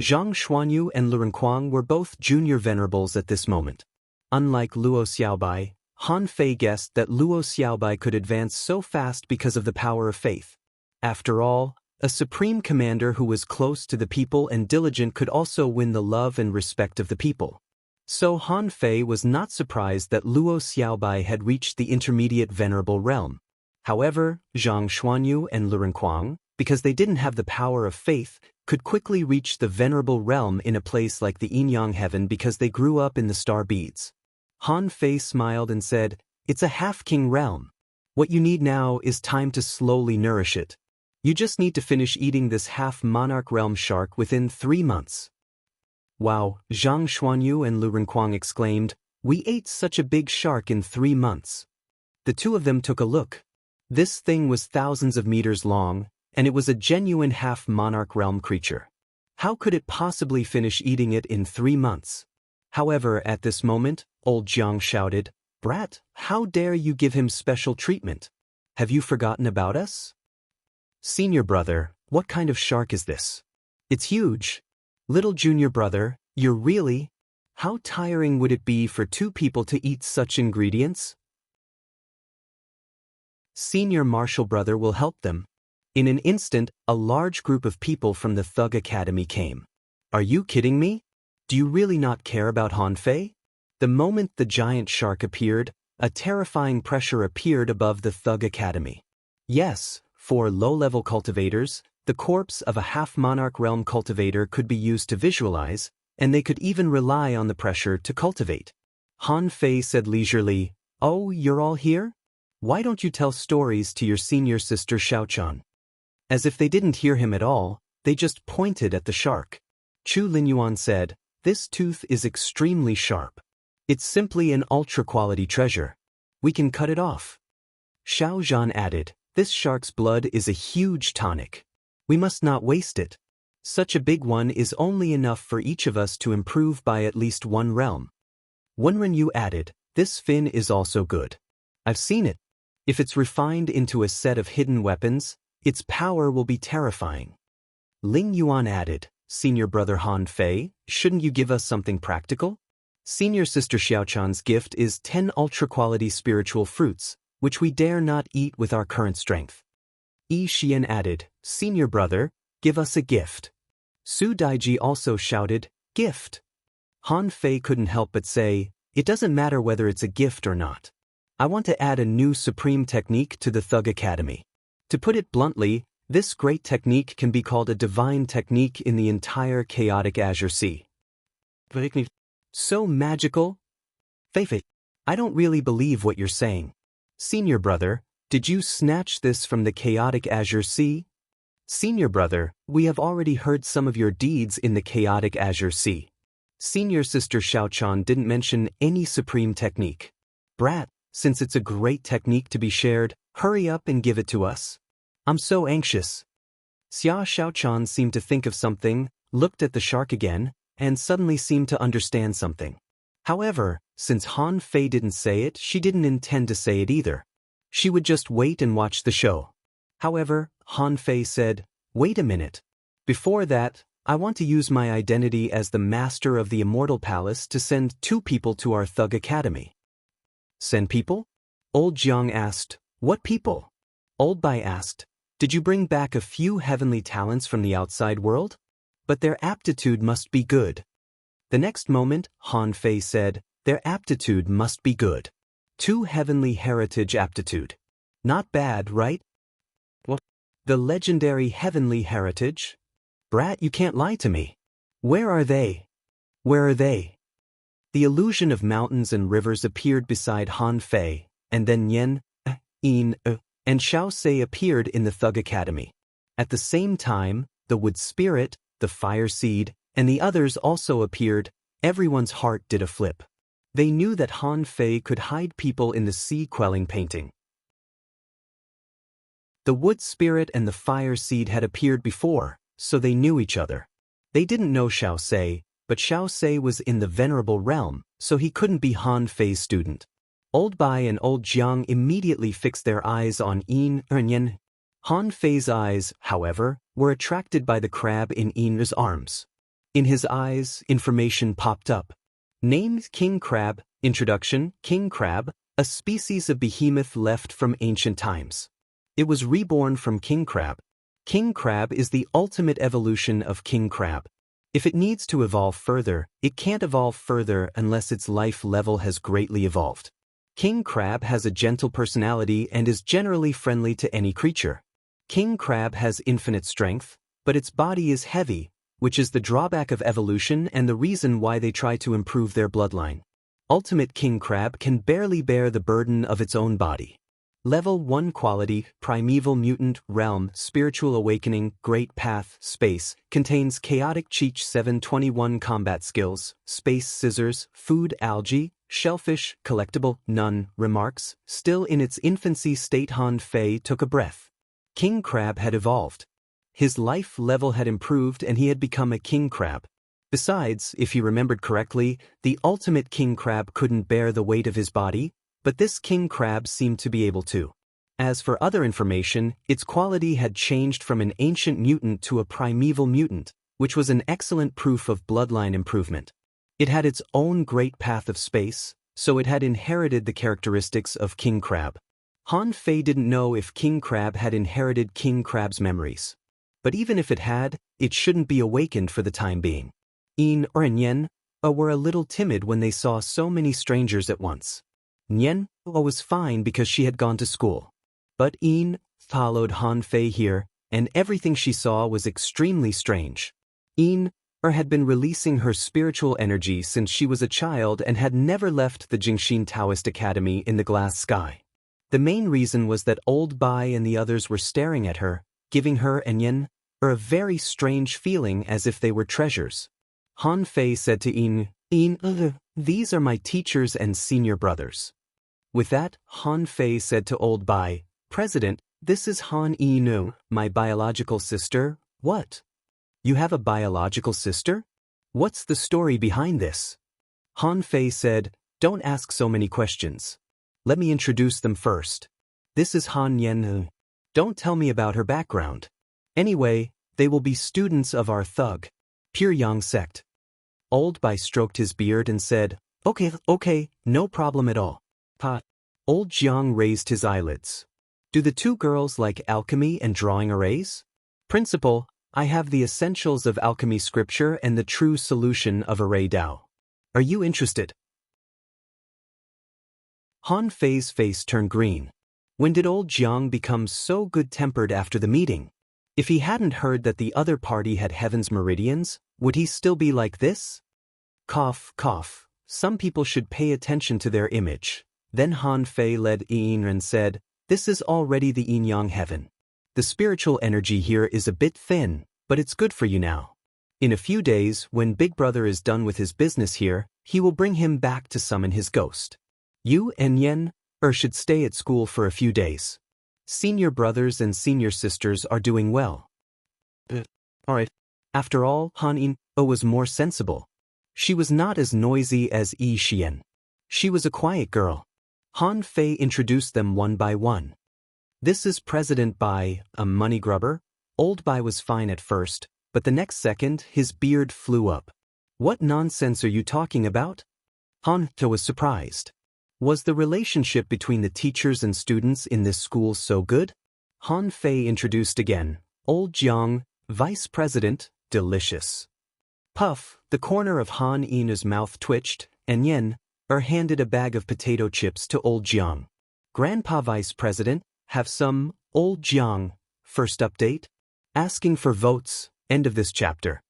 Zhang Xuanyu and Lu Renkuang were both junior venerables at this moment. Unlike Luo Xiaobai, Han Fei guessed that Luo Xiaobai could advance so fast because of the power of faith. After all, a supreme commander who was close to the people and diligent could also win the love and respect of the people. So Han Fei was not surprised that Luo Xiaobai had reached the intermediate venerable realm. However, Zhang Xuanyu and Lu Renkuang, because they didn't have the power of faith, could quickly reach the venerable realm in a place like the Yin-Yang heaven because they grew up in the star beads. Han Fei smiled and said, "It's a half-king realm. What you need now is time to slowly nourish it. You just need to finish eating this half-monarch realm shark within 3 months." Wow, Zhang Xuanyu and Lu Renkuang exclaimed, "We ate such a big shark in 3 months." The two of them took a look. This thing was thousands of meters long, and it was a genuine half-monarch realm creature. How could it possibly finish eating it in 3 months? However, at this moment, old Jiang shouted, "Brat, how dare you give him special treatment? Have you forgotten about us?" "Senior brother, what kind of shark is this? It's huge." "Little junior brother, you're really? How tiring would it be for 2 people to eat such ingredients?" Senior martial brother will help them. In an instant, a large group of people from the Thug Academy came. "Are you kidding me? Do you really not care about Han Fei?" The moment the giant shark appeared, a terrifying pressure appeared above the Thug Academy. Yes, for low-level cultivators, the corpse of a half-monarch realm cultivator could be used to visualize, and they could even rely on the pressure to cultivate. Han Fei said leisurely, "Oh, you're all here? Why don't you tell stories to your senior sister Xiaochan?" As if they didn't hear him at all, they just pointed at the shark. Chu Linyuan said, "This tooth is extremely sharp. It's simply an ultra-quality treasure. We can cut it off." Xiao Zhan added, "This shark's blood is a huge tonic. We must not waste it. Such a big one is only enough for each of us to improve by at least 1 realm. Wenren Yu added, "This fin is also good. I've seen it. If it's refined into a set of hidden weapons, its power will be terrifying." Ling Yuan added, "Senior brother Han Fei, shouldn't you give us something practical? Senior sister Xiaochan's gift is 10 ultra-quality spiritual fruits, which we dare not eat with our current strength." Yi Xian added, "Senior brother, give us a gift." Su Daiji also shouted, "Gift." Han Fei couldn't help but say, "It doesn't matter whether it's a gift or not. I want to add a new supreme technique to the Thug Academy. To put it bluntly, this great technique can be called a divine technique in the entire chaotic Azure Sea." "So magical?" "Fei, I don't really believe what you're saying. Senior brother, did you snatch this from the chaotic Azure Sea?" "Senior brother, we have already heard some of your deeds in the chaotic Azure Sea." Senior sister Xiaochan didn't mention any supreme technique. "Brat, since it's a great technique to be shared, hurry up and give it to us. I'm so anxious." Xia Xiaochan seemed to think of something, looked at the shark again, and suddenly seemed to understand something. However, since Han Fei didn't say it, she didn't intend to say it either. She would just wait and watch the show. However, Han Fei said, "Wait a minute. Before that, I want to use my identity as the master of the Immortal Palace to send 2 people to our Thug Academy." "Send people?" Old Jiang asked. "What people?" Old Bai asked, "Did you bring back a few heavenly talents from the outside world? But their aptitude must be good." The next moment, Han Fei said, "Their aptitude must be good. 2 heavenly heritage aptitude. Not bad, right?" "What? The legendary heavenly heritage? Brat, you can't lie to me. Where are they? Where are they?" The illusion of mountains and rivers appeared beside Han Fei, and then Yen, Yin, and Xiao Sei appeared in the Thug Academy. At the same time, the Wood Spirit, the Fire Seed, and the others also appeared. Everyone's heart did a flip. They knew that Han Fei could hide people in the sea quelling painting. The Wood Spirit and the Fire Seed had appeared before, so they knew each other. They didn't know Xiao Sei, but Xiao Sei was in the Venerable Realm, so he couldn't be Han Fei's student. Old Bai and Old Jiang immediately fixed their eyes on Yin and Yen. Han Fei's eyes, however, were attracted by the crab in Yin's arms. In his eyes, information popped up. Named King Crab. Introduction: King Crab, a species of behemoth left from ancient times. It was reborn from King Crab. King Crab is the ultimate evolution of King Crab. If it needs to evolve further, it can't evolve further unless its life level has greatly evolved. King Crab has a gentle personality and is generally friendly to any creature. King Crab has infinite strength, but its body is heavy, which is the drawback of evolution and the reason why they try to improve their bloodline. Ultimate King Crab can barely bear the burden of its own body. Level 1 Quality, Primeval Mutant, Realm, Spiritual Awakening, Great Path, Space, contains Chaotic Cheech 721 Combat Skills, Space Scissors, Food Algae, Shellfish, Collectible, None, Remarks. Still in its infancy state, Han Fei took a breath. King Crab had evolved. His life level had improved and he had become a King Crab. Besides, if he remembered correctly, the ultimate King Crab couldn't bear the weight of his body, but this King Crab seemed to be able to. As for other information, its quality had changed from an ancient mutant to a primeval mutant, which was an excellent proof of bloodline improvement. It had its own great path of space, so it had inherited the characteristics of King Crab. Han Fei didn't know if King Crab had inherited King Crab's memories. But even if it had, it shouldn't be awakened for the time being. Yin and Yen were a little timid when they saw so many strangers at once. Yen was fine because she had gone to school. But Yin followed Han Fei here, and everything she saw was extremely strange. Yin had been releasing her spiritual energy since she was a child and had never left the Jingxin Taoist Academy in the glass sky. The main reason was that Old Bai and the others were staring at her, giving her and Yen a very strange feeling as if they were treasures. Han Fei said to Yin, "These are my teachers and senior brothers." With that, Han Fei said to Old Bai, "President, this is Han Inu, my biological sister." "What? You have a biological sister? What's the story behind this?" Han Fei said, "Don't ask so many questions. Let me introduce them first. This is Han Yen. Don't tell me about her background. Anyway, they will be students of our Thug, Pure Yang sect." Old Bai stroked his beard and said, Okay, no problem at all. Old Jiang raised his eyelids. "Do the 2 girls like alchemy and drawing arrays?" "Principal, I have the essentials of alchemy scripture and the true solution of array Dao. Are you interested?" Han Fei's face turned green. When did Old Jiang become so good-tempered after the meeting? If he hadn't heard that the other party had heaven's meridians, would he still be like this? Cough, cough. Some people should pay attention to their image. Then Han Fei led Yin and said, "This is already the yin-yang heaven. The spiritual energy here is a bit thin, but it's good for you now. In a few days, when Big Brother is done with his business here, he will bring him back to summon his ghost. You and Yen should stay at school for a few days. Senior brothers and senior sisters are doing well." Alright. After all, Han Yin was more sensible. She was not as noisy as Yi Xian. She was a quiet girl. Han Fei introduced them one by one. This is President Bai, a money grubber. Old Bai was fine at first, but the next second his beard flew up. What nonsense are you talking about? Han Fei was surprised. Was the relationship between the teachers and students in this school so good? Han Fei introduced again. Old Jiang, Vice President, delicious. Puff, the corner of Han Yin's mouth twitched, and Yen, handed a bag of potato chips to Old Jiang. Grandpa Vice President, have some. Old Jiang, first update? Asking for votes, end of this chapter.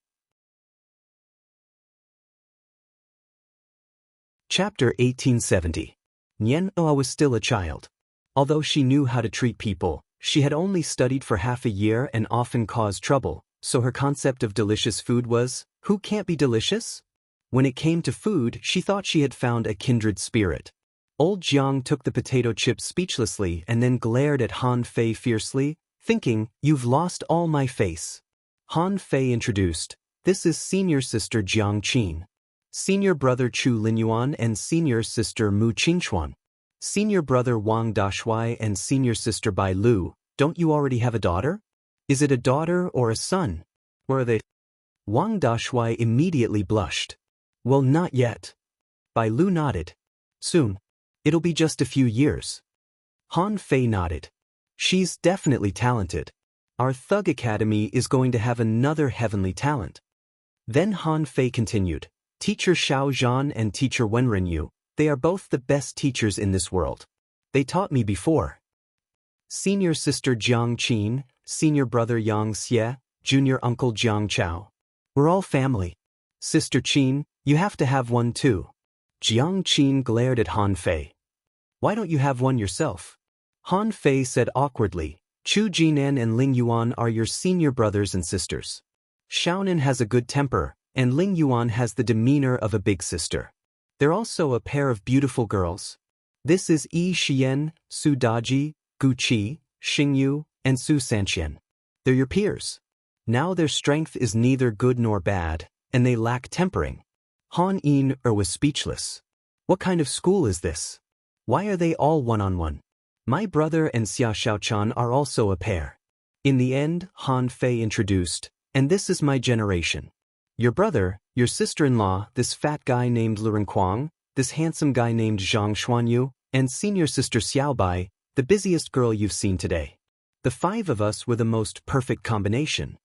Chapter 1870. Nian Oa was still a child. Although she knew how to treat people, she had only studied for half a year and often caused trouble, so her concept of delicious food was, who can't be delicious? When it came to food, she thought she had found a kindred spirit. Old Jiang took the potato chips speechlessly and then glared at Han Fei fiercely, thinking, you've lost all my face. Han Fei introduced, this is senior sister Jiang Qin. Senior brother Chu Linyuan and senior sister Mu Qingchuan. Senior brother Wang Dashuai and senior sister Bai Lu. Don't you already have a daughter? Is it a daughter or a son? Where are they? Wang Dashuai immediately blushed. Well, not yet. Bai Lu nodded. Soon. It'll be just a few years. Han Fei nodded. She's definitely talented. Our Thug Academy is going to have another heavenly talent. Then Han Fei continued. Teacher Xiao Zhan and Teacher Wen Renyu, they are both the best teachers in this world. They taught me before. Senior sister Jiang Qin, senior brother Yang Xie, junior uncle Jiang Chao. We're all family. Sister Qin, you have to have one too. Jiang Qin glared at Han Fei. Why don't you have one yourself? Han Fei said awkwardly, Chu Jinan and Ling Yuan are your senior brothers and sisters. Xiaonan has a good temper, and Ling Yuan has the demeanor of a big sister. They're also a pair of beautiful girls. This is Yi Xian, Su Daji, Gu Qi, Xing Yu, and Su Sanqian. They're your peers. Now their strength is neither good nor bad, and they lack tempering. Han Yin was speechless. What kind of school is this? Why are they all one-on-one? My brother and Xia Xiaochan are also a pair. In the end, Han Fei introduced, and this is my generation. Your brother, your sister-in-law, this fat guy named Lu Renquang, this handsome guy named Zhang Xuanyu, and senior sister Xiaobai, the busiest girl you've seen today. The five of us were the most perfect combination.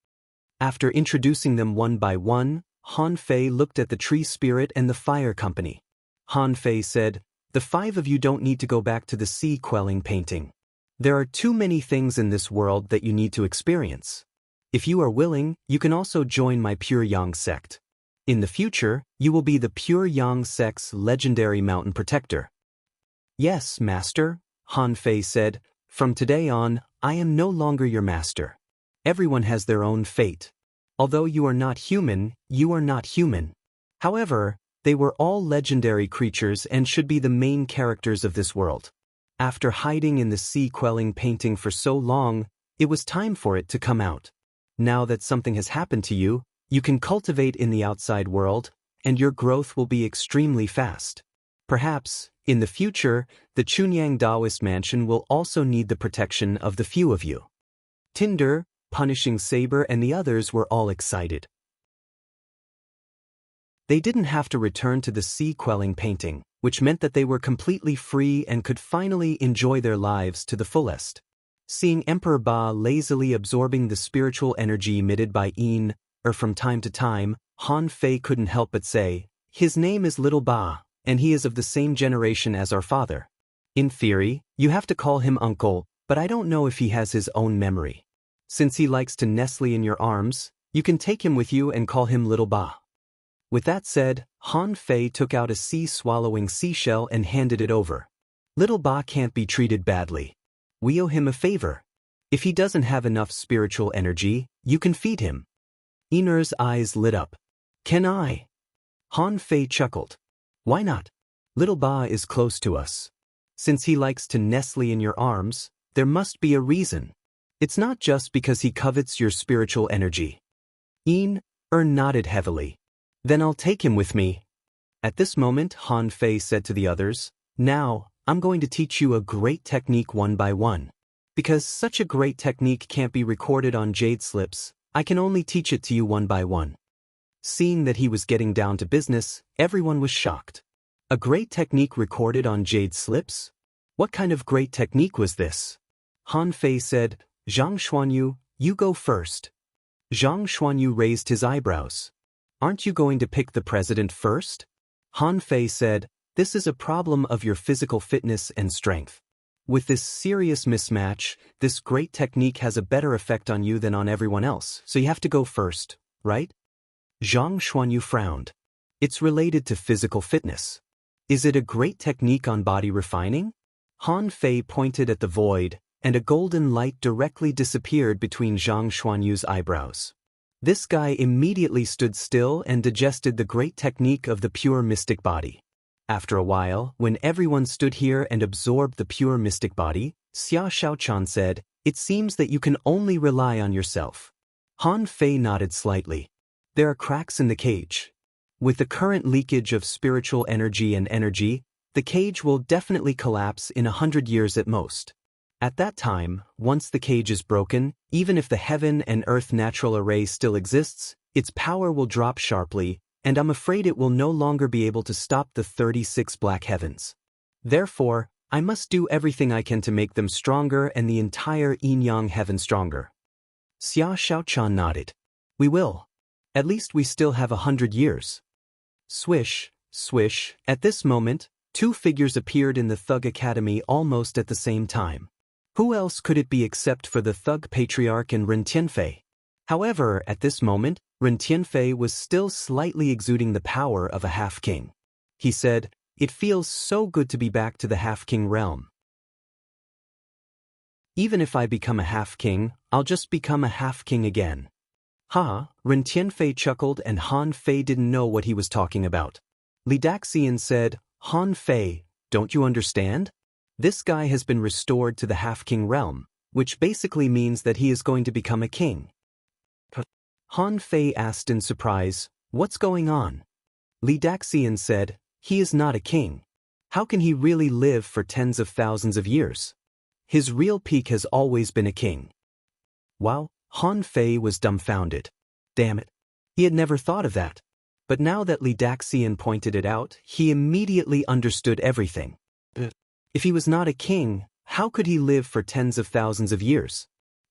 After introducing them one by one, Han Fei looked at the tree spirit and the fire company. Han Fei said, the five of you don't need to go back to the sea quelling painting. There are too many things in this world that you need to experience. If you are willing, you can also join my Pure Yang sect. In the future, you will be the Pure Yang sect's legendary mountain protector. Yes, master, Han Fei said, from today on, I am no longer your master. Everyone has their own fate. Although you are not human, you are not human. However, they were all legendary creatures and should be the main characters of this world. After hiding in the sea quelling painting for so long, it was time for it to come out. Now that something has happened to you, you can cultivate in the outside world, and your growth will be extremely fast. Perhaps, in the future, the Chunyang Taoist mansion will also need the protection of the few of you. Tinder, Punishing Saber and the others were all excited. They didn't have to return to the sea quelling painting, which meant that they were completely free and could finally enjoy their lives to the fullest. Seeing Emperor Ba lazily absorbing the spiritual energy emitted by Yin, from time to time, Han Fei couldn't help but say, his name is Little Ba, and he is of the same generation as our father. In theory, you have to call him uncle, but I don't know if he has his own memory. Since he likes to nestle in your arms, you can take him with you and call him Little Ba. With that said, Han Fei took out a sea-swallowing seashell and handed it over. Little Ba can't be treated badly. We owe him a favor. If he doesn't have enough spiritual energy, you can feed him. Yin's eyes lit up. Can I? Han Fei chuckled. Why not? Little Ba is close to us. Since he likes to nestle in your arms, there must be a reason. It's not just because he covets your spiritual energy. Yin nodded heavily. Then I'll take him with me. At this moment, Han Fei said to the others, "Now, I'm going to teach you a great technique one by one. Because such a great technique can't be recorded on jade slips, I can only teach it to you one by one." Seeing that he was getting down to business, everyone was shocked. A great technique recorded on jade slips? What kind of great technique was this? Han Fei said, "Zhang Xuanyu, you go first." Zhang Xuanyu raised his eyebrows. "Aren't you going to pick the president first?" Han Fei said, "This is a problem of your physical fitness and strength. With this serious mismatch, this great technique has a better effect on you than on everyone else, so you have to go first, right?" Zhang Xuanyu frowned. "It's related to physical fitness. Is it a great technique on body refining?" Han Fei pointed at the void, and a golden light directly disappeared between Zhang Xuanyu's eyebrows. This guy immediately stood still and digested the great technique of the pure mystic body. After a while, when everyone stood here and absorbed the pure mystic body, Xia Shaochan said, "It seems that you can only rely on yourself." Han Fei nodded slightly. "There are cracks in the cage. With the current leakage of spiritual energy and energy, the cage will definitely collapse in 100 years at most. At that time, once the cage is broken, even if the heaven and earth natural array still exists, its power will drop sharply, and I'm afraid it will no longer be able to stop the 36 black heavens. Therefore, I must do everything I can to make them stronger and the entire yin-yang heaven stronger." Xia Shaochan nodded. "We will. At least we still have 100 years. Swish, swish. At this moment, two figures appeared in the Thug Academy almost at the same time. Who else could it be except for the Thug Patriarch and Ren Tianfei? However, at this moment, Ren Tianfei was still slightly exuding the power of a half-king. He said, "It feels so good to be back to the half-king realm. Even if I become a half-king, I'll just become a half-king again." "Ha!" Ren Tianfei chuckled and Han Fei didn't know what he was talking about. Li Daxian said, "Han Fei, don't you understand? This guy has been restored to the half-king realm, which basically means that he is going to become a king." Han Fei asked in surprise, "What's going on?" Li Daxian said, "He is not a king. How can he really live for tens of thousands of years? His real peak has always been a king." Wow, Han Fei was dumbfounded. Damn it. He had never thought of that. But now that Li Daxian pointed it out, he immediately understood everything. If he was not a king, how could he live for tens of thousands of years?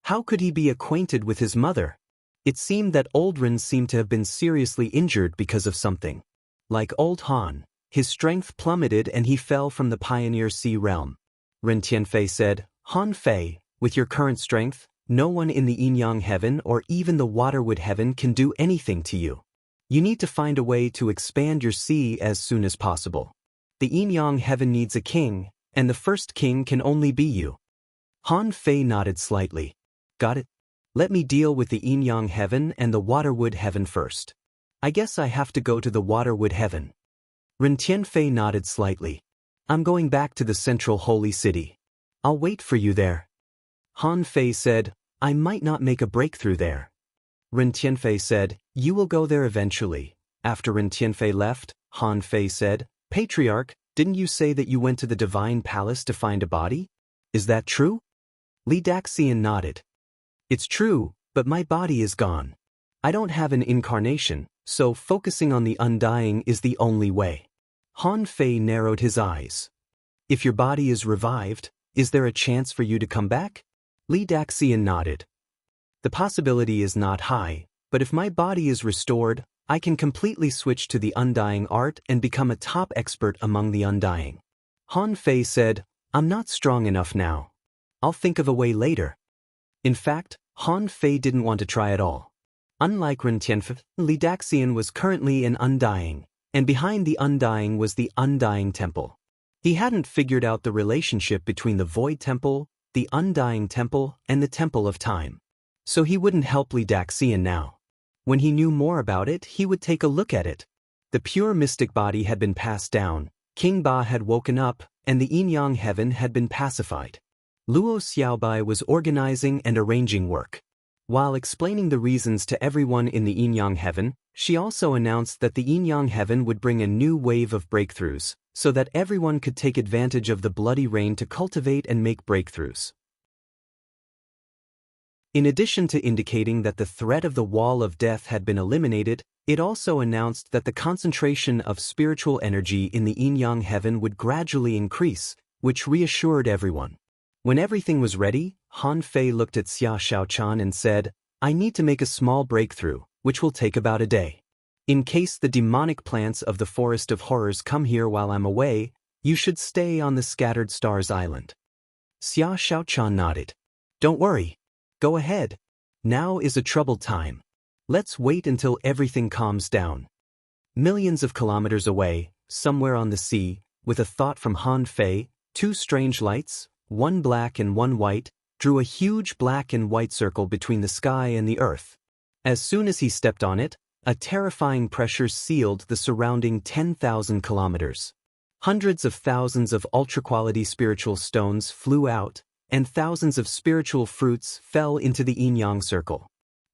How could he be acquainted with his mother? It seemed that old Ren seemed to have been seriously injured because of something. Like old Han, his strength plummeted and he fell from the Pioneer Sea realm. Ren Tianfei said, "Han Fei, with your current strength, no one in the yin-yang heaven or even the waterwood heaven can do anything to you. You need to find a way to expand your sea as soon as possible. The yin-yang heaven needs a king, and the first king can only be you." Han Fei nodded slightly. "Got it. Let me deal with the yin-yang heaven and the waterwood heaven first. I guess I have to go to the waterwood heaven." Ren Tianfei nodded slightly. "I'm going back to the central holy city. I'll wait for you there." Han Fei said, "I might not make a breakthrough there." Ren Tianfei said, "You will go there eventually." After Ren Tianfei left, Han Fei said, "Patriarch, didn't you say that you went to the divine palace to find a body? Is that true?" Li Daxian nodded. "It's true, but my body is gone. I don't have an incarnation, so focusing on the undying is the only way." Han Fei narrowed his eyes. "If your body is revived, is there a chance for you to come back?" Li Daxian nodded. "The possibility is not high, but if my body is restored, I can completely switch to the undying art and become a top expert among the undying." Han Fei said, "I'm not strong enough now. I'll think of a way later." In fact, Han Fei didn't want to try at all. Unlike Ren Tianfei, Li Daxian was currently an undying, and behind the undying was the undying temple. He hadn't figured out the relationship between the void temple, the undying temple, and the temple of time. So he wouldn't help Li Daxian now. When he knew more about it, he would take a look at it. The pure mystic body had been passed down, King Ba had woken up, and the yin-yang heaven had been pacified. Luo Xiaobai was organizing and arranging work. While explaining the reasons to everyone in the yin-yang heaven, she also announced that the yin-yang heaven would bring a new wave of breakthroughs, so that everyone could take advantage of the bloody rain to cultivate and make breakthroughs. In addition to indicating that the threat of the wall of death had been eliminated, it also announced that the concentration of spiritual energy in the yin-yang heaven would gradually increase, which reassured everyone. When everything was ready, Han Fei looked at Xia Shaochan and said, "I need to make a small breakthrough, which will take about a day. In case the demonic plants of the Forest of Horrors come here while I'm away, you should stay on the Scattered Stars Island." Xia Shaochan nodded. "Don't worry. Go ahead. Now is a troubled time. Let's wait until everything calms down." Millions of kilometers away, somewhere on the sea, with a thought from Han Fei, two strange lights, one black and one white, drew a huge black and white circle between the sky and the earth. As soon as he stepped on it, a terrifying pressure sealed the surrounding 10,000 kilometers. Hundreds of thousands of ultra-quality spiritual stones flew out, and thousands of spiritual fruits fell into the yin-yang circle.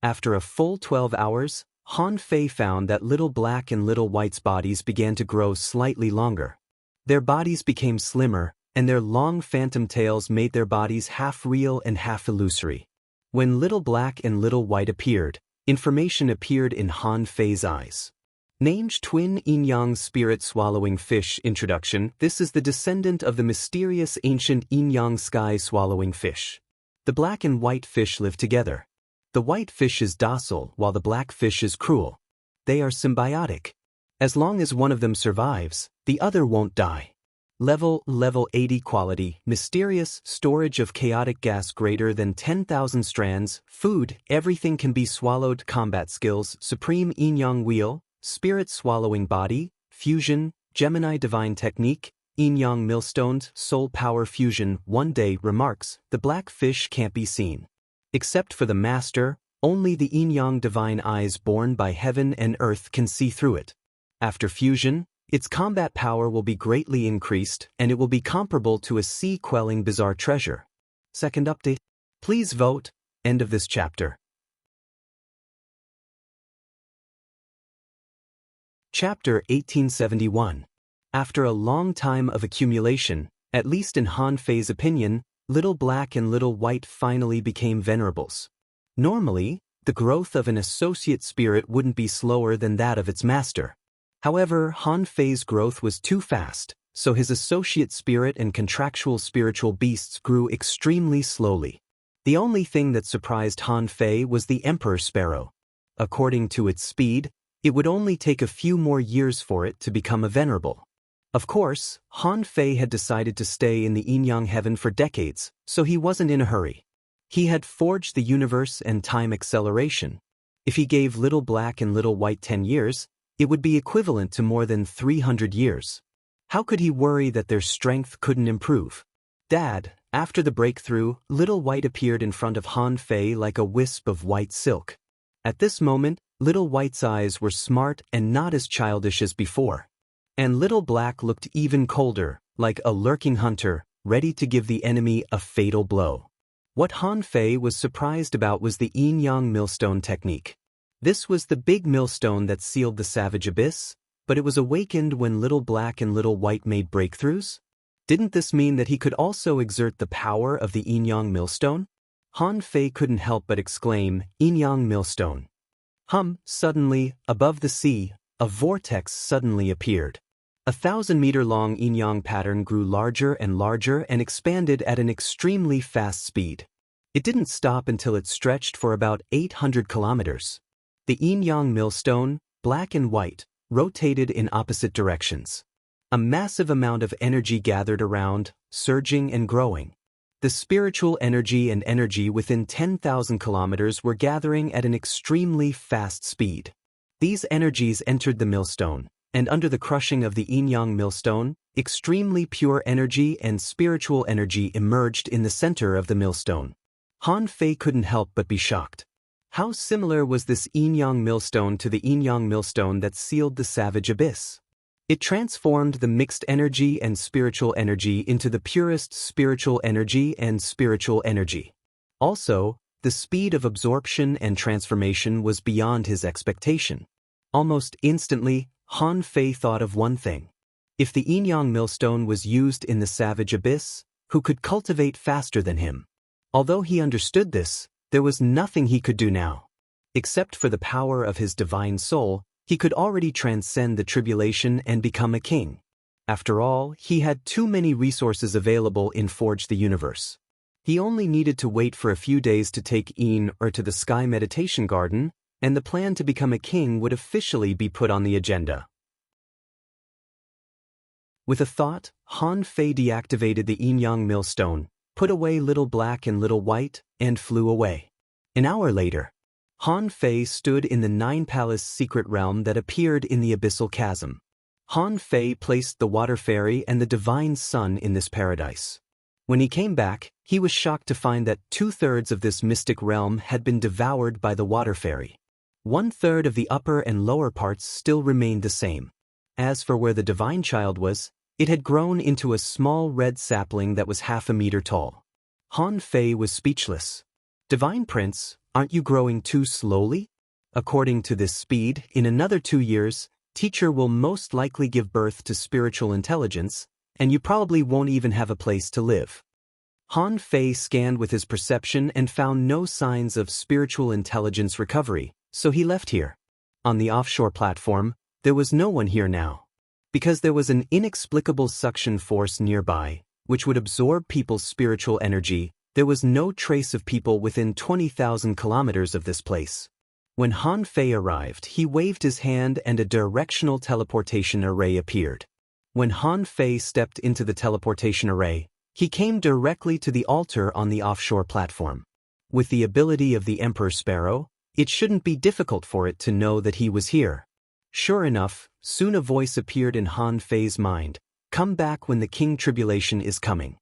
After a full 12 hours, Han Fei found that little black and little white's bodies began to grow slightly longer. Their bodies became slimmer, and their long phantom tails made their bodies half real and half illusory. When little black and little white appeared, information appeared in Han Fei's eyes. Named Twin Yin-Yang Spirit Swallowing Fish Introduction. This is the descendant of the mysterious ancient Yin-Yang sky swallowing fish. The black and white fish live together. The white fish is docile while the black fish is cruel. They are symbiotic. As long as one of them survives, the other won't die. Level 80 quality, mysterious, storage of chaotic gas greater than 10,000 strands, food, everything can be swallowed, combat skills, supreme yin-yang wheel, spirit swallowing body, fusion, Gemini divine technique, yin-yang millstones, soul power fusion. One day remarks, the black fish can't be seen. Except for the master, only the yin-yang divine eyes born by heaven and earth can see through it. After fusion, its combat power will be greatly increased, and it will be comparable to a sea-quelling bizarre treasure. Second update. Please vote. End of this chapter. Chapter 1871. After a long time of accumulation, at least in Han Fei's opinion, little black and little white finally became venerables. Normally, the growth of an associate spirit wouldn't be slower than that of its master. However, Han Fei's growth was too fast, so his associate spirit and contractual spiritual beasts grew extremely slowly. The only thing that surprised Han Fei was the Emperor Sparrow. According to its speed, it would only take a few more years for it to become a venerable. Of course, Han Fei had decided to stay in the yin-yang heaven for decades, so he wasn't in a hurry. He had forged the universe and time acceleration. If he gave little black and little white 10 years, it would be equivalent to more than 300 years. How could he worry that their strength couldn't improve? "Dad," after the breakthrough, little white appeared in front of Han Fei like a wisp of white silk. At this moment, little white's eyes were smart and not as childish as before. And little black looked even colder, like a lurking hunter, ready to give the enemy a fatal blow. What Han Fei was surprised about was the yin-yang millstone technique. This was the big millstone that sealed the savage abyss, but it was awakened when little black and little white made breakthroughs? Didn't this mean that he could also exert the power of the yin-yang millstone? Han Fei couldn't help but exclaim, "Yin-yang millstone." Suddenly, above the sea, a vortex suddenly appeared. A 1,000-meter-long yin-yang pattern grew larger and expanded at an extremely fast speed. It didn't stop until it stretched for about 800 kilometers. The yin-yang millstone, black and white, rotated in opposite directions. A massive amount of energy gathered around, surging and growing. The spiritual energy and energy within 10,000 kilometers were gathering at an extremely fast speed. These energies entered the millstone, and under the crushing of the yin-yang millstone, extremely pure energy and spiritual energy emerged in the center of the millstone. Han Fei couldn't help but be shocked. How similar was this yin-yang millstone to the yin-yang millstone that sealed the savage abyss? It transformed the mixed energy and spiritual energy into the purest spiritual energy and spiritual energy. Also, the speed of absorption and transformation was beyond his expectation. Almost instantly, Han Fei thought of one thing. If the yin-yang millstone was used in the savage abyss, who could cultivate faster than him? Although he understood this, there was nothing he could do now. Except for the power of his divine soul, he could already transcend the tribulation and become a king. After all, he had too many resources available in Forge the Universe. He only needed to wait for a few days to take Yin to the Sky Meditation Garden, and the plan to become a king would officially be put on the agenda. With a thought, Han Fei deactivated the yin-yang millstone, put away little black and little white, and flew away. An hour later, Han Fei stood in the nine-palace secret realm that appeared in the abyssal chasm. Han Fei placed the water fairy and the divine sun in this paradise. When he came back, he was shocked to find that 2/3 of this mystic realm had been devoured by the water fairy. 1/3 of the upper and lower parts still remained the same. As for where the divine child was, it had grown into a small red sapling that was 1/2 meter tall. Han Fei was speechless. "Divine Prince, aren't you growing too slowly? According to this speed, in another 2 years, teacher will most likely give birth to spiritual intelligence, and you probably won't even have a place to live." Han Fei scanned with his perception and found no signs of spiritual intelligence recovery, so he left here. On the offshore platform, there was no one here now. Because there was an inexplicable suction force nearby, which would absorb people's spiritual energy, there was no trace of people within 20,000 kilometers of this place. When Han Fei arrived, he waved his hand and a directional teleportation array appeared. When Han Fei stepped into the teleportation array, he came directly to the altar on the offshore platform. With the ability of the Emperor Sparrow, it shouldn't be difficult for it to know that he was here. Sure enough, soon a voice appeared in Han Fei's mind. "Come back when the King Tribulation is coming."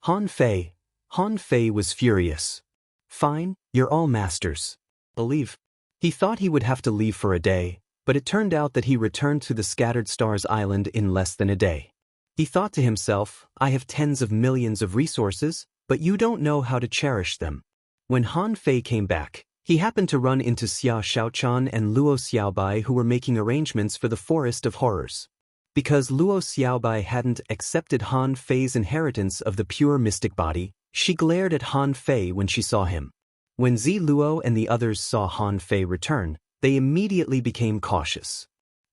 Han Fei was furious. "Fine, you're all masters. Believe." He thought he would have to leave for a day, but it turned out that he returned to the Scattered Stars Island in less than a day. He thought to himself, "I have tens of millions of resources, but you don't know how to cherish them." When Han Fei came back, he happened to run into Xia Xiaochan and Luo Xiaobai, who were making arrangements for the Forest of Horrors. Because Luo Xiaobai hadn't accepted Han Fei's inheritance of the pure mystic body, she glared at Han Fei when she saw him. When Zi Luo and the others saw Han Fei return, they immediately became cautious.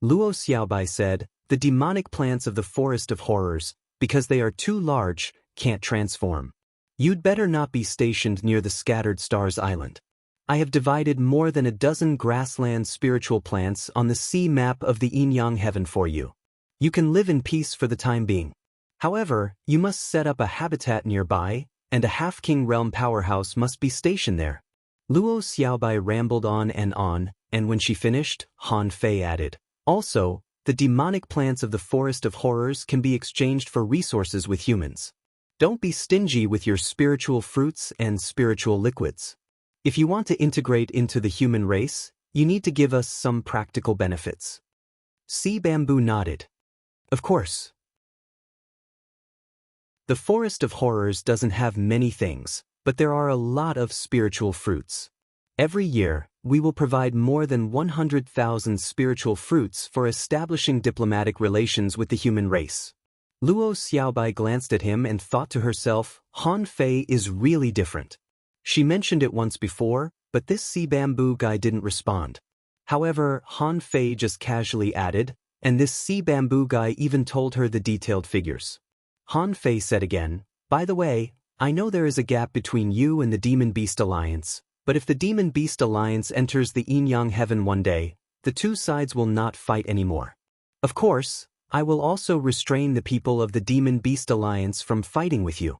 Luo Xiaobai said, "The demonic plants of the Forest of Horrors, because they are too large, can't transform. You'd better not be stationed near the Scattered Stars Island. I have divided more than a dozen grassland spiritual plants on the sea map of the yin-yang heaven for you. You can live in peace for the time being. However, you must set up a habitat nearby, and a half-king realm powerhouse must be stationed there." Luo Xiaobai rambled on, and when she finished, Han Fei added, "Also, the demonic plants of the Forest of Horrors can be exchanged for resources with humans. Don't be stingy with your spiritual fruits and spiritual liquids. If you want to integrate into the human race, you need to give us some practical benefits." Sea Bamboo nodded. "Of course." The Forest of Horrors doesn't have many things, but there are a lot of spiritual fruits. Every year, we will provide more than 100,000 spiritual fruits for establishing diplomatic relations with the human race. Luo Xiaobai glanced at him and thought to herself, Han Fei is really different. She mentioned it once before, but this sea bamboo guy didn't respond. However, Han Fei just casually added, and this sea bamboo guy even told her the detailed figures. Han Fei said again, "By the way, I know there is a gap between you and the Demon Beast Alliance, but if the Demon Beast Alliance enters the yin-yang heaven one day, the two sides will not fight anymore. Of course, I will also restrain the people of the Demon Beast Alliance from fighting with you."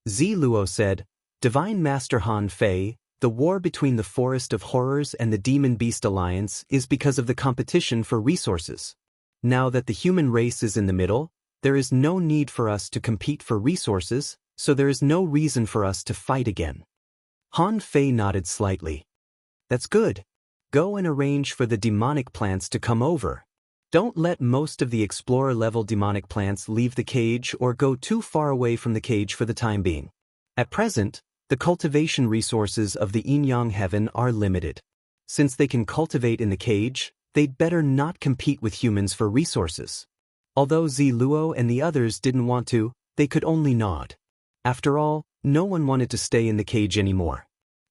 Zi Luo said, "Divine Master Han Fei, the war between the Forest of Horrors and the Demon Beast Alliance is because of the competition for resources. Now that the human race is in the middle, there is no need for us to compete for resources, so there is no reason for us to fight again." Han Fei nodded slightly. "That's good. Go and arrange for the demonic plants to come over. Don't let most of the explorer-level demonic plants leave the cage or go too far away from the cage for the time being. At present, The cultivation resources of the yin-yang heaven are limited. Since they can cultivate in the cage, they'd better not compete with humans for resources. Although Ziluo and the others didn't want to, they could only nod. After all, no one wanted to stay in the cage anymore.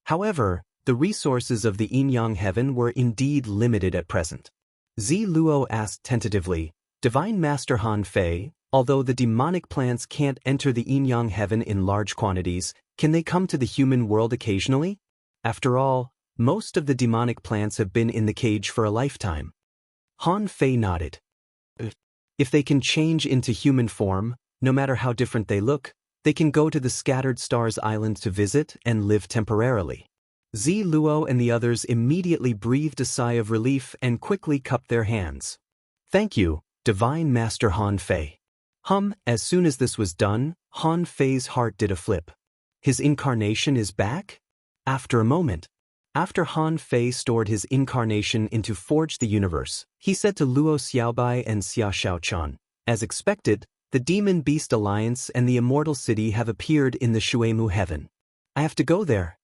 However, the resources of the yin-yang heaven were indeed limited at present. Ziluo asked tentatively, Divine Master Han Fei, although the demonic plants can't enter the yin-yang heaven in large quantities, can they come to the human world occasionally? After all, most of the demonic plants have been in the cage for a lifetime. Han Fei nodded. If they can change into human form, no matter how different they look, they can go to the Scattered Stars Island to visit and live temporarily. Ziluo and the others immediately breathed a sigh of relief and quickly cupped their hands. Thank you, Divine Master Han Fei. As soon as this was done, Han Fei's heart did a flip. His incarnation is back? After a moment, after Han Fei stored his incarnation into Forge the Universe, he said to Luo Xiaobai and Xia Shaochan, as expected, the Demon Beast Alliance and the Immortal City have appeared in the Shuemu Heaven. I have to go there.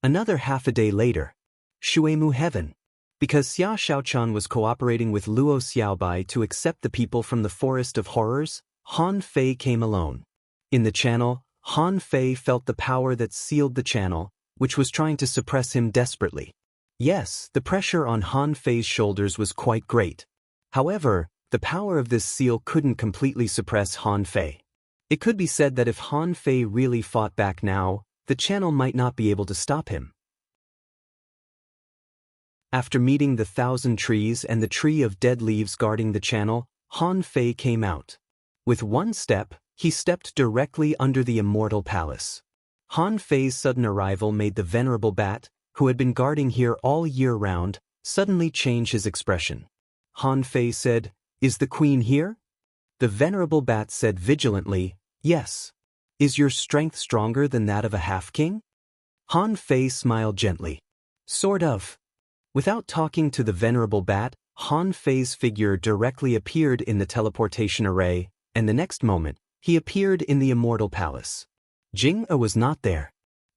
Another half a day later. Shuemu Heaven. Because Xia Shaochan was cooperating with Luo Xiaobai to accept the people from the Forest of Horrors, Han Fei came alone. In the channel, Han Fei felt the power that sealed the channel, which was trying to suppress him desperately. Yes, the pressure on Han Fei's shoulders was quite great. However, the power of this seal couldn't completely suppress Han Fei. It could be said that if Han Fei really fought back now, the channel might not be able to stop him. After meeting the 1,000 trees and the tree of dead leaves guarding the channel, Han Fei came out. With one step, he stepped directly under the Immortal Palace. Han Fei's sudden arrival made the venerable bat, who had been guarding here all year round, suddenly change his expression. Han Fei said, Is the queen here? The venerable bat said vigilantly, Yes. Is your strength stronger than that of a half-king? Han Fei smiled gently. Sort of. Without talking to the venerable bat, Han Fei's figure directly appeared in the teleportation array, and the next moment, he appeared in the Immortal Palace. Jing-A was not there.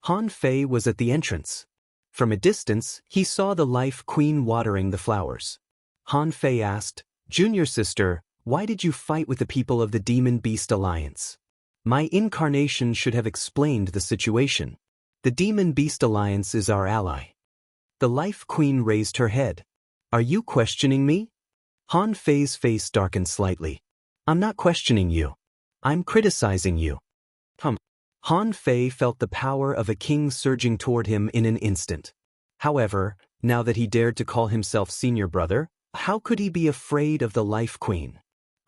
Han Fei was at the entrance. From a distance, he saw the Life Queen watering the flowers. Han Fei asked, Junior sister, why did you fight with the people of the Demon Beast Alliance? My incarnation should have explained the situation. The Demon Beast Alliance is our ally. The Life Queen raised her head. Are you questioning me? Han Fei's face darkened slightly. I'm not questioning you. I'm criticizing you. Han Fei felt the power of a king surging toward him in an instant. However, now that he dared to call himself senior brother, how could he be afraid of the Life Queen?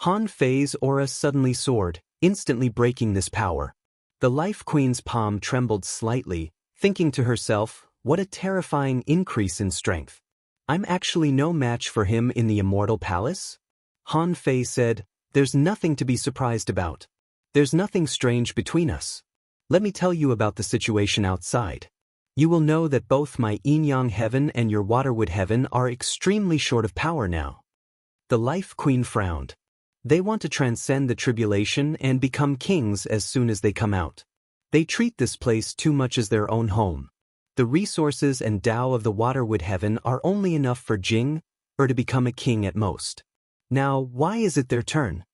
Han Fei's aura suddenly soared, instantly breaking this power. The Life Queen's palm trembled slightly, thinking to herself, what a terrifying increase in strength. I'm actually no match for him in the Immortal Palace? Han Fei said, There's nothing to be surprised about. There's nothing strange between us. Let me tell you about the situation outside. You will know that both my yin-yang heaven and your waterwood heaven are extremely short of power now. The Life Queen frowned. They want to transcend the tribulation and become kings as soon as they come out. They treat this place too much as their own home. The resources and Tao of the waterwood heaven are only enough for Jing-A to become a king at most. Now, why is it their turn?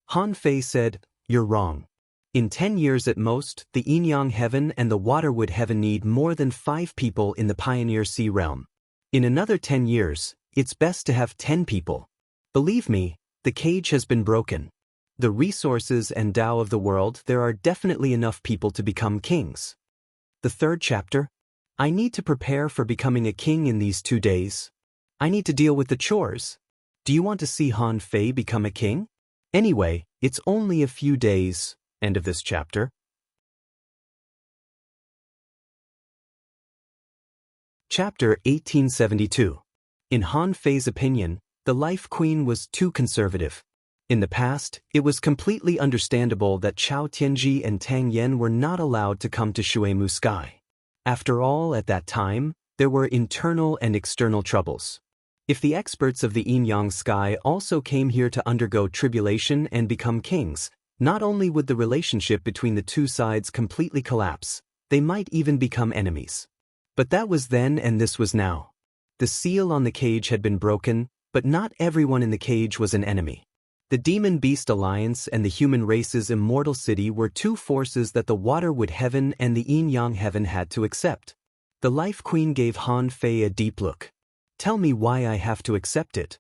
Han Fei said, You're wrong. In 10 years at most, the yin-yang heaven and the waterwood heaven need more than 5 people in the Pioneer Sea realm. In another 10 years, it's best to have 10 people. Believe me, the cage has been broken. The resources and Tao of the world, there are definitely enough people to become kings. The third chapter. I need to prepare for becoming a king in these 2 days. I need to deal with the chores. Do you want to see Han Fei become a king? Anyway, it's only a few days. End of this chapter. Chapter 1872. In Han Fei's opinion, the Life Queen was too conservative. In the past, it was completely understandable that Chao Tianji and Tang Yen were not allowed to come to Shuemu Sky. After all, at that time, there were internal and external troubles. If the experts of the yin-yang sky also came here to undergo tribulation and become kings, not only would the relationship between the two sides completely collapse, They might even become enemies. But that was then and this was now. The seal on the cage had been broken, but not everyone in the cage was an enemy. The Demon-Beast Alliance and the human race's immortal city were two forces that the Waterwood Heaven and the Yin-Yang Heaven had to accept. The Life Queen gave Han Fei a deep look. "Tell me why I have to accept it."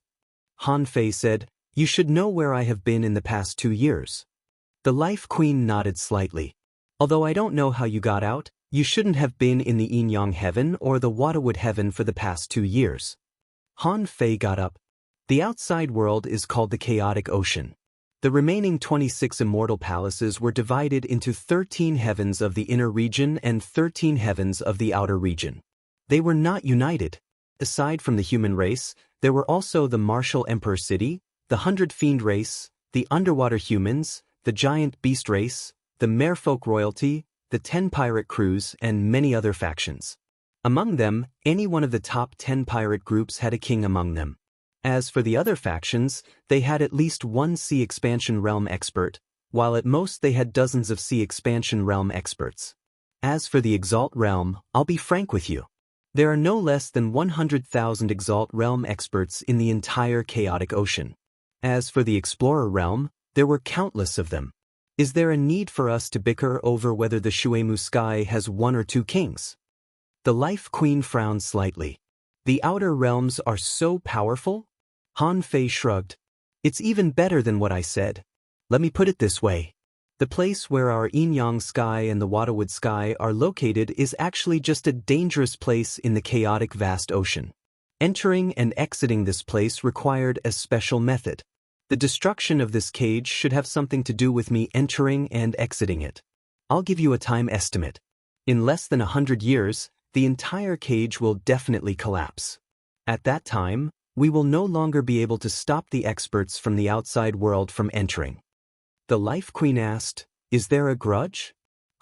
Han Fei said, "You should know where I have been in the past 2 years." The Life Queen nodded slightly. "Although I don't know how you got out, you shouldn't have been in the Yin-Yang Heaven or the Waterwood Heaven for the past 2 years. Han Fei got up. "The outside world is called the Chaotic Ocean. The remaining 26 immortal palaces were divided into 13 heavens of the inner region and 13 heavens of the outer region. They were not united. Aside from the human race, there were also the Martial Emperor City, the 100 Fiend race, the Underwater Humans, the Giant Beast race, the Merfolk Royalty, the 10 Pirate Crews, and many other factions. Among them, any one of the top 10 pirate groups had a king among them. As for the other factions, they had at least one Sea Expansion Realm expert, while at most they had dozens of Sea Expansion Realm experts. As for the Exalt Realm, I'll be frank with you. There are no less than 100,000 Exalt Realm experts in the entire Chaotic Ocean. As for the Explorer Realm, there were countless of them. Is there a need for us to bicker over whether the Shuemu Sky has 1 or 2 kings?" The Life Queen frowned slightly. "The Outer Realms are so powerful?" Han Fei shrugged. "It's even better than what I said. Let me put it this way. The place where our Yin-Yang Sky and the Waterwood Sky are located is actually just a dangerous place in the chaotic vast ocean. Entering and exiting this place required a special method. The destruction of this cage should have something to do with me entering and exiting it. I'll give you a time estimate. In less than 100 years, the entire cage will definitely collapse. At that time, we will no longer be able to stop the experts from the outside world from entering." The Life Queen asked, "Is there a grudge?"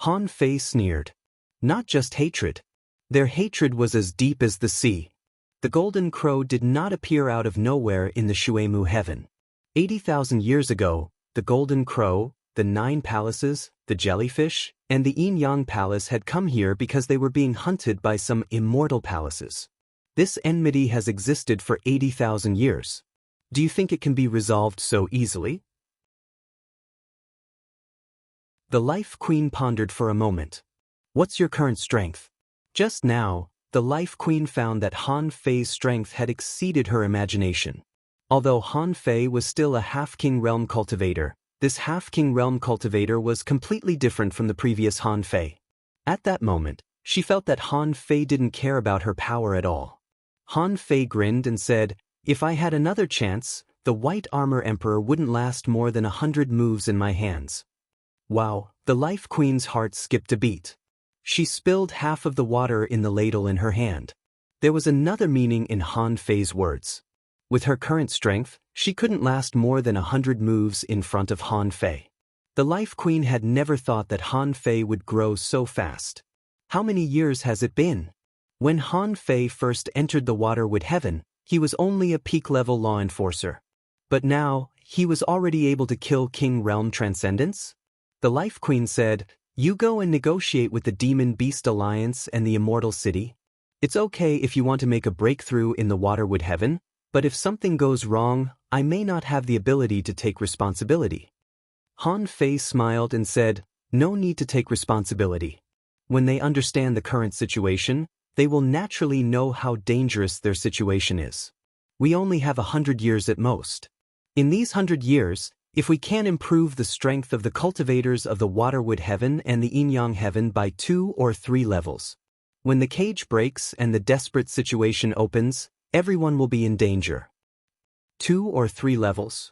Han Fei sneered. "Not just hatred. Their hatred was as deep as the sea. The Golden Crow did not appear out of nowhere in the Shuemu Heaven. 80,000 years ago, the Golden Crow, the 9 palaces, the jellyfish, and the Yin-Yang Palace had come here because they were being hunted by some immortal palaces. This enmity has existed for 80,000 years. Do you think it can be resolved so easily?" The Life Queen pondered for a moment. "What's your current strength?" Just now, the Life Queen found that Han Fei's strength had exceeded her imagination. Although Han Fei was still a half-king realm cultivator, this half-king realm cultivator was completely different from the previous Han Fei. At that moment, she felt that Han Fei didn't care about her power at all. Han Fei grinned and said, "If I had another chance, the White Armor Emperor wouldn't last more than 100 moves in my hands." Wow, the Life Queen's heart skipped a beat. She spilled half of the water in the ladle in her hand. There was another meaning in Han Fei's words. With her current strength, she couldn't last more than 100 moves in front of Han Fei. The Life Queen had never thought that Han Fei would grow so fast. How many years has it been? When Han Fei first entered the Waterwood Heaven, he was only a peak-level law enforcer. But now, he was already able to kill King Realm Transcendence? The Life Queen said, "You go and negotiate with the Demon-Beast Alliance and the Immortal City. It's okay if you want to make a breakthrough in the Waterwood Heaven, but if something goes wrong, I may not have the ability to take responsibility." Han Fei smiled and said, "No need to take responsibility. When they understand the current situation, they will naturally know how dangerous their situation is. We only have 100 years at most. In these 100 years, if we can improve the strength of the cultivators of the Waterwood Heaven and the Yin-Yang Heaven by 2 or 3 levels. When the cage breaks and the desperate situation opens, everyone will be in danger." 2 or 3 levels?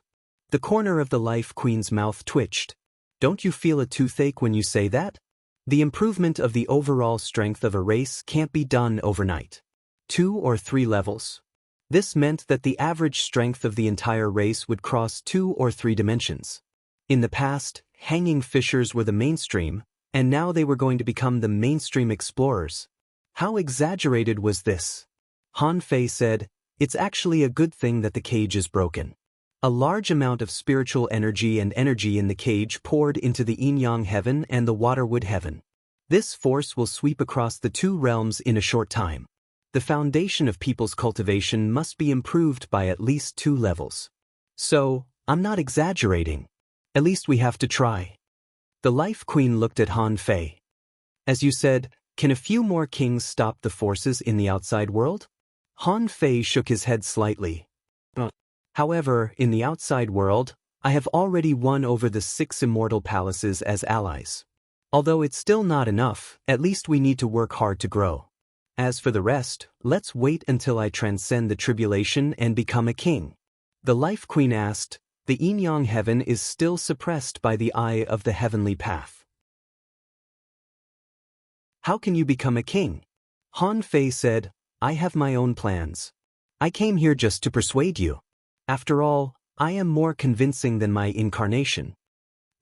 The corner of the Life Queen's mouth twitched. "Don't you feel a toothache when you say that? The improvement of the overall strength of a race can't be done overnight. 2 or 3 levels. This meant that the average strength of the entire race would cross 2 or 3 dimensions. In the past, hanging fishers were the mainstream, and now they were going to become the mainstream explorers. How exaggerated was this? Han Fei said, "It's actually a good thing that the cage is broken." A large amount of spiritual energy and energy in the cage poured into the Yin-Yang Heaven and the Waterwood Heaven. This force will sweep across the two realms in a short time. The foundation of people's cultivation must be improved by at least 2 levels. So, I'm not exaggerating. At least we have to try. The Life Queen looked at Han Fei. As you said, can a few more kings stop the forces in the outside world? Han Fei shook his head slightly. However, in the outside world, I have already won over the 6 immortal palaces as allies. Although it's still not enough, at least we need to work hard to grow. As for the rest, let's wait until I transcend the tribulation and become a king. The Life Queen asked, the yin-yang heaven is still suppressed by the eye of the heavenly path. How can you become a king? Han Fei said, I have my own plans. I came here just to persuade you. After all, I am more convincing than my incarnation.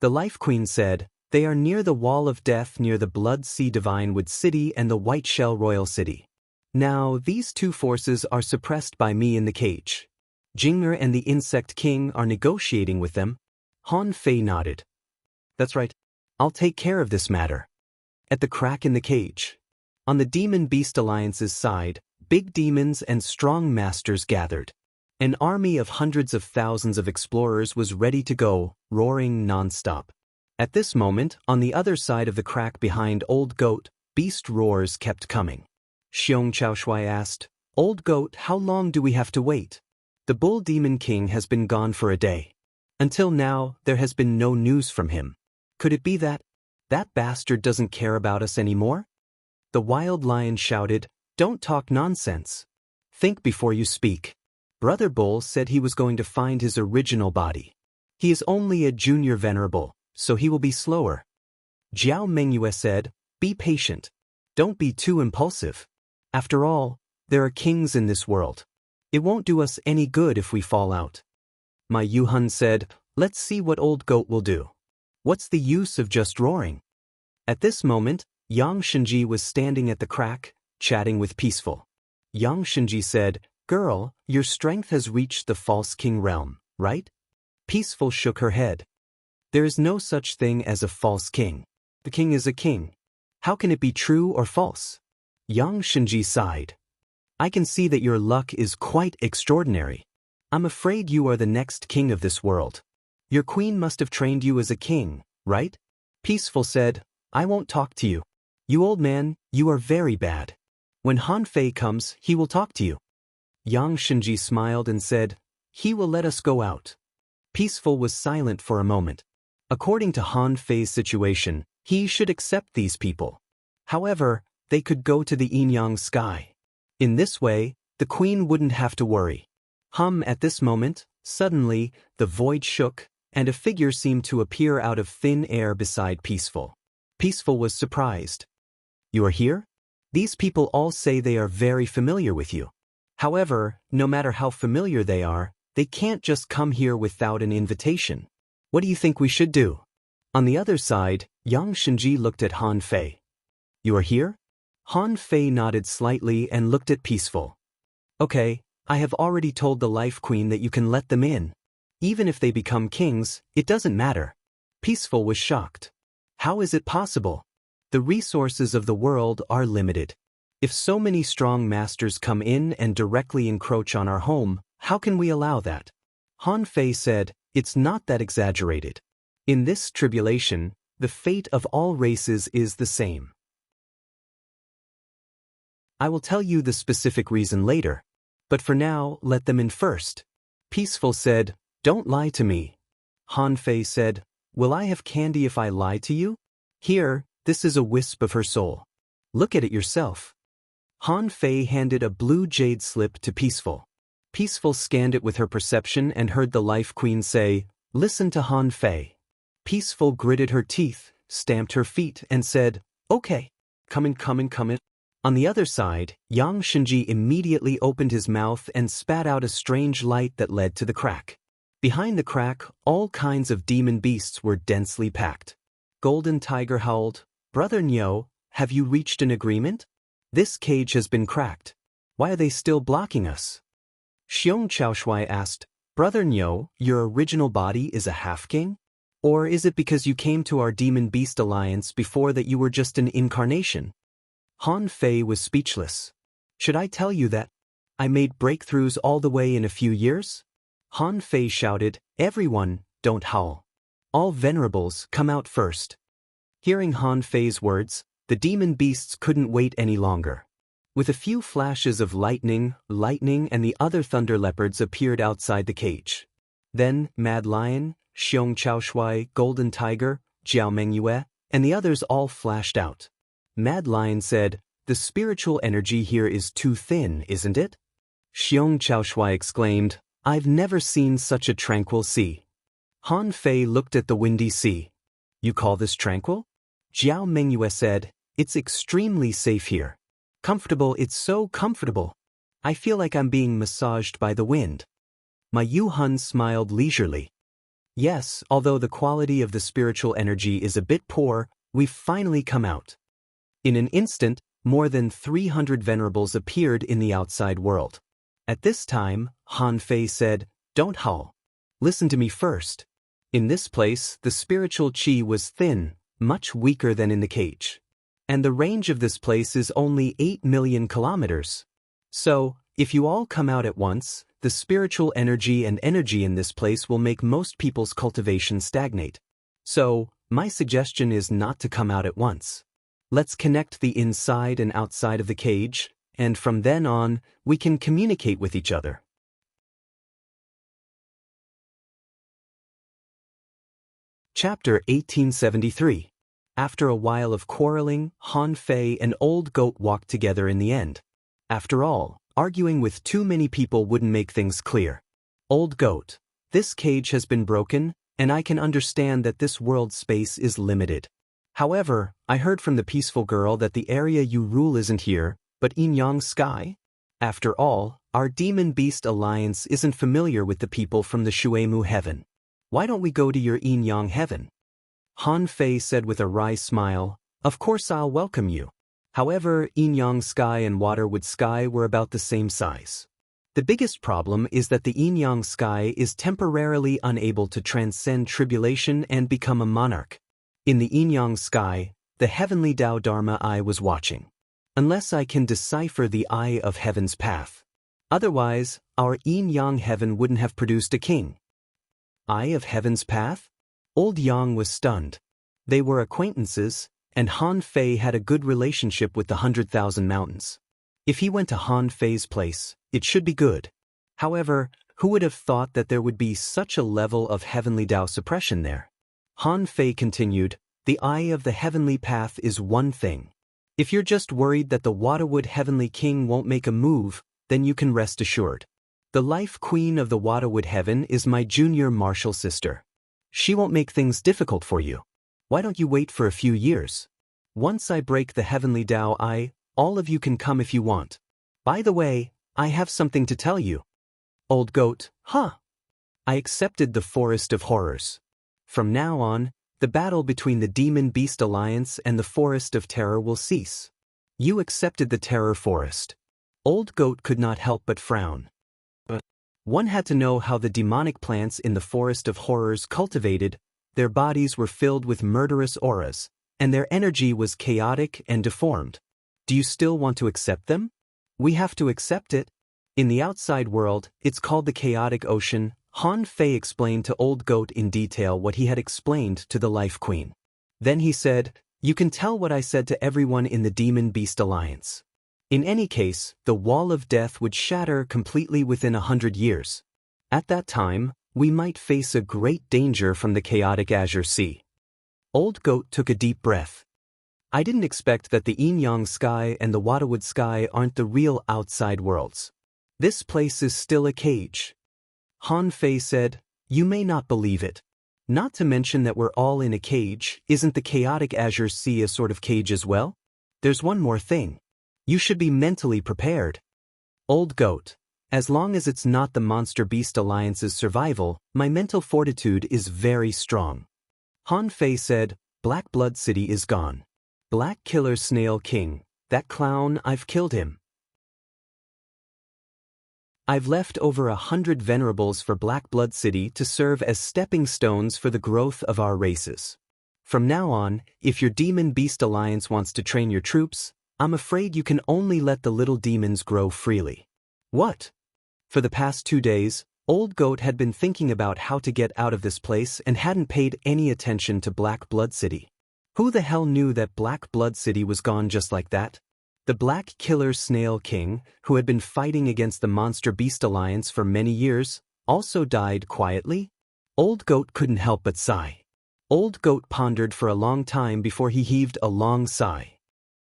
The Life Queen said, they are near the wall of death near the Blood Sea Divine Wood City and the White Shell Royal City. Now, these 2 forces are suppressed by me in the cage. Jing'er and the Insect King are negotiating with them. Han Fei nodded. That's right. I'll take care of this matter. At the crack in the cage. On the Demon Beast Alliance's side, big demons and strong masters gathered. An army of hundreds of thousands of explorers was ready to go, roaring non-stop. At this moment, on the other side of the crack behind Old Goat, beast roars kept coming. Xiong Chaoshui asked, Old Goat, how long do we have to wait? The Bull Demon King has been gone for a day. Until now, there has been no news from him. Could it be that bastard doesn't care about us anymore? The Wild Lion shouted, Don't talk nonsense. Think before you speak. Brother Bull said he was going to find his original body. He is only a junior venerable, so he will be slower. Jiao Mengyue said, Be patient. Don't be too impulsive. After all, there are kings in this world. It won't do us any good if we fall out. Ma Yuhun said, Let's see what Old Goat will do. What's the use of just roaring? At this moment, Yang Shenji was standing at the crack, chatting with Peaceful. Yang Shenji said, Girl, your strength has reached the false king realm, right? Peaceful shook her head. There is no such thing as a false king. The king is a king. How can it be true or false? Yang Shenji sighed. I can see that your luck is quite extraordinary. I'm afraid you are the next king of this world. Your queen must have trained you as a king, right? Peaceful said, I won't talk to you. You old man, you are very bad. When Han Fei comes, he will talk to you. Yang Shenji smiled and said, He will let us go out. Peaceful was silent for a moment. According to Han Fei's situation, he should accept these people. However, they could go to the yin-yang sky. In this way, the queen wouldn't have to worry. At this moment, suddenly, the void shook, and a figure seemed to appear out of thin air beside Peaceful. Peaceful was surprised. You are here? These people all say they are very familiar with you. However, no matter how familiar they can't just come here without an invitation. What do you think we should do? On the other side, Yang Shenji looked at Han Fei. You are here? Han Fei nodded slightly and looked at Peaceful. Okay, I have already told the Life Queen that you can let them in. Even if they become kings, it doesn't matter. Peaceful was shocked. How is it possible? The resources of the world are limited. If so many strong masters come in and directly encroach on our home, how can we allow that? Han Fei said, It's not that exaggerated. In this tribulation, the fate of all races is the same. I will tell you the specific reason later. But for now, let them in first. Peaceful said, Don't lie to me. Han Fei said, Will I have candy if I lie to you? Here, this is a wisp of her soul. Look at it yourself. Han Fei handed a blue jade slip to Peaceful. Peaceful scanned it with her perception and heard the Life Queen say, Listen to Han Fei. Peaceful gritted her teeth, stamped her feet, and said, Okay, come in. On the other side, Yang Shenji immediately opened his mouth and spat out a strange light that led to the crack. Behind the crack, all kinds of demon beasts were densely packed. Golden Tiger howled, Brother Nyo, have you reached an agreement? This cage has been cracked. Why are they still blocking us? Xiong Chaoshui asked, Brother Nyo, your original body is a half-king? Or is it because you came to our demon-beast alliance before that you were just an incarnation? Han Fei was speechless. Should I tell you that I made breakthroughs all the way in a few years? Han Fei shouted, everyone, don't howl. All venerables, come out first. Hearing Han Fei's words, the demon beasts couldn't wait any longer. With a few flashes of lightning and the other thunder leopards appeared outside the cage. Then, Mad Lion, Xiong Chaoshui, Golden Tiger, Jiao Mengyue, and the others all flashed out. Mad Lion said, the spiritual energy here is too thin, isn't it? Xiong Chaoshui exclaimed, I've never seen such a tranquil sea. Han Fei looked at the windy sea. You call this tranquil? Jiao Mengyue said, it's extremely safe here. Comfortable, it's so comfortable. I feel like I'm being massaged by the wind. Ma Yuhun smiled leisurely. Yes, although the quality of the spiritual energy is a bit poor, we've finally come out. In an instant, more than 300 venerables appeared in the outside world. At this time, Han Fei said, don't howl. Listen to me first. In this place, the spiritual qi was thin, much weaker than in the cage. And the range of this place is only 8 million kilometers. So, if you all come out at once, the spiritual energy in this place will make most people's cultivation stagnate. So, my suggestion is not to come out at once. Let's connect the inside and outside of the cage, and from then on, we can communicate with each other. Chapter 1873. After a while of quarreling, Han Fei and Old Goat walked together in the end. After all, arguing with too many people wouldn't make things clear. Old Goat, this cage has been broken, and I can understand that this world space is limited. However, I heard from the peaceful girl that the area you rule isn't here, but Yin Yang Sky? After all, our demon-beast alliance isn't familiar with the people from the Shuemu heaven. Why don't we go to your Yin Yang heaven? Han Fei said with a wry smile, of course I'll welcome you. However, Yin Yang Sky and Waterwood Sky were about the same size. The biggest problem is that the Yin Yang Sky is temporarily unable to transcend tribulation and become a monarch. In the Yin Yang Sky, the heavenly Tao Dharma Eye was watching. Unless I can decipher the Eye of Heaven's path. Otherwise, our Yin Yang heaven wouldn't have produced a king. Eye of Heaven's path? Old Yang was stunned. They were acquaintances, and Han Fei had a good relationship with the 100,000 Mountains. If he went to Han Fei's place, it should be good. However, who would have thought that there would be such a level of heavenly Tao suppression there? Han Fei continued, the Eye of the Heavenly Path is one thing. If you're just worried that the Waterwood Heavenly King won't make a move, then you can rest assured. The Life Queen of the Waterwood Heaven is my junior martial sister. She won't make things difficult for you. Why don't you wait for a few years? Once I break the Heavenly Tao Eye, all of you can come if you want. By the way, I have something to tell you. Old Goat, huh? I accepted the Forest of Horrors. From now on, the battle between the Demon-Beast Alliance and the Forest of Terror will cease. You accepted the Terror Forest. Old Goat could not help but frown. But one had to know how the demonic plants in the Forest of Horrors cultivated. Their bodies were filled with murderous auras, and their energy was chaotic and deformed. Do you still want to accept them? We have to accept it. In the outside world, it's called the chaotic ocean. Han Fei explained to Old Goat in detail what he had explained to the Life Queen. Then he said, you can tell what I said to everyone in the Demon-Beast Alliance. In any case, the wall of death would shatter completely within 100 years. At that time, we might face a great danger from the chaotic Azure Sea. Old Goat took a deep breath. I didn't expect that the Yin Yang Sky and the Waterwood Sky aren't the real outside worlds. This place is still a cage. Han Fei said, you may not believe it. Not to mention that we're all in a cage, isn't the chaotic Azure Sea a sort of cage as well? There's one more thing. You should be mentally prepared. Old Goat, as long as it's not the Monster-Beast Alliance's survival, my mental fortitude is very strong. Han Fei said, Black Blood City is gone. Black Killer Snail King, that clown, I've killed him. I've left over 100 venerables for Black Blood City to serve as stepping stones for the growth of our races. From now on, if your Demon Beast Alliance wants to train your troops, I'm afraid you can only let the little demons grow freely. What? For the past 2 days, Old Goat had been thinking about how to get out of this place and hadn't paid any attention to Black Blood City. Who the hell knew that Black Blood City was gone just like that? The Black Killer Snail King, who had been fighting against the Monster Beast Alliance for many years, also died quietly? Old Goat couldn't help but sigh. Old Goat pondered for a long time before he heaved a long sigh.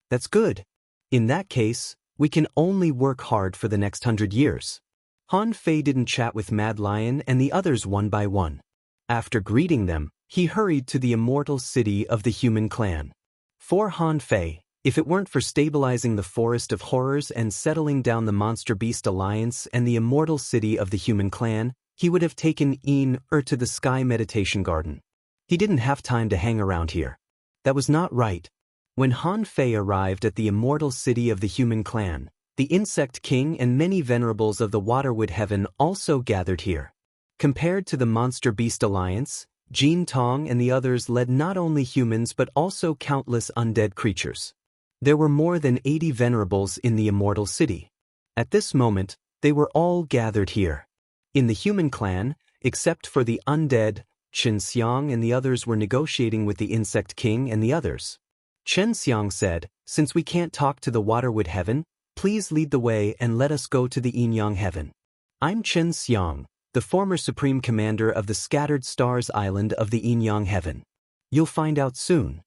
That's good. In that case, we can only work hard for the next 100 years. Han Fei didn't chat with Mad Lion and the others one by one. After greeting them, he hurried to the immortal city of the human clan. For Han Fei, if it weren't for stabilizing the Forest of Horrors and settling down the Monster Beast Alliance and the immortal city of the human clan, he would have taken to the Sky Meditation Garden. He didn't have time to hang around here. That was not right. When Han Fei arrived at the immortal city of the human clan, the Insect King and many venerables of the Waterwood Heaven also gathered here. Compared to the Monster Beast Alliance, Jin Tong and the others led not only humans but also countless undead creatures. There were more than 80 venerables in the immortal city. At this moment, they were all gathered here. In the human clan, except for the undead, Chen Xiang and the others were negotiating with the Insect King and the others. Chen Xiang said, "Since we can't talk to the Waterwood Heaven, please lead the way and let us go to the Yin-Yang Heaven. I'm Chen Xiang, the former Supreme Commander of the Scattered Stars Island of the Yin-Yang Heaven. You'll find out soon."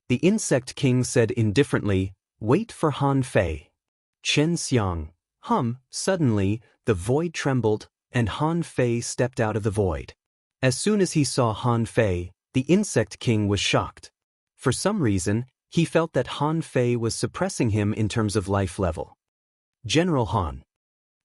The Insect King said indifferently, "Wait for Han Fei." Chen Xiang, Suddenly, the void trembled, and Han Fei stepped out of the void. As soon as he saw Han Fei, the Insect King was shocked. For some reason, he felt that Han Fei was suppressing him in terms of life level. General Han.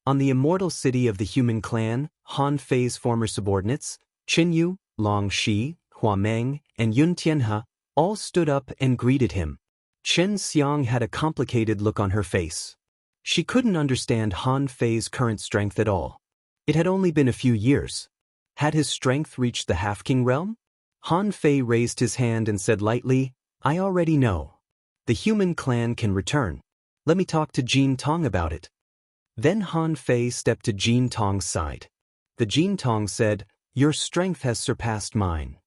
On the immortal city of the human clan, Han Fei's former subordinates, Qin Yu, Long Shi, Hua Meng, and Yun Tianhe, all stood up and greeted him. Chen Xiang had a complicated look on her face. She couldn't understand Han Fei's current strength at all. It had only been a few years. Had his strength reached the Half-King realm? Han Fei raised his hand and said lightly, "I already know. The human clan can return. Let me talk to Jin Tong about it." Then Han Fei stepped to Jin Tong's side. The Jin Tong said, "Your strength has surpassed mine."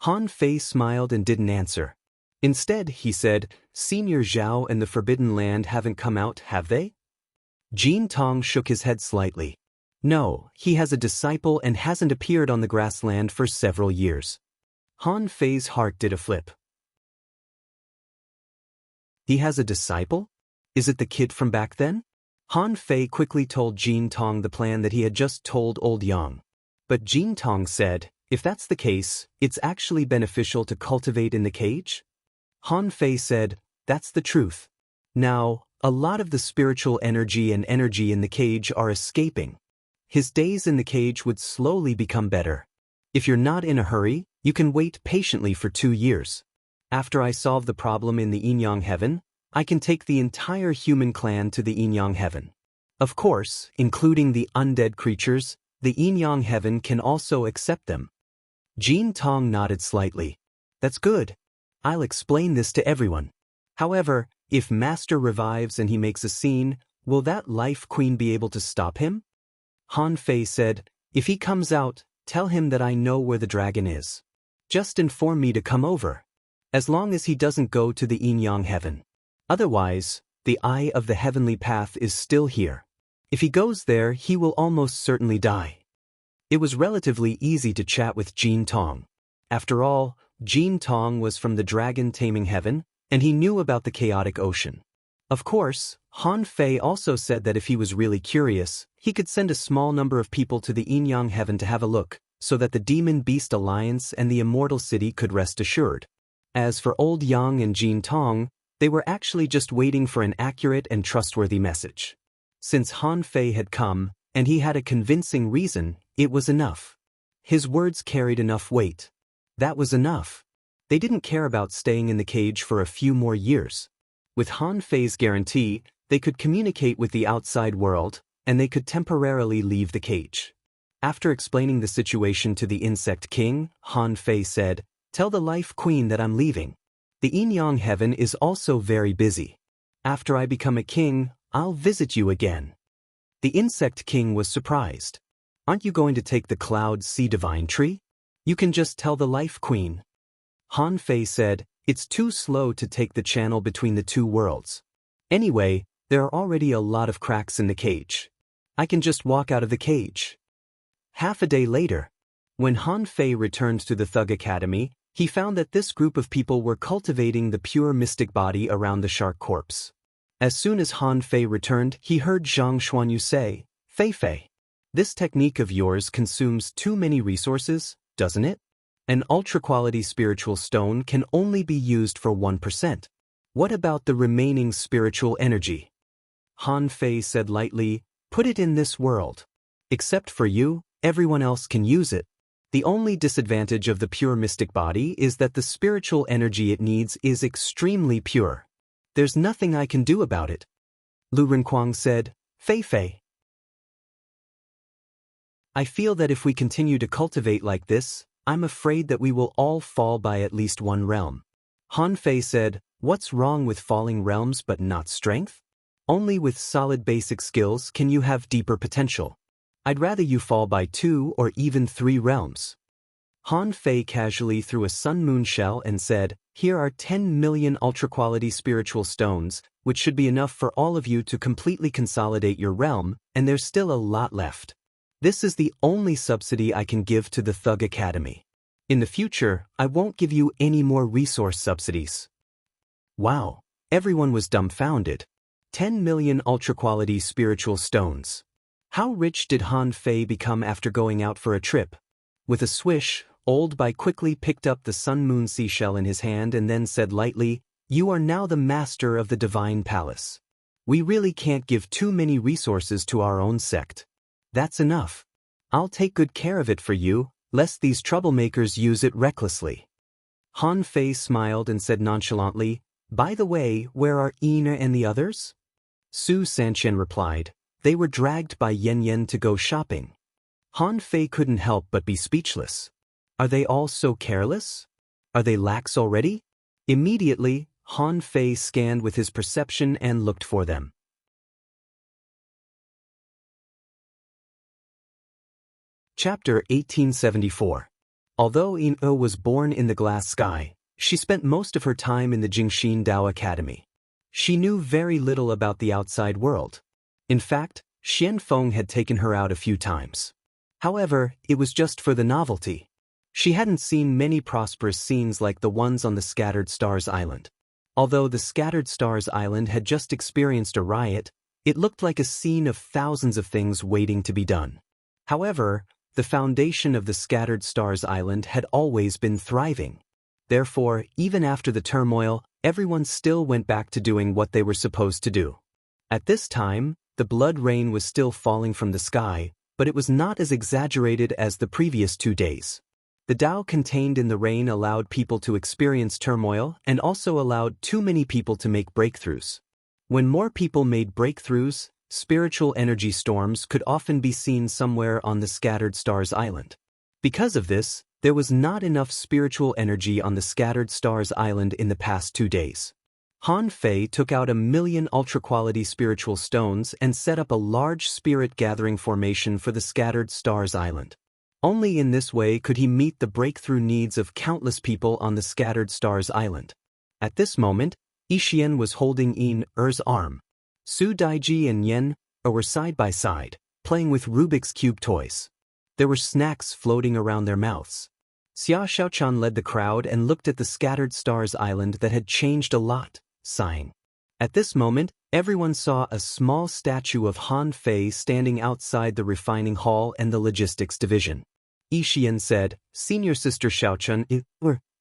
Han Fei smiled and didn't answer. Instead, he said, "Senior Zhao and the Forbidden Land haven't come out, have they?" Jin Tong shook his head slightly. "No, he has a disciple and hasn't appeared on the grassland for several years." Han Fei's heart did a flip. He has a disciple? Is it the kid from back then? Han Fei quickly told Jin Tong the plan that he had just told Old Yang. But Jin Tong said, "If that's the case, it's actually beneficial to cultivate in the cage?" Han Fei said, "That's the truth. Now, a lot of the spiritual energy and energy in the cage are escaping. His days in the cage would slowly become better. If you're not in a hurry, you can wait patiently for 2 years. After I solve the problem in the Yin-Yang Heaven, I can take the entire human clan to the Yin-Yang Heaven. Of course, including the undead creatures, the Yin-Yang Heaven can also accept them." Jin Tong nodded slightly. "That's good. I'll explain this to everyone. However, if Master revives and he makes a scene, will that Life Queen be able to stop him?" Han Fei said, "If he comes out, tell him that I know where the dragon is. Just inform me to come over. As long as he doesn't go to the Yin-Yang Heaven. Otherwise, the Eye of the Heavenly Path is still here. If he goes there, he will almost certainly die." It was relatively easy to chat with Jin Tong. After all, Jin Tong was from the Dragon Taming Heaven, and he knew about the chaotic ocean. Of course, Han Fei also said that if he was really curious, he could send a small number of people to the Yin-Yang Heaven to have a look, so that the Demon Beast Alliance and the Immortal City could rest assured. As for Old Yang and Jin Tong, they were actually just waiting for an accurate and trustworthy message. Since Han Fei had come, and he had a convincing reason, it was enough. His words carried enough weight. That was enough. They didn't care about staying in the cage for a few more years. With Han Fei's guarantee, they could communicate with the outside world, and they could temporarily leave the cage. After explaining the situation to the insect king, Han Fei said, "Tell the Life Queen that I'm leaving. The Yin-Yang heaven is also very busy. After I become a king, I'll visit you again." The insect king was surprised. "Aren't you going to take the Cloud Sea Divine Tree? You can just tell the Life Queen." Han Fei said, "It's too slow to take the channel between the two worlds. Anyway, there are already a lot of cracks in the cage. I can just walk out of the cage." Half a day later, when Han Fei returned to the Thug Academy, he found that this group of people were cultivating the pure mystic body around the shark corpse. As soon as Han Fei returned, he heard Zhang Xuanyu say, "Fei Fei, this technique of yours consumes too many resources, doesn't it? An ultra-quality spiritual stone can only be used for 1%. What about the remaining spiritual energy?" Han Fei said lightly, "Put it in this world. Except for you, everyone else can use it. The only disadvantage of the pure mystic body is that the spiritual energy it needs is extremely pure. There's nothing I can do about it." Lu Renquang said, "Fei Fei, I feel that if we continue to cultivate like this, I'm afraid that we will all fall by at least one realm." Han Fei said, "What's wrong with falling realms but not strength? Only with solid basic skills can you have deeper potential. I'd rather you fall by 2 or even 3 realms." Han Fei casually threw a sun moon shell and said, "Here are 10 million ultra-quality spiritual stones, which should be enough for all of you to completely consolidate your realm, and there's still a lot left. This is the only subsidy I can give to the Thug Academy. In the future, I won't give you any more resource subsidies." Wow, everyone was dumbfounded. 10 million ultra-quality spiritual stones. How rich did Han Fei become after going out for a trip? With a swish, Old Bai quickly picked up the sun moon seashell in his hand and then said lightly, "You are now the master of the Divine Palace. We really can't give too many resources to our own sect. That's enough. I'll take good care of it for you, lest these troublemakers use it recklessly." Han Fei smiled and said nonchalantly, "By the way, where are Ina and the others?" Su Sanqian replied, "They were dragged by Yen Yen to go shopping." Han Fei couldn't help but be speechless. Are they all so careless? Are they lax already? Immediately, Han Fei scanned with his perception and looked for them. Chapter 1874. Although In-O was born in the glass sky, she spent most of her time in the Jingxin Dao Academy. She knew very little about the outside world. In fact, Xian Feng had taken her out a few times. However, it was just for the novelty. She hadn't seen many prosperous scenes like the ones on the Scattered Stars Island. Although the Scattered Stars Island had just experienced a riot, it looked like a scene of thousands of things waiting to be done. However, the foundation of the Scattered Stars Island had always been thriving. Therefore, even after the turmoil, everyone still went back to doing what they were supposed to do. At this time, the blood rain was still falling from the sky, but it was not as exaggerated as the previous 2 days. The Tao contained in the rain allowed people to experience turmoil and also allowed too many people to make breakthroughs. When more people made breakthroughs, spiritual energy storms could often be seen somewhere on the Scattered Stars Island. Because of this, there was not enough spiritual energy on the Scattered Stars Island in the past 2 days. Han Fei took out 1 million ultra-quality spiritual stones and set up a large spirit gathering formation for the Scattered Stars Island. Only in this way could he meet the breakthrough needs of countless people on the Scattered Stars Island. At this moment, Yixian was holding In-Er's arm. Su Daiji and Yen-Er were side by side, playing with Rubik's Cube toys. There were snacks floating around their mouths. Xia Xiaochan led the crowd and looked at the Scattered Stars Island that had changed a lot, sighing. At this moment, everyone saw a small statue of Han Fei standing outside the refining hall and the logistics division. Yixian said, "Senior Sister Xiaochun,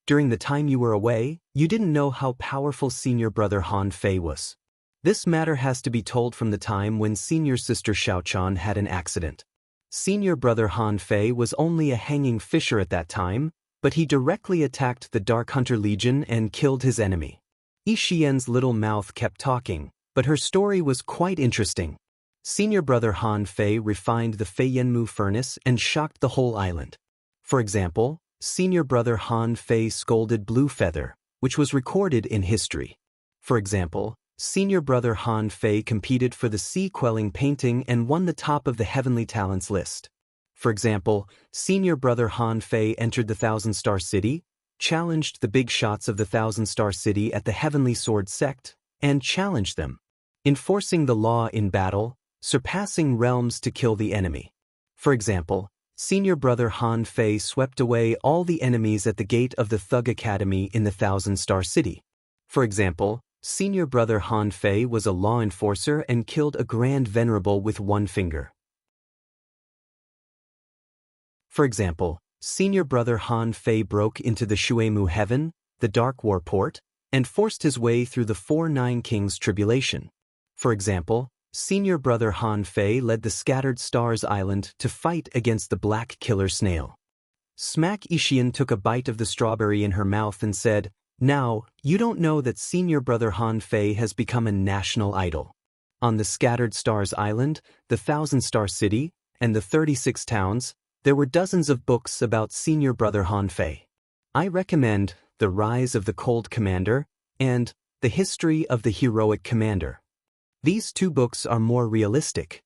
during the time you were away, you didn't know how powerful Senior Brother Han Fei was. This matter has to be told from the time when Senior Sister Xiaochan had an accident. Senior Brother Han Fei was only a hanging fisher at that time, but he directly attacked the Dark Hunter Legion and killed his enemy." Yixian's little mouth kept talking, but her story was quite interesting. Senior brother Han Fei refined the Feiyanmu furnace and shocked the whole island. For example, senior brother Han Fei scolded Blue Feather, which was recorded in history. For example, senior brother Han Fei competed for the sea-quelling painting and won the top of the Heavenly Talents list. For example, senior brother Han Fei entered the Thousand Star City, challenged the big shots of the Thousand Star City at the Heavenly Sword sect, and challenged them, enforcing the law in battle, surpassing realms to kill the enemy. For example, senior brother Han Fei swept away all the enemies at the gate of the Thug Academy in the Thousand Star City. For example, senior brother Han Fei was a law enforcer and killed a Grand Venerable with one finger. For example, senior brother Han Fei broke into the Shuemu Heaven, the Dark War Port, and forced his way through the 4-9 Kings Tribulation. For example, senior brother Han Fei led the Scattered Stars Island to fight against the Black Killer Snail. Smack Ishian took a bite of the strawberry in her mouth and said, "Now, you don't know that senior brother Han Fei has become a national idol. On the Scattered Stars Island, the Thousand Star City, and the 36 towns, there were dozens of books about senior brother Han Fei. I recommend The Rise of the Cold Commander and The History of the Heroic Commander. These two books are more realistic."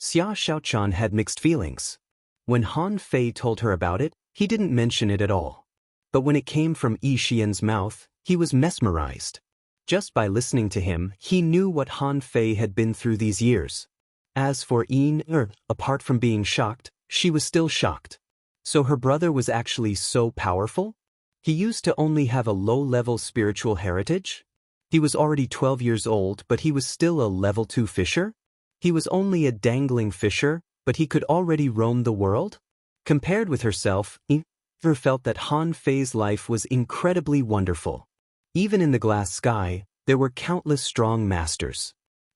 Xia Xiaochan had mixed feelings. When Han Fei told her about it, he didn't mention it at all. But when it came from Yi Xian's mouth, he was mesmerized. Just by listening to him, he knew what Han Fei had been through these years. As for Yin, apart from being shocked, she was still shocked. So her brother was actually so powerful? He used to only have a low-level spiritual heritage? He was already 12 years old, but he was still a level 2 fisher? He was only a dangling fisher, but he could already roam the world? Compared with herself, Eva felt that Han Fei's life was incredibly wonderful. Even in the glass sky, there were countless strong masters.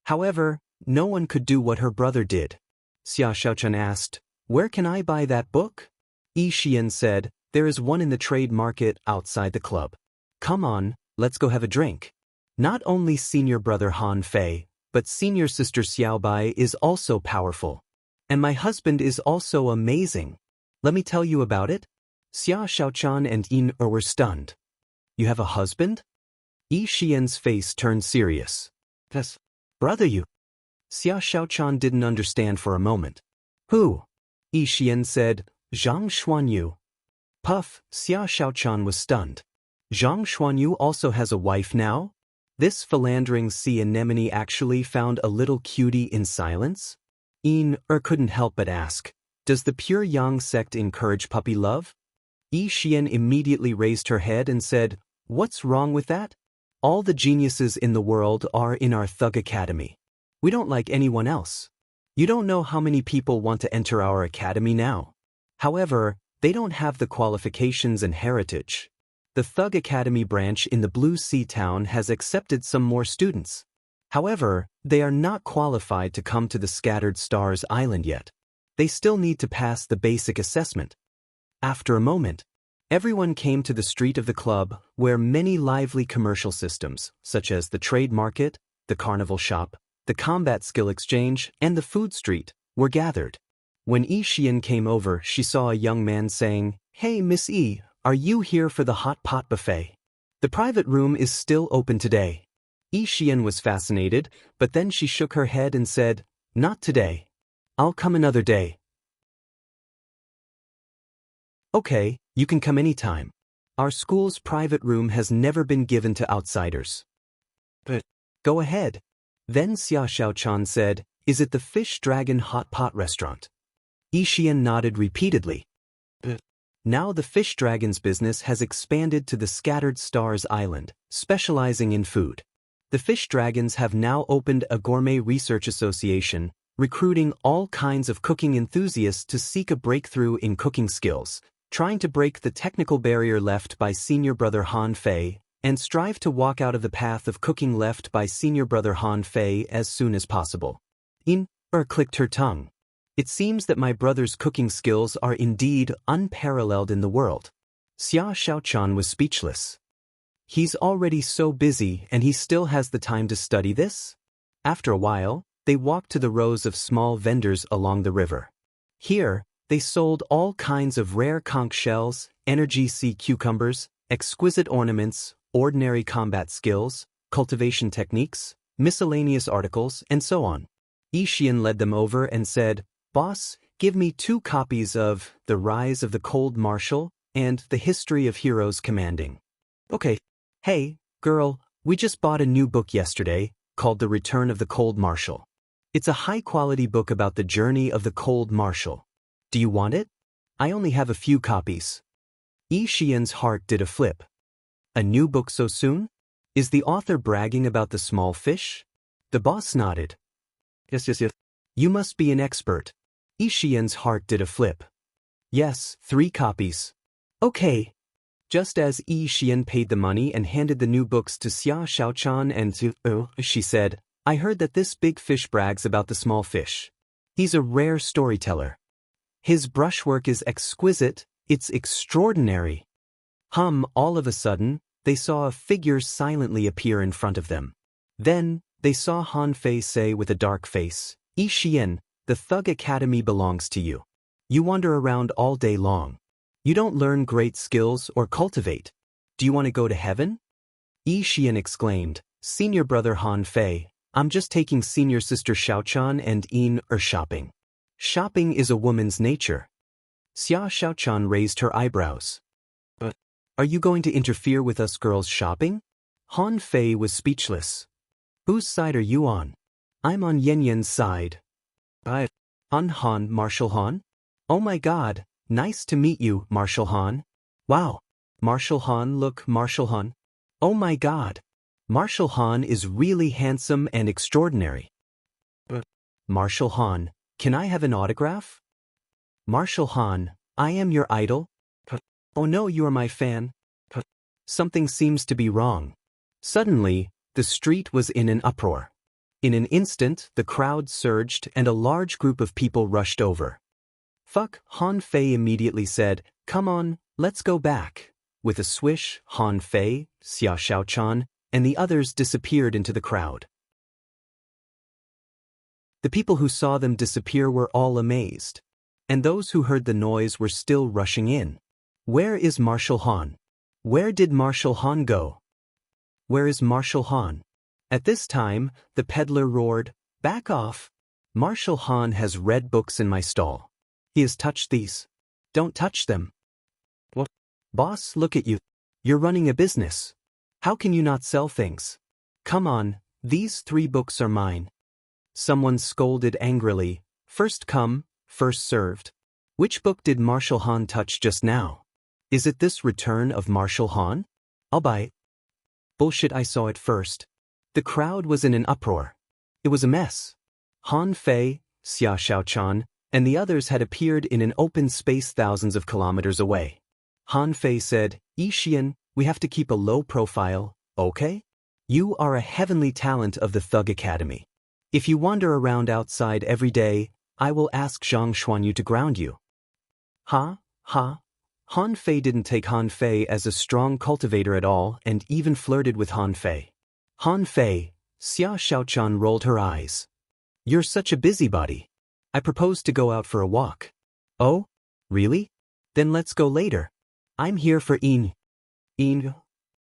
However, no one could do what her brother did. Xia Xiaochan asked, "Where can I buy that book?" Yi Xian said, "There is one in the trade market outside the club. Come on, let's go have a drink." Not only senior brother Han Fei, but senior sister Xiaobai is also powerful. And my husband is also amazing. Let me tell you about it. Xia Xiaochan and Yin were stunned. "You have a husband?" Yi Xian's face turned serious. "Yes, brother you." Xia Xiaochan didn't understand for a moment. "Who?" Yi Xian said, "Zhang Xuanyu." Puff, Xia Xiaochan was stunned. "Zhang Xuanyu also has a wife now?" This philandering sea anemone actually found a little cutie in silence? Yin couldn't help but ask, "Does the Pure Yang sect encourage puppy love?" Yi Xian immediately raised her head and said, "What's wrong with that? All the geniuses in the world are in our Thug Academy. We don't like anyone else. You don't know how many people want to enter our academy now. However, they don't have the qualifications and heritage. The Thug Academy branch in the Blue Sea town has accepted some more students. However, they are not qualified to come to the Scattered Stars Island yet. They still need to pass the basic assessment." After a moment, everyone came to the street of the club where many lively commercial systems, such as the trade market, the carnival shop, the combat skill exchange, and the food street, were gathered. When Yi Xian came over, she saw a young man saying, "Hey, Miss Yi, are you here for the hot pot buffet? The private room is still open today." Yi Xian was fascinated, but then she shook her head and said, "Not today. I'll come another day." "Okay, you can come anytime. Our school's private room has never been given to outsiders." "But go ahead." Then Xia Xiaochan said, "Is it the Fish Dragon Hot Pot restaurant?" Yi Xian nodded repeatedly. "But now the Fish Dragon's business has expanded to the Scattered Stars Island, specializing in food. The Fish Dragons have now opened a gourmet research association, recruiting all kinds of cooking enthusiasts to seek a breakthrough in cooking skills, trying to break the technical barrier left by senior brother Han Fei, and strive to walk out of the path of cooking left by senior brother Han Fei as soon as possible." Yin clicked her tongue. "It seems that my brother's cooking skills are indeed unparalleled in the world." Xia Xiaochan was speechless. He's already so busy and he still has the time to study this? After a while, they walked to the rows of small vendors along the river. Here, they sold all kinds of rare conch shells, energy sea cucumbers, exquisite ornaments, ordinary combat skills, cultivation techniques, miscellaneous articles, and so on. Yixian led them over and said, "Boss, give me 2 copies of The Rise of the Cold Martial and The History of Heroes Commanding." "Okay. Hey, girl, we just bought a new book yesterday, called The Return of the Cold Martial. It's a high-quality book about the journey of the Cold Martial. Do you want it? I only have a few copies." Yixian's heart did a flip. A new book so soon? Is the author bragging about the small fish? The boss nodded. Yes. You must be an expert. Yixian's heart did a flip. Yes, 3 copies. Okay. Just as Yixian paid the money and handed the new books to Xia Xiaochan and she said, "I heard that this big fish brags about the small fish. He's a rare storyteller. His brushwork is exquisite, it's extraordinary." All of a sudden, they saw a figure silently appear in front of them. Then, they saw Han Fei say with a dark face, "Yixian, the Thug Academy belongs to you. You wander around all day long. You don't learn great skills or cultivate. Do you want to go to heaven?" Yixian exclaimed, "Senior brother Han Fei, I'm just taking senior sister Xiaochan and Yin shopping. Shopping is a woman's nature." Xia Xiaochan raised her eyebrows. "But, are you going to interfere with us girls shopping?" Han Fei was speechless. "Whose side are you on?" "I'm on Yanyan's side." "On Han, Marshal Han? Oh my god, nice to meet you, Marshal Han. Wow. Marshal Han, look, Marshal Han. Oh my god. Marshal Han is really handsome and extraordinary." "Marshal Han, can I have an autograph?" "Marshal Han, I am your idol." "Oh no, you are my fan." Something seems to be wrong. Suddenly, the street was in an uproar. In an instant, the crowd surged and a large group of people rushed over. "Fuck," Han Fei immediately said, "Come on, let's go back." With a swish, Han Fei, Xia Xiaochan, and the others disappeared into the crowd. The people who saw them disappear were all amazed. And those who heard the noise were still rushing in. "Where is Marshal Han? Where did Marshal Han go? Where is Marshal Han?" At this time, the peddler roared, "Back off! Marshal Han has read books in my stall. He has touched these. Don't touch them." "What? Boss, look at you. You're running a business. How can you not sell things? Come on, these 3 books are mine." Someone scolded angrily, "First come, first served. Which book did Marshal Han touch just now? Is it this Return of Marshal Han? I'll buy it." "Bullshit, I saw it first." The crowd was in an uproar. It was a mess. Han Fei, Xia Xiaochan, and the others had appeared in an open space thousands of kilometers away. Han Fei said, "Yixian, we have to keep a low profile, okay? You are a heavenly talent of the Thug Academy. If you wander around outside every day, I will ask Zhang Xuanyu to ground you." Ha. Han Fei didn't take Han Fei as a strong cultivator at all and even flirted with Han Fei. "Han Fei," Xia Xiaochan rolled her eyes. "You're such a busybody. I propose to go out for a walk." "Oh? Really? Then let's go later. I'm here for Yin." "Yin?"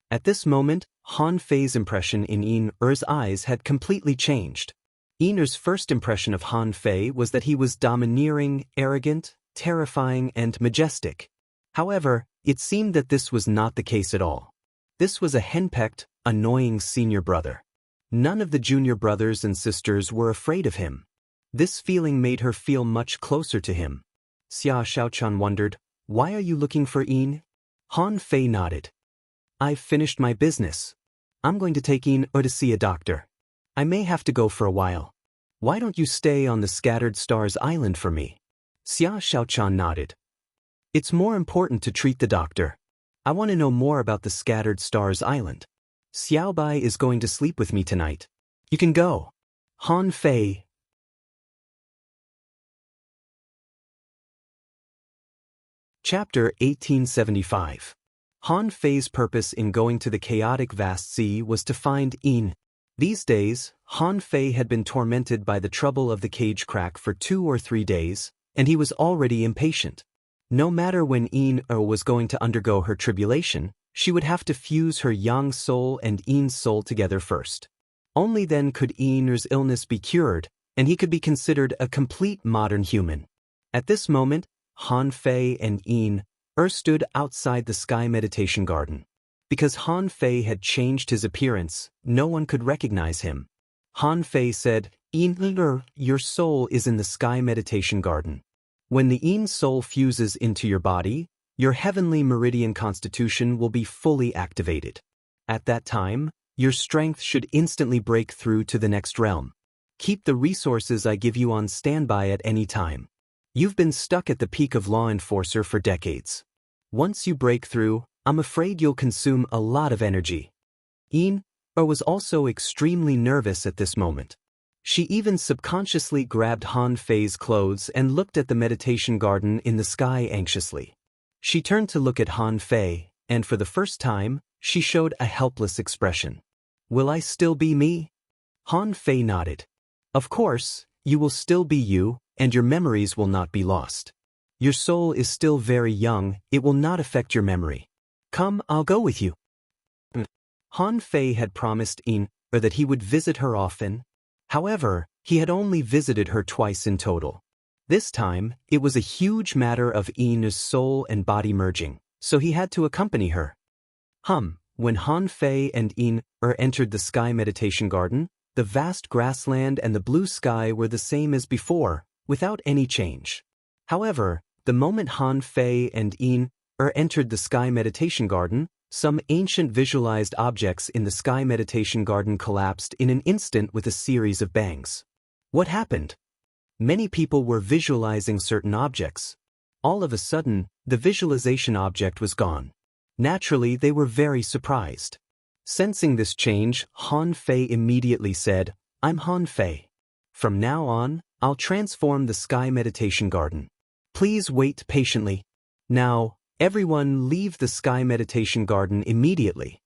At this moment, Han Fei's impression in Yin Er's eyes had completely changed. Yin Er's first impression of Han Fei was that he was domineering, arrogant, terrifying, and majestic. However, it seemed that this was not the case at all. This was a henpecked, annoying senior brother. None of the junior brothers and sisters were afraid of him. This feeling made her feel much closer to him. Xia Xiaochan wondered, "Why are you looking for Yin?" Han Fei nodded. "I've finished my business. I'm going to take Yin to see a doctor. I may have to go for a while. Why don't you stay on the Scattered Stars Island for me?" Xia Xiaochan nodded. "It's more important to treat the doctor. I want to know more about the Scattered Stars Island. Xiaobai is going to sleep with me tonight. You can go." Han Fei. Chapter 1875. Han Fei's purpose in going to the chaotic vast sea was to find Yin. These days, Han Fei had been tormented by the trouble of the cage crack for 2 or 3 days, and he was already impatient. No matter when Yin-Er was going to undergo her tribulation, she would have to fuse her Yang soul and Yin's soul together first. Only then could Yin-Er's illness be cured, and he could be considered a complete modern human. At this moment, Han Fei and Yin-Er stood outside the Sky Meditation Garden. Because Han Fei had changed his appearance, no one could recognize him. Han Fei said, "Yin-Er, your soul is in the Sky Meditation Garden. When the Yin soul fuses into your body, your heavenly meridian constitution will be fully activated. At that time, your strength should instantly break through to the next realm. Keep the resources I give you on standby at any time. You've been stuck at the peak of Law Enforcer for decades. Once you break through, I'm afraid you'll consume a lot of energy." Yin-Er was also extremely nervous at this moment. She even subconsciously grabbed Han Fei's clothes and looked at the meditation garden in the sky anxiously. She turned to look at Han Fei, and for the first time, she showed a helpless expression. "Will I still be me?" Han Fei nodded. "Of course, you will still be you, and your memories will not be lost. Your soul is still very young, it will not affect your memory. Come, I'll go with you." Han Fei had promised Yin-Er that he would visit her often. However, he had only visited her twice in total. This time, it was a huge matter of Yin-Er's soul and body merging, so he had to accompany her. When Han Fei and Yin-Er entered the Sky Meditation Garden, the vast grassland and the blue sky were the same as before, without any change. However, the moment Han Fei and Yin-Er entered the Sky Meditation Garden, some ancient visualized objects in the Sky Meditation Garden collapsed in an instant with a series of bangs. What happened? Many people were visualizing certain objects. All of a sudden, the visualization object was gone. Naturally, they were very surprised. Sensing this change, Han Fei immediately said, "I'm Han Fei. From now on, I'll transform the Sky Meditation Garden. Please wait patiently. Now, everyone leave the Sky Meditation Garden immediately."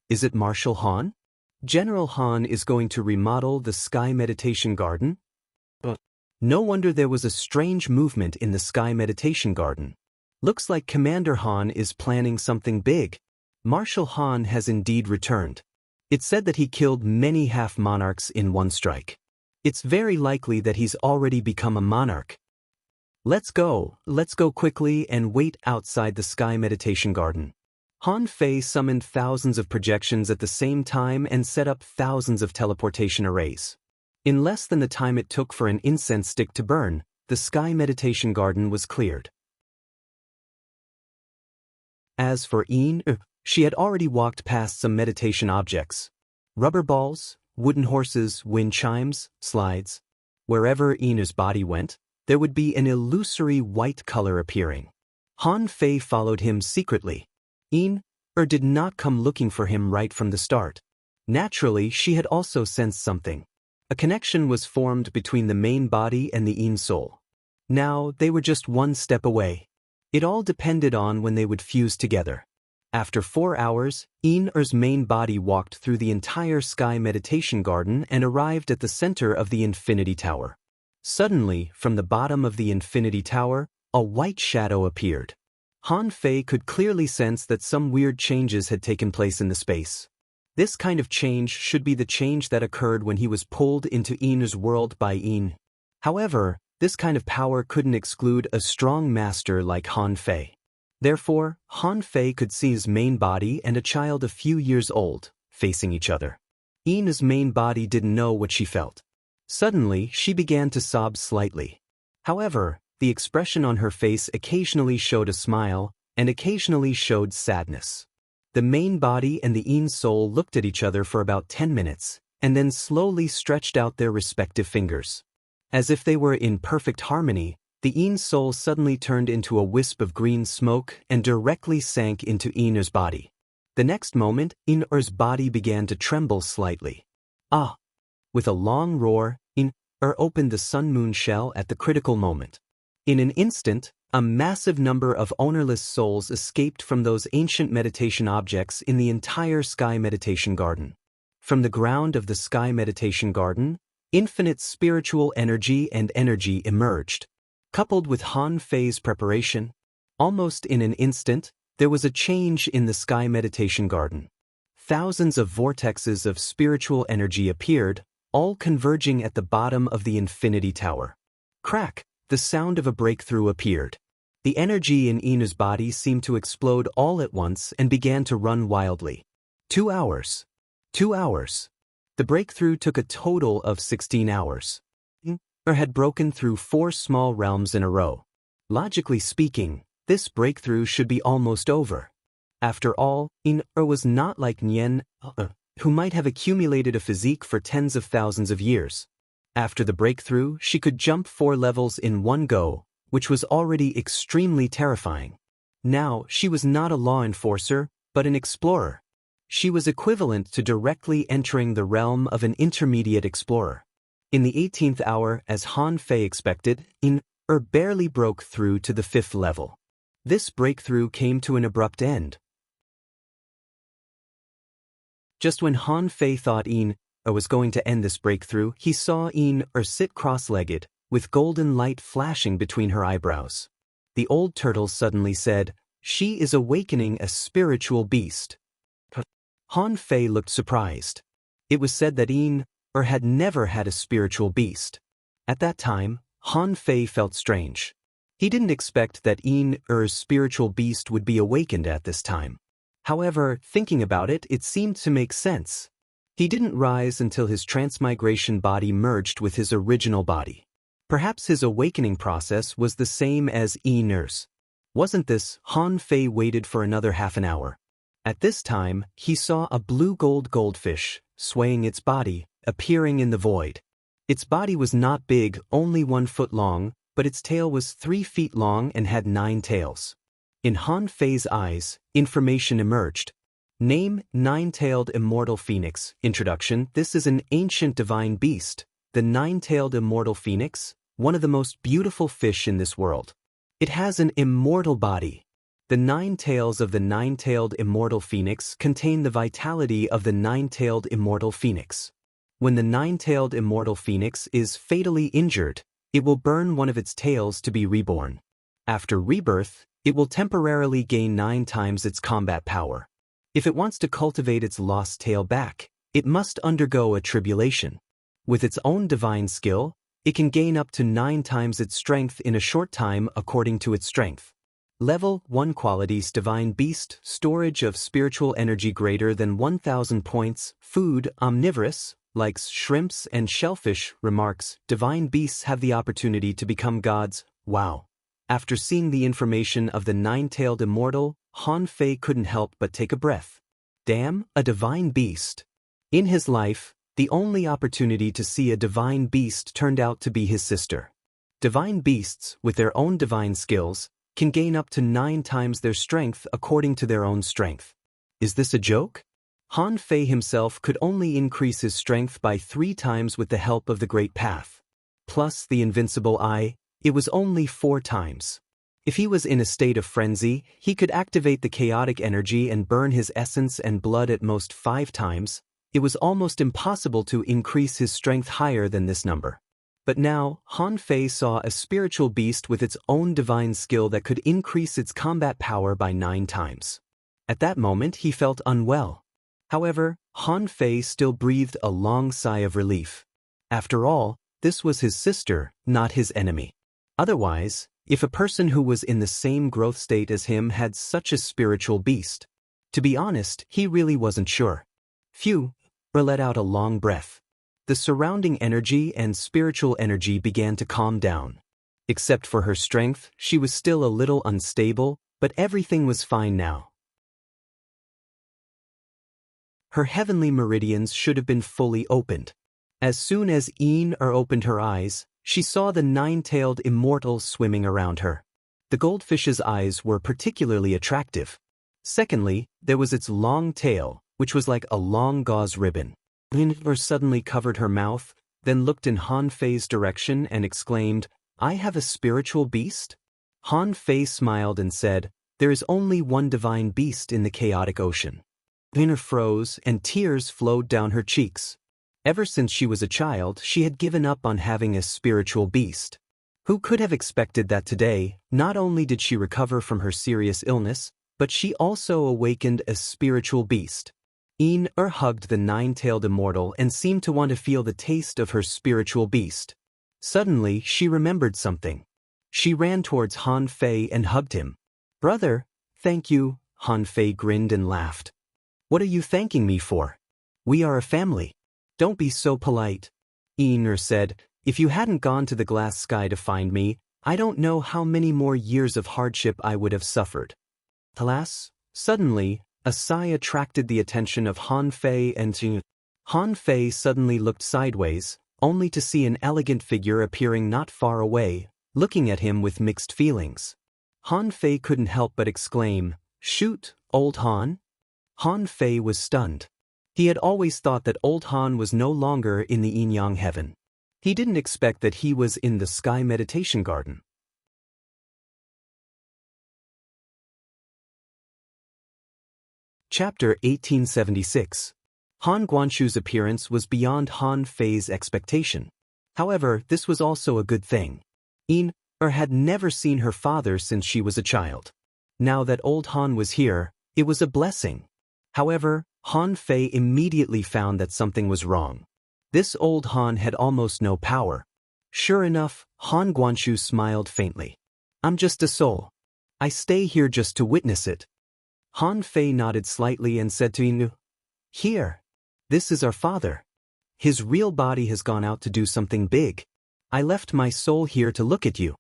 Is it Marshal Han? General Han is going to remodel the Sky Meditation Garden? No wonder there was a strange movement in the Sky Meditation Garden. Looks like Commander Han is planning something big. Marshal Han has indeed returned. It's said that he killed many half-monarchs in one strike. It's very likely that he's already become a monarch. Let's go quickly and wait outside the Sky Meditation Garden. Han Fei summoned thousands of projections at the same time and set up thousands of teleportation arrays. In less than the time it took for an incense stick to burn, the Sky Meditation Garden was cleared. As for Yin-Er, she had already walked past some meditation objects. Rubber balls, wooden horses, wind chimes, slides. Wherever Yin-Er's body went, there would be an illusory white color appearing. Han Fei followed him secretly. Yin-Er did not come looking for him right from the start. Naturally, she had also sensed something. A connection was formed between the main body and the Yin soul. Now, they were just one step away. It all depended on when they would fuse together. After 4 hours, Yin-Er's main body walked through the entire Sky Meditation Garden and arrived at the center of the Infinity Tower. Suddenly, from the bottom of the Infinity Tower, a white shadow appeared. Han Fei could clearly sense that some weird changes had taken place in the space. This kind of change should be the change that occurred when he was pulled into Yin-Er's world by Yin. However, this kind of power couldn't exclude a strong master like Han Fei. Therefore, Han Fei could see his main body and a child a few years old, facing each other. Yin-Er's main body didn't know what she felt. Suddenly, she began to sob slightly. However, the expression on her face occasionally showed a smile, and occasionally showed sadness. The main body and the Yin soul looked at each other for about 10 minutes, and then slowly stretched out their respective fingers. As if they were in perfect harmony, the Yin soul suddenly turned into a wisp of green smoke and directly sank into Yin-Er's body. The next moment, Yin-Er's body began to tremble slightly. Ah! With a long roar, Yin-Er opened the sun-moon shell at the critical moment. In an instant, a massive number of ownerless souls escaped from those ancient meditation objects in the entire Sky Meditation Garden. From the ground of the Sky Meditation Garden, infinite spiritual energy and energy emerged. Coupled with Han Fei's preparation, almost in an instant, there was a change in the Sky Meditation Garden. Thousands of vortexes of spiritual energy appeared, all converging at the bottom of the Infinity Tower. Crack! The sound of a breakthrough appeared. The energy in Ina's body seemed to explode all at once and began to run wildly. 2 hours. 2 hours. The breakthrough took a total of 16 hours. Or had broken through 4 small realms in a row. Logically speaking, this breakthrough should be almost over. After all, In-er was not like Nien, who might have accumulated a physique for tens of thousands of years. After the breakthrough, she could jump 4 levels in one go, which was already extremely terrifying. Now, she was not a law enforcer, but an explorer. She was equivalent to directly entering the realm of an intermediate explorer. In the 18th hour, as Han Fei expected, In-er barely broke through to the 5th level. This breakthrough came to an abrupt end. Just when Han Fei thought In-er was going to end this breakthrough, he saw In-er sit cross-legged, with golden light flashing between her eyebrows. The old turtle suddenly said, "She is awakening a spiritual beast." Han Fei looked surprised. It was said that In-er had never had a spiritual beast. At that time, Han Fei felt strange. He didn't expect that In-er's spiritual beast would be awakened at this time. However, thinking about it, it seemed to make sense. He didn't rise until his transmigration body merged with his original body. Perhaps his awakening process was the same as In-er's. Wasn't this? Han Fei waited for another half an hour. At this time, he saw a blue-gold goldfish, swaying its body, appearing in the void. Its body was not big, only 1 foot long, but its tail was 3 feet long and had 9 tails. In Han Fei's eyes, information emerged. Name: Nine-tailed immortal phoenix. Introduction: This is an ancient divine beast, the nine-tailed immortal phoenix, one of the most beautiful fish in this world. It has an immortal body. The 9 tails of the nine-tailed immortal phoenix contain the vitality of the nine-tailed immortal phoenix. When the nine-tailed immortal phoenix is fatally injured, it will burn one of its tails to be reborn. After rebirth, it will temporarily gain 9 times its combat power. If it wants to cultivate its lost tail back, it must undergo a tribulation. With its own divine skill, it can gain up to 9 times its strength in a short time according to its strength. Level 1 Qualities: Divine Beast, storage of spiritual energy greater than 1,000 points, food, omnivorous, likes shrimps and shellfish. Remarks: Divine beasts have the opportunity to become gods. Wow. After seeing the information of the nine-tailed immortal, Han Fei couldn't help but take a breath. Damn, a divine beast. In his life, the only opportunity to see a divine beast turned out to be his sister. Divine beasts, with their own divine skills, can gain up to 9 times their strength according to their own strength. Is this a joke? Han Fei himself could only increase his strength by 3 times with the help of the Great Path. Plus the invincible eye, it was only 4 times. If he was in a state of frenzy, he could activate the chaotic energy and burn his essence and blood at most 5 times. It was almost impossible to increase his strength higher than this number. But now, Han Fei saw a spiritual beast with its own divine skill that could increase its combat power by 9 times. At that moment, he felt unwell. However, Han Fei still breathed a long sigh of relief. After all, this was his sister, not his enemy. Otherwise, if a person who was in the same growth state as him had such a spiritual beast. To be honest, he really wasn't sure. Phew, let out a long breath. The surrounding energy and spiritual energy began to calm down. Except for her strength, she was still a little unstable, but everything was fine now. Her heavenly meridians should have been fully opened. As soon as In-er opened her eyes, she saw the nine-tailed immortal swimming around her. The goldfish's eyes were particularly attractive. Secondly, there was its long tail, which was like a long gauze ribbon. In-er suddenly covered her mouth, then looked in Han Fei's direction and exclaimed, "I have a spiritual beast?" Han Fei smiled and said, "There is only one divine beast in the chaotic ocean." Ina froze and tears flowed down her cheeks. Ever since she was a child, she had given up on having a spiritual beast. Who could have expected that today, not only did she recover from her serious illness, but she also awakened a spiritual beast. Ina hugged the nine-tailed immortal and seemed to want to feel the taste of her spiritual beast. Suddenly, she remembered something. She ran towards Han Fei and hugged him. "Brother, thank you," Han Fei grinned and laughed. "What are you thanking me for? We are a family. Don't be so polite." Ina said, "If you hadn't gone to the glass sky to find me, I don't know how many more years of hardship I would have suffered." Alas, suddenly, a sigh attracted the attention of Han Fei and Jing. Han Fei suddenly looked sideways, only to see an elegant figure appearing not far away, looking at him with mixed feelings. Han Fei couldn't help but exclaim, "Shoot, old Han?" Han Fei was stunned. He had always thought that old Han was no longer in the yin-yang heaven. He didn't expect that he was in the sky meditation garden. Chapter 1876. Han Guanshu's appearance was beyond Han Fei's expectation. However, this was also a good thing. Ina had never seen her father since she was a child. Now that old Han was here, it was a blessing. However, Han Fei immediately found that something was wrong. This old Han had almost no power. Sure enough, Han Guanshu smiled faintly. "I'm just a soul. I stay here just to witness it." Han Fei nodded slightly and said to Inu, "Here. This is our father. His real body has gone out to do something big. I left my soul here to look at you."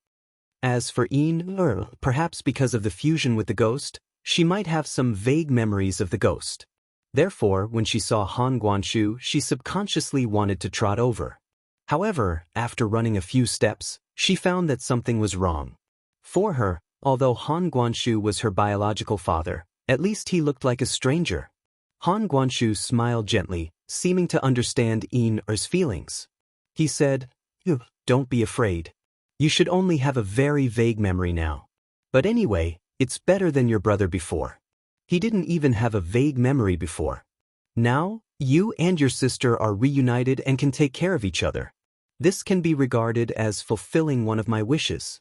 As for Inu, perhaps because of the fusion with the ghost, she might have some vague memories of the ghost. Therefore, when she saw Han Guanshu, she subconsciously wanted to trot over. However, after running a few steps, she found that something was wrong. For her, although Han Guanshu was her biological father, at least he looked like a stranger. Han Guanshu smiled gently, seeming to understand Ina's feelings. He said, "Don't be afraid. You should only have a very vague memory now. But anyway, it's better than your brother before. He didn't even have a vague memory before. Now, you and your sister are reunited and can take care of each other. This can be regarded as fulfilling one of my wishes."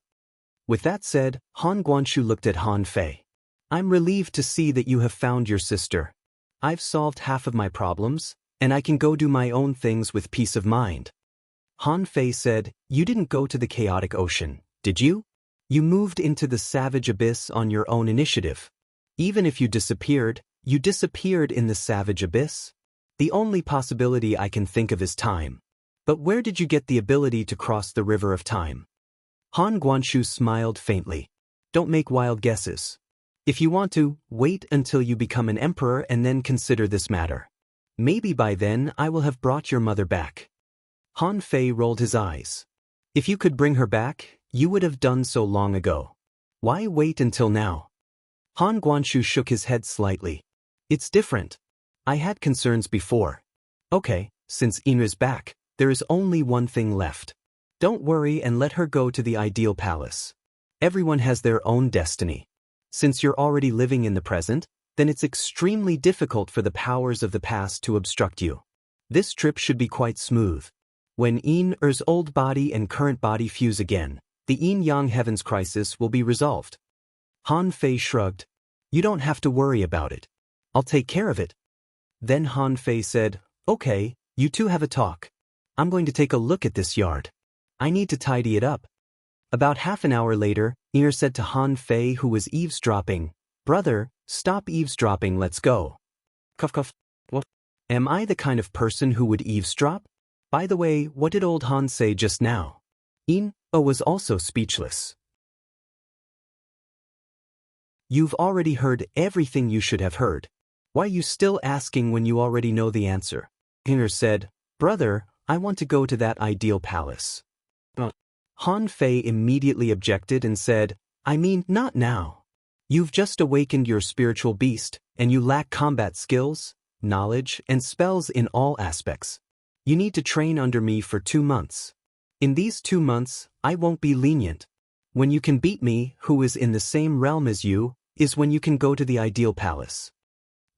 With that said, Han Guanshu looked at Han Fei. "I'm relieved to see that you have found your sister. I've solved half of my problems, and I can go do my own things with peace of mind." Han Fei said, "You didn't go to the chaotic ocean, did you? You moved into the savage abyss on your own initiative. Even if you disappeared in the savage abyss? The only possibility I can think of is time. But where did you get the ability to cross the river of time?" Han Guanshu smiled faintly. "Don't make wild guesses. If you want to, wait until you become an emperor and then consider this matter. Maybe by then I will have brought your mother back." Han Fei rolled his eyes. "If you could bring her back, you would have done so long ago. Why wait until now?" Han Guanshu shook his head slightly. "It's different. I had concerns before. Okay, since Ina's back, there is only one thing left. Don't worry and let her go to the ideal palace. Everyone has their own destiny. Since you're already living in the present, then it's extremely difficult for the powers of the past to obstruct you. This trip should be quite smooth. When Ina's old body and current body fuse again, the yin-yang heavens crisis will be resolved." Han Fei shrugged. "You don't have to worry about it. I'll take care of it." Then Han Fei said, "Okay, you two have a talk. I'm going to take a look at this yard. I need to tidy it up." About half an hour later, Ina said to Han Fei, who was eavesdropping, "Brother, stop eavesdropping, let's go." Cuff cuff. "What? Am I the kind of person who would eavesdrop? By the way, what did old Han say just now?" Ina was also speechless. "You've already heard everything you should have heard. Why are you still asking when you already know the answer?" Ina said, "Brother, I want to go to that ideal palace." Han Fei immediately objected and said, "I mean, not now. You've just awakened your spiritual beast, and you lack combat skills, knowledge, and spells in all aspects. You need to train under me for 2 months. In these 2 months, I won't be lenient. When you can beat me, who is in the same realm as you, is when you can go to the ideal palace."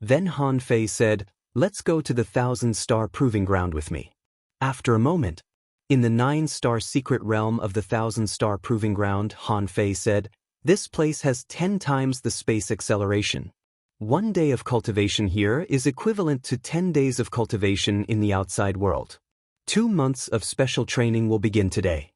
Then Han Fei said, "Let's go to the 1,000-star proving ground with me." After a moment, in the 9-star secret realm of the 1,000-star proving ground, Han Fei said, "This place has 10 times the space acceleration. 1 day of cultivation here is equivalent to 10 days of cultivation in the outside world. 2 months of special training will begin today."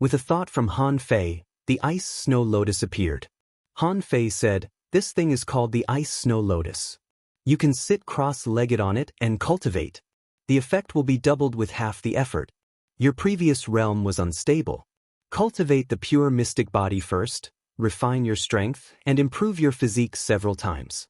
With a thought from Han Fei, the ice snow lotus appeared. Han Fei said, "This thing is called the ice snow lotus. You can sit cross-legged on it and cultivate. The effect will be doubled with half the effort. Your previous realm was unstable. Cultivate the pure mystic body first, refine your strength, and improve your physique several times."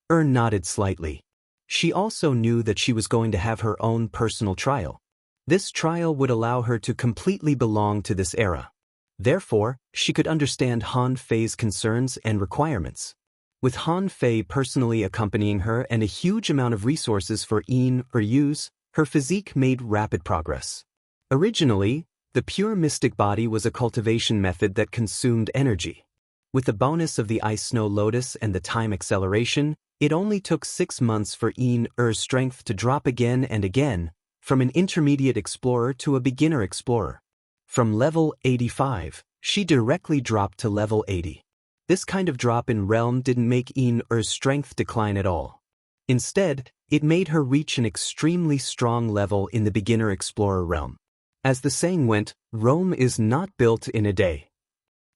Nodded slightly. She also knew that she was going to have her own personal trial. This trial would allow her to completely belong to this era. Therefore, she could understand Han Fei's concerns and requirements. With Han Fei personally accompanying her and a huge amount of resources for use, her physique made rapid progress. Originally, the pure mystic body was a cultivation method that consumed energy. With the bonus of the ice snow lotus and the time acceleration, it only took 6 months for Er's strength to drop again and again, from an intermediate explorer to a beginner explorer. From level 85, she directly dropped to level 80. This kind of drop in realm didn't make Er's strength decline at all. Instead, it made her reach an extremely strong level in the beginner explorer realm. As the saying went, Rome is not built in a day.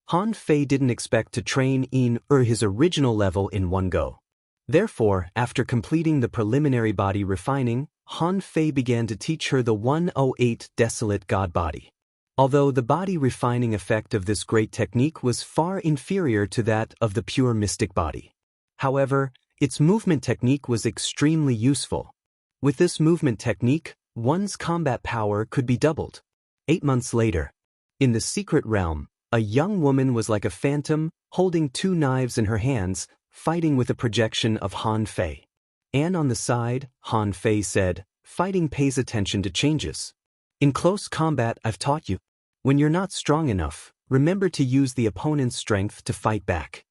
Han Fei didn't expect to train his original level in one go. Therefore, after completing the preliminary body refining, Han Fei began to teach her the 108 desolate god body. Although the body refining effect of this great technique was far inferior to that of the pure mystic body. However, its movement technique was extremely useful. With this movement technique, one's combat power could be doubled. 8 months later, in the secret realm, a young woman was like a phantom, holding 2 knives in her hands, fighting with a projection of Han Fei. And on the side, Han Fei said, "Fighting pays attention to changes. In close combat, I've taught you. When you're not strong enough, remember to use the opponent's strength to fight back."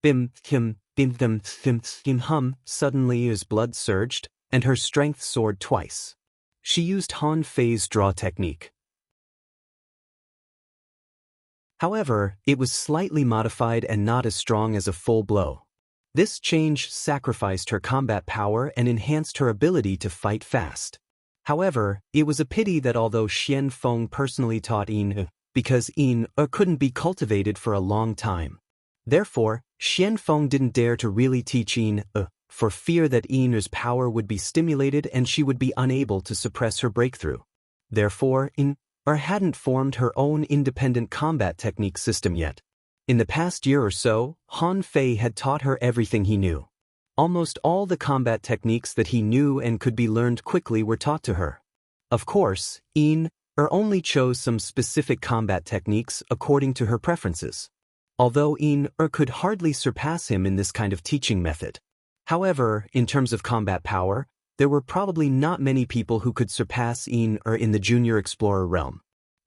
Bim, him, hum, suddenly his blood surged, and her strength soared twice. She used Han Fei's draw technique. However, it was slightly modified and not as strong as a full blow. This change sacrificed her combat power and enhanced her ability to fight fast. However, it was a pity that although Xian Feng personally taught because couldn't be cultivated for a long time. Therefore, Xian Feng didn't dare to really teach for fear that Er's power would be stimulated and she would be unable to suppress her breakthrough. Therefore, hadn't formed her own independent combat technique system yet. In the past year or so, Han Fei had taught her everything he knew. Almost all the combat techniques that he knew and could be learned quickly were taught to her. Of course, only chose some specific combat techniques according to her preferences. Although could hardly surpass him in this kind of teaching method. However, in terms of combat power, there were probably not many people who could surpass in the junior explorer realm.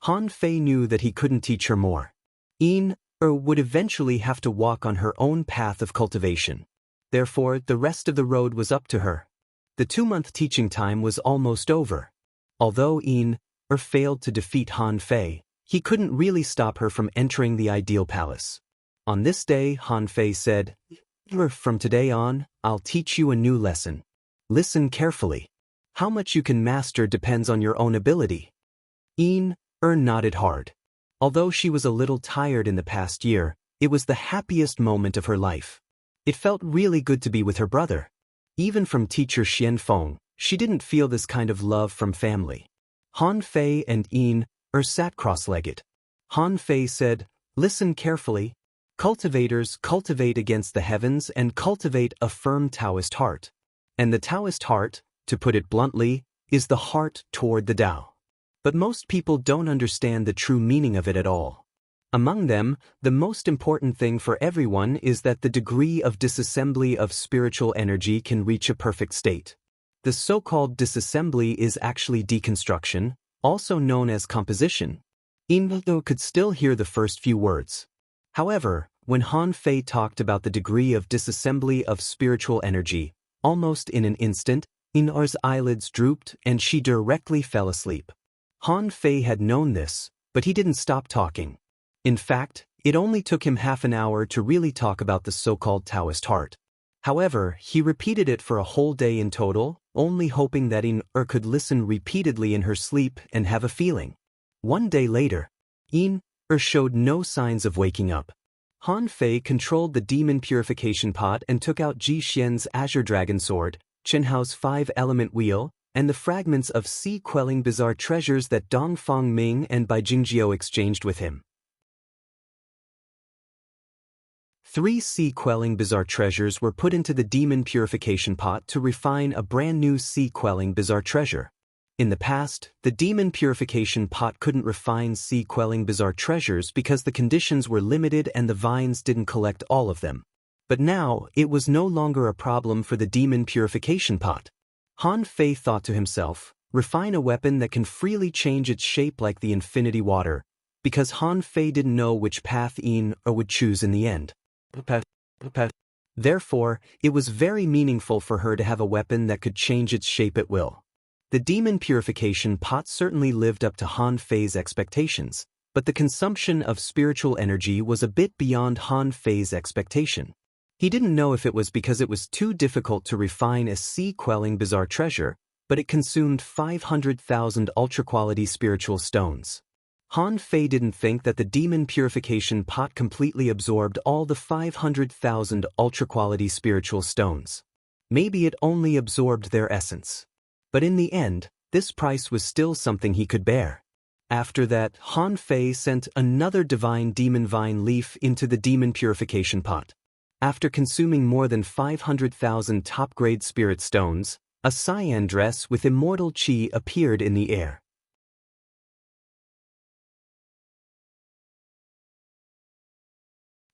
Han Fei knew that he couldn't teach her more. Would eventually have to walk on her own path of cultivation. Therefore, the rest of the road was up to her. The 2-month teaching time was almost over. Although failed to defeat Han Fei, he couldn't really stop her from entering the ideal palace. On this day, Han Fei said, "From today on, I'll teach you a new lesson. Listen carefully. How much you can master depends on your own ability." Nodded hard. Although she was a little tired in the past year, it was the happiest moment of her life. It felt really good to be with her brother. Even from teacher Xian Feng, she didn't feel this kind of love from family. Han Fei and sat cross-legged. Han Fei said, "Listen carefully. Cultivators cultivate against the heavens and cultivate a firm Taoist heart. And the Taoist heart, to put it bluntly, is the heart toward the Tao. But most people don't understand the true meaning of it at all. Among them, the most important thing for everyone is that the degree of disassembly of spiritual energy can reach a perfect state. The so-called disassembly is actually deconstruction, also known as composition." Could still hear the first few words. However, When Han Fei talked about the degree of disassembly of spiritual energy, almost in an instant, In-er's eyelids drooped and she directly fell asleep. Han Fei had known this, but he didn't stop talking. In fact, it only took him half an hour to really talk about the so-called Taoist heart. However, he repeated it for a whole day in total, only hoping that In-er could listen repeatedly in her sleep and have a feeling. One day later, In-er showed no signs of waking up. Han Fei controlled the demon purification pot and took out Ji Xian's azure dragon sword, Chen Hao's 5-element wheel, and the fragments of sea-quelling bizarre treasures that Dong Fong Ming and Bai Jingjiu exchanged with him. 3 sea-quelling bizarre treasures were put into the demon purification pot to refine a brand new sea-quelling bizarre treasure. In the past, the demon purification pot couldn't refine sea-quelling bizarre treasures because the conditions were limited and the vines didn't collect all of them. But now, it was no longer a problem for the demon purification pot. Han Fei thought to himself, refine a weapon that can freely change its shape like the infinity water, because Han Fei didn't know which path In-er would choose in the end. Therefore, it was very meaningful for her to have a weapon that could change its shape at will. The demon purification pot certainly lived up to Han Fei's expectations, but the consumption of spiritual energy was a bit beyond Han Fei's expectation. He didn't know if it was because it was too difficult to refine a sea-quelling bizarre treasure, but it consumed 500,000 ultra-quality spiritual stones. Han Fei didn't think that the demon purification pot completely absorbed all the 500,000 ultra-quality spiritual stones. Maybe it only absorbed their essence. But in the end, this price was still something he could bear. After that, Han Fei sent another divine demon vine leaf into the demon purification pot. After consuming more than 500,000 top-grade spirit stones, a cyan dress with immortal qi appeared in the air.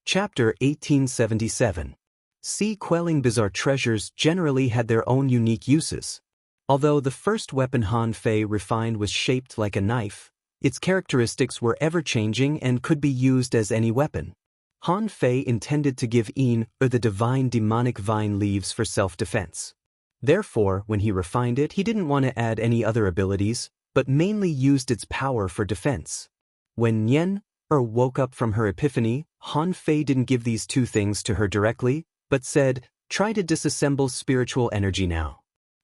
Chapter 1877. Sea-quelling bizarre treasures generally had their own unique uses. Although the first weapon Han Fei refined was shaped like a knife, its characteristics were ever-changing and could be used as any weapon. Han Fei intended to give In-er the divine demonic vine leaves for self-defense. Therefore, when he refined it, he didn't want to add any other abilities, but mainly used its power for defense. When In-er woke up from her epiphany, Han Fei didn't give these two things to her directly, but said, "Try to disassemble spiritual energy now."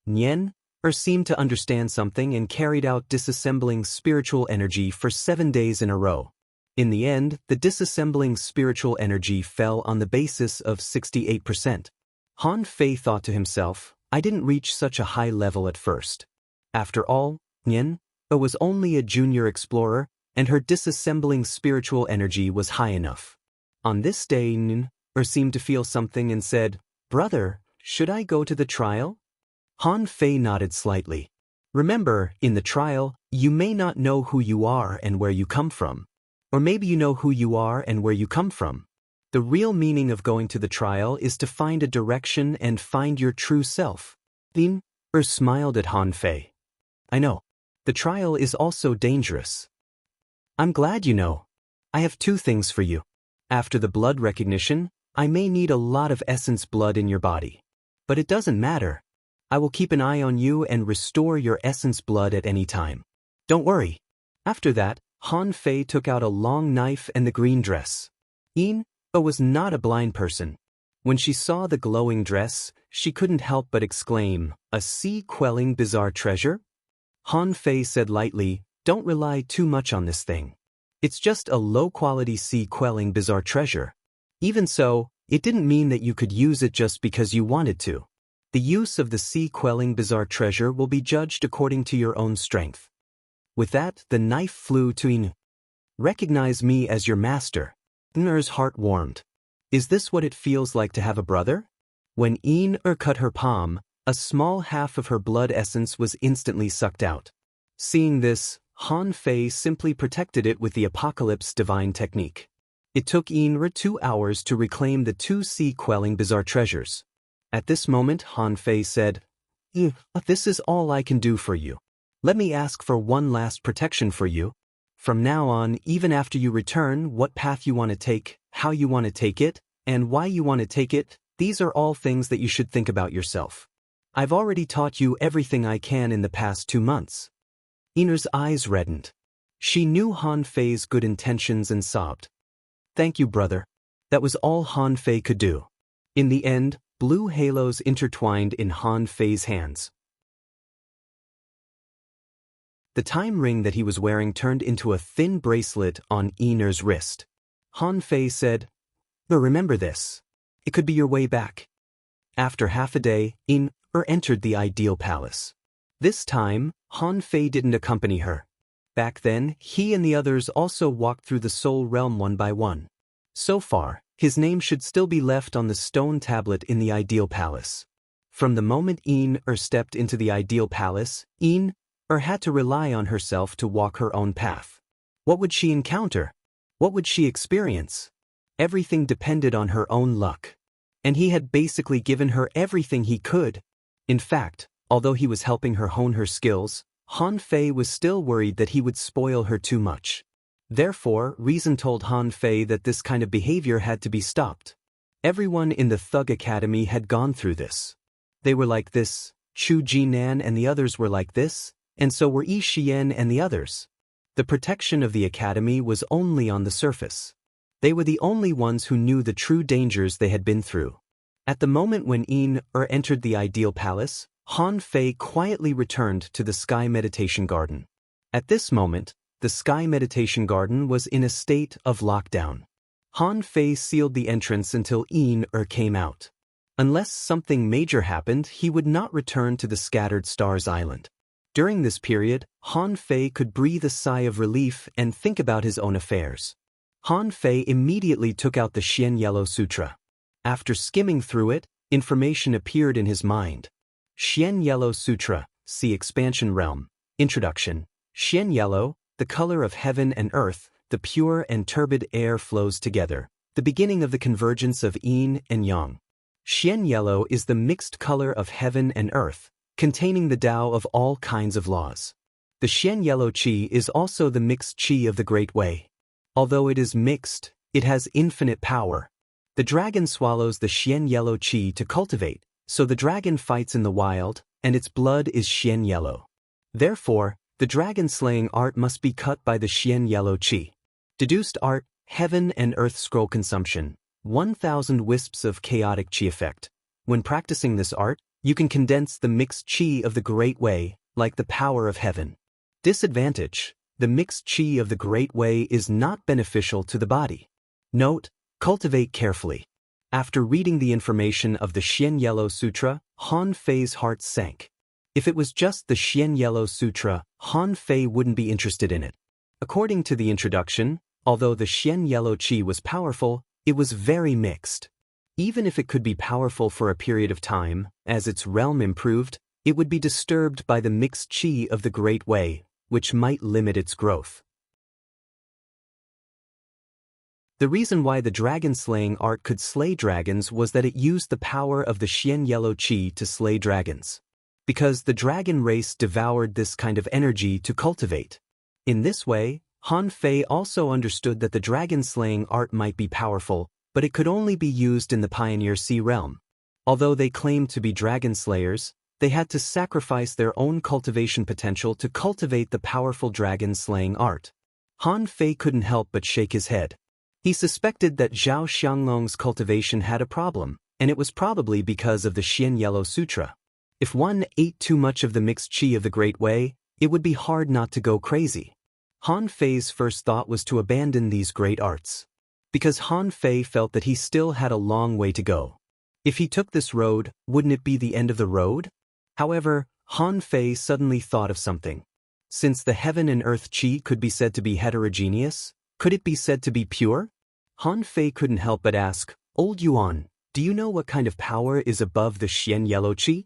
In-er seemed to understand something and carried out disassembling spiritual energy for 7 days in a row. In the end, the disassembling spiritual energy fell on the basis of 68%. Han Fei thought to himself, I didn't reach such a high level at first. After all, In-er was only a junior explorer, and her disassembling spiritual energy was high enough. On this day, In-er seemed to feel something and said, "Brother, should I go to the trial?" Han Fei nodded slightly. Remember, in the trial, you may not know who you are and where you come from. Or maybe you know who you are and where you come from. The real meaning of going to the trial is to find a direction and find your true self. In-er smiled at Han Fei. I know. The trial is also dangerous. I'm glad you know. I have 2 things for you. After the blood recognition, I may need a lot of essence blood in your body. But it doesn't matter. I will keep an eye on you and restore your essence blood at any time. Don't worry. After that, Han Fei took out a long knife and the green dress. In-er was not a blind person. When she saw the glowing dress, she couldn't help but exclaim, "A sea-quelling bizarre treasure?" Han Fei said lightly, "Don't rely too much on this thing. It's just a low-quality sea-quelling bizarre treasure. Even so, it didn't mean that you could use it just because you wanted to. The use of the sea-quelling bizarre treasure will be judged according to your own strength." With that, the knife flew to In-er. "Recognize me as your master." In-er's heart warmed. Is this what it feels like to have a brother? When In-er cut her palm, a small half of her blood essence was instantly sucked out. Seeing this, Han Fei simply protected it with the Apocalypse divine technique. It took In-er 2 hours to reclaim the 2 sea-quelling bizarre treasures. At this moment, Han Fei said, "This is all I can do for you. Let me ask for one last protection for you. From now on, even after you return, what path you want to take, how you want to take it, and why you want to take it, these are all things that you should think about yourself. I've already taught you everything I can in the past 2 months. Iner's eyes reddened. She knew Han Fei's good intentions and sobbed. Thank you, brother. That was all Han Fei could do. In the end, blue halos intertwined in Han Fei's hands. The time ring that he was wearing turned into a thin bracelet on Iner's wrist. Han Fei said, "But remember this. It could be your way back." After half a day, Iner entered the ideal palace. This time, Han Fei didn't accompany her. Back then, he and the others also walked through the Soul Realm one by one. So far, his name should still be left on the stone tablet in the ideal palace. From the moment Iner stepped into the ideal palace, Iner had to rely on herself to walk her own path. What would she encounter? What would she experience? Everything depended on her own luck. And he had basically given her everything he could. In fact, although he was helping her hone her skills, Han Fei was still worried that he would spoil her too much. Therefore, reason told Han Fei that this kind of behavior had to be stopped. Everyone in the Thug Academy had gone through this. They were like this, Chu Jinan and the others were like this, and so were Yi Xian and the others. The protection of the academy was only on the surface. They were the only ones who knew the true dangers they had been through. At the moment when Iner entered the ideal palace, Han Fei quietly returned to the Sky Meditation Garden. At this moment, the Sky Meditation Garden was in a state of lockdown. Han Fei sealed the entrance until Iner came out. Unless something major happened, he would not return to the Scattered Stars Island. During this period, Han Fei could breathe a sigh of relief and think about his own affairs. Han Fei immediately took out the Xian Yellow Sutra. After skimming through it, information appeared in his mind. Xian Yellow Sutra, see Expansion Realm. Introduction. Xian Yellow, the color of heaven and earth, the pure and turbid air flows together, the beginning of the convergence of yin and yang. Xian Yellow is the mixed color of heaven and earth, containing the Tao of all kinds of laws. The Xian Yellow Qi is also the mixed Qi of the Great Way. Although it is mixed, it has infinite power. The dragon swallows the Xian Yellow Qi to cultivate, so the dragon fights in the wild, and its blood is Xian Yellow. Therefore, the dragon-slaying art must be cut by the Xian Yellow Qi. Deduced art, heaven and earth scroll consumption, 1,000 wisps of chaotic Qi effect. When practicing this art, you can condense the mixed Qi of the Great Way, like the power of heaven. Disadvantage: the mixed Qi of the Great Way is not beneficial to the body. Note: cultivate carefully. After reading the information of the Xian Yellow Sutra, Han Fei's heart sank. If it was just the Xian Yellow Sutra, Han Fei wouldn't be interested in it. According to the introduction, although the Xian Yellow Qi was powerful, it was very mixed. Even if it could be powerful for a period of time, as its realm improved, it would be disturbed by the mixed Qi of the Great Way, which might limit its growth. The reason why the dragon-slaying art could slay dragons was that it used the power of the Xian Yellow Qi to slay dragons. Because the dragon race devoured this kind of energy to cultivate. In this way, Han Fei also understood that the dragon-slaying art might be powerful, but it could only be used in the Pioneer Sea realm. Although they claimed to be dragon slayers, they had to sacrifice their own cultivation potential to cultivate the powerful dragon-slaying art. Han Fei couldn't help but shake his head. He suspected that Zhao Xianglong's cultivation had a problem, and it was probably because of the Xian Yellow Sutra. If one ate too much of the mixed Qi of the Great Way, it would be hard not to go crazy. Han Fei's first thought was to abandon these great arts. Because Han Fei felt that he still had a long way to go. If he took this road, wouldn't it be the end of the road? However, Han Fei suddenly thought of something. Since the heaven and earth Qi could be said to be heterogeneous, could it be said to be pure? Han Fei couldn't help but ask, "Old Yuan, do you know what kind of power is above the Xian Yellow Qi?"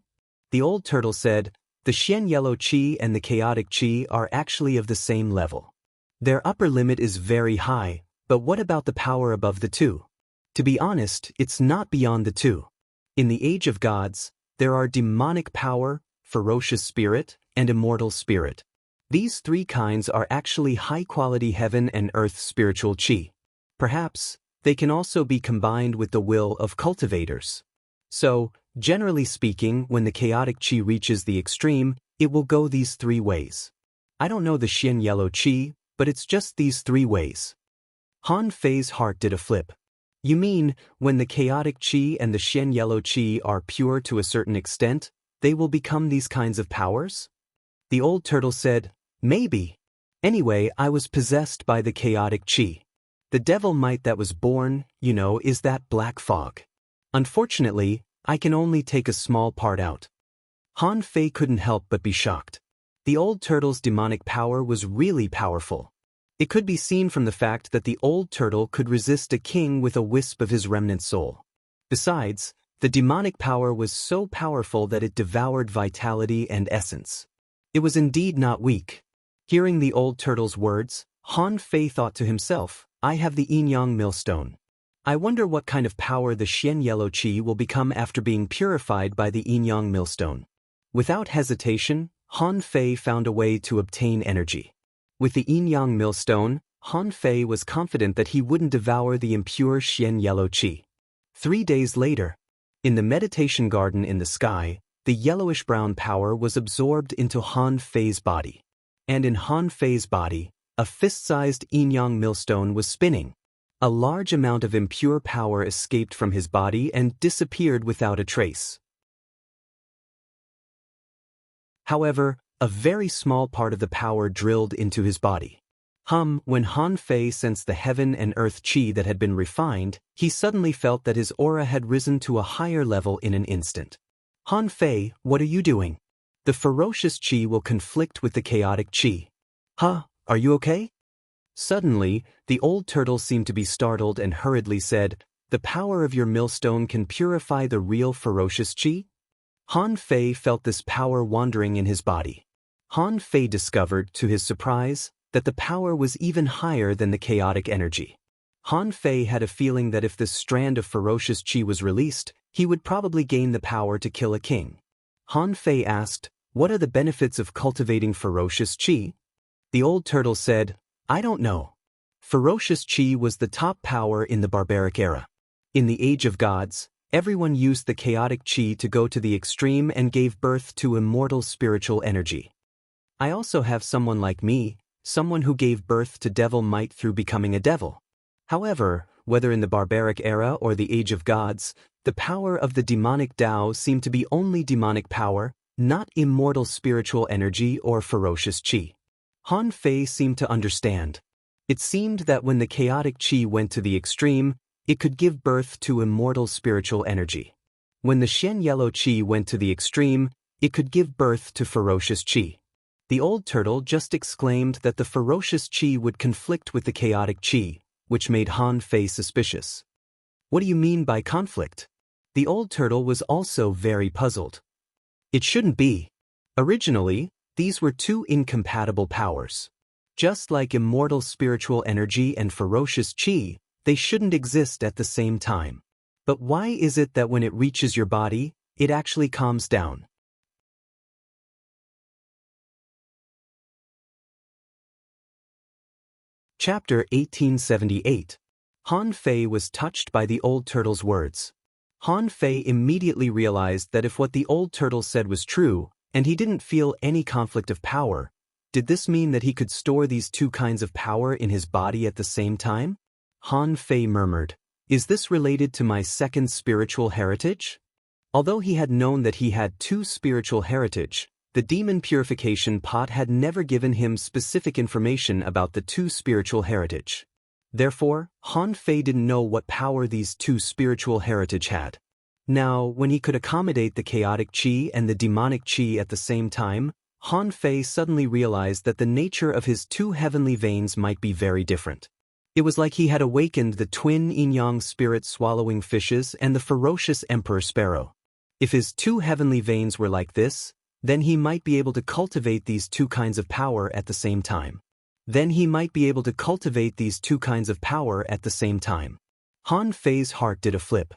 The old turtle said, "The Xian Yellow Qi and the chaotic Qi are actually of the same level. Their upper limit is very high, but what about the power above the two? To be honest, it's not beyond the two. In the Age of Gods, there are demonic power, ferocious spirit, and immortal spirit. These three kinds are actually high-quality heaven and earth spiritual qi. Perhaps, they can also be combined with the will of cultivators. So, generally speaking, when the chaotic qi reaches the extreme, it will go these three ways. I don't know the Xian yellow qi, but it's just these three ways. Han Fei's heart did a flip. You mean, when the chaotic qi and the Xian yellow qi are pure to a certain extent, they will become these kinds of powers? The old turtle said, maybe. Anyway, I was possessed by the chaotic qi. The devil might that was born, is that black fog. Unfortunately, I can only take a small part out. Han Fei couldn't help but be shocked. The old turtle's demonic power was really powerful. It could be seen from the fact that the old turtle could resist a king with a wisp of his remnant soul. Besides, the demonic power was so powerful that it devoured vitality and essence. It was indeed not weak. Hearing the old turtle's words, Han Fei thought to himself, I have the yin-yang millstone. I wonder what kind of power the Xian yellow qi will become after being purified by the yin-yang millstone. Without hesitation, Han Fei found a way to obtain energy. With the yin-yang millstone, Han Fei was confident that he wouldn't devour the impure Xian yellow qi. 3 days later, in the meditation garden in the sky, the yellowish-brown power was absorbed into Han Fei's body. And in Han Fei's body, a fist-sized yin-yang millstone was spinning. A large amount of impure power escaped from his body and disappeared without a trace. However, a very small part of the power drilled into his body. When Han Fei sensed the heaven and earth qi that had been refined, he suddenly felt that his aura had risen to a higher level in an instant. Han Fei, what are you doing? The ferocious qi will conflict with the chaotic qi. Are you okay? Suddenly, the old turtle seemed to be startled and hurriedly said, the power of your millstone can purify the real ferocious qi? Han Fei felt this power wandering in his body. Han Fei discovered, to his surprise, that the power was even higher than the chaotic energy. Han Fei had a feeling that if this strand of ferocious qi was released, he would probably gain the power to kill a king. Han Fei asked, what are the benefits of cultivating ferocious qi? The old turtle said, I don't know. Ferocious qi was the top power in the barbaric era. In the Age of Gods, everyone used the chaotic qi to go to the extreme and gave birth to immortal spiritual energy. I also have someone like me, someone who gave birth to devil might through becoming a devil. However, whether in the barbaric era or the Age of Gods, the power of the demonic Tao seemed to be only demonic power, not immortal spiritual energy or ferocious qi. Han Fei seemed to understand. It seemed that when the chaotic qi went to the extreme, it could give birth to immortal spiritual energy. When the Xian yellow qi went to the extreme, it could give birth to ferocious qi. The old turtle just exclaimed that the ferocious qi would conflict with the chaotic qi, which made Han Fei suspicious. What do you mean by conflict? The old turtle was also very puzzled. It shouldn't be. Originally, these were two incompatible powers. Just like immortal spiritual energy and ferocious qi, they shouldn't exist at the same time. But why is it that when it reaches your body, it actually calms down? Chapter 1878. Han Fei was touched by the old turtle's words. Han Fei immediately realized that if what the old turtle said was true, and he didn't feel any conflict of power, did this mean that he could store these two kinds of power in his body at the same time? Han Fei murmured, is this related to my second spiritual heritage? Although he had known that he had two spiritual heritage, the demon purification pot had never given him specific information about the two spiritual heritage. Therefore, Han Fei didn't know what power these two spiritual heritage had. Now, when he could accommodate the chaotic qi and the demonic qi at the same time, Han Fei suddenly realized that the nature of his two heavenly veins might be very different. It was like he had awakened the twin yin-yang spirit swallowing fishes and the ferocious emperor sparrow. If his two heavenly veins were like this, then he might be able to cultivate these two kinds of power at the same time. Han Fei's heart did a flip.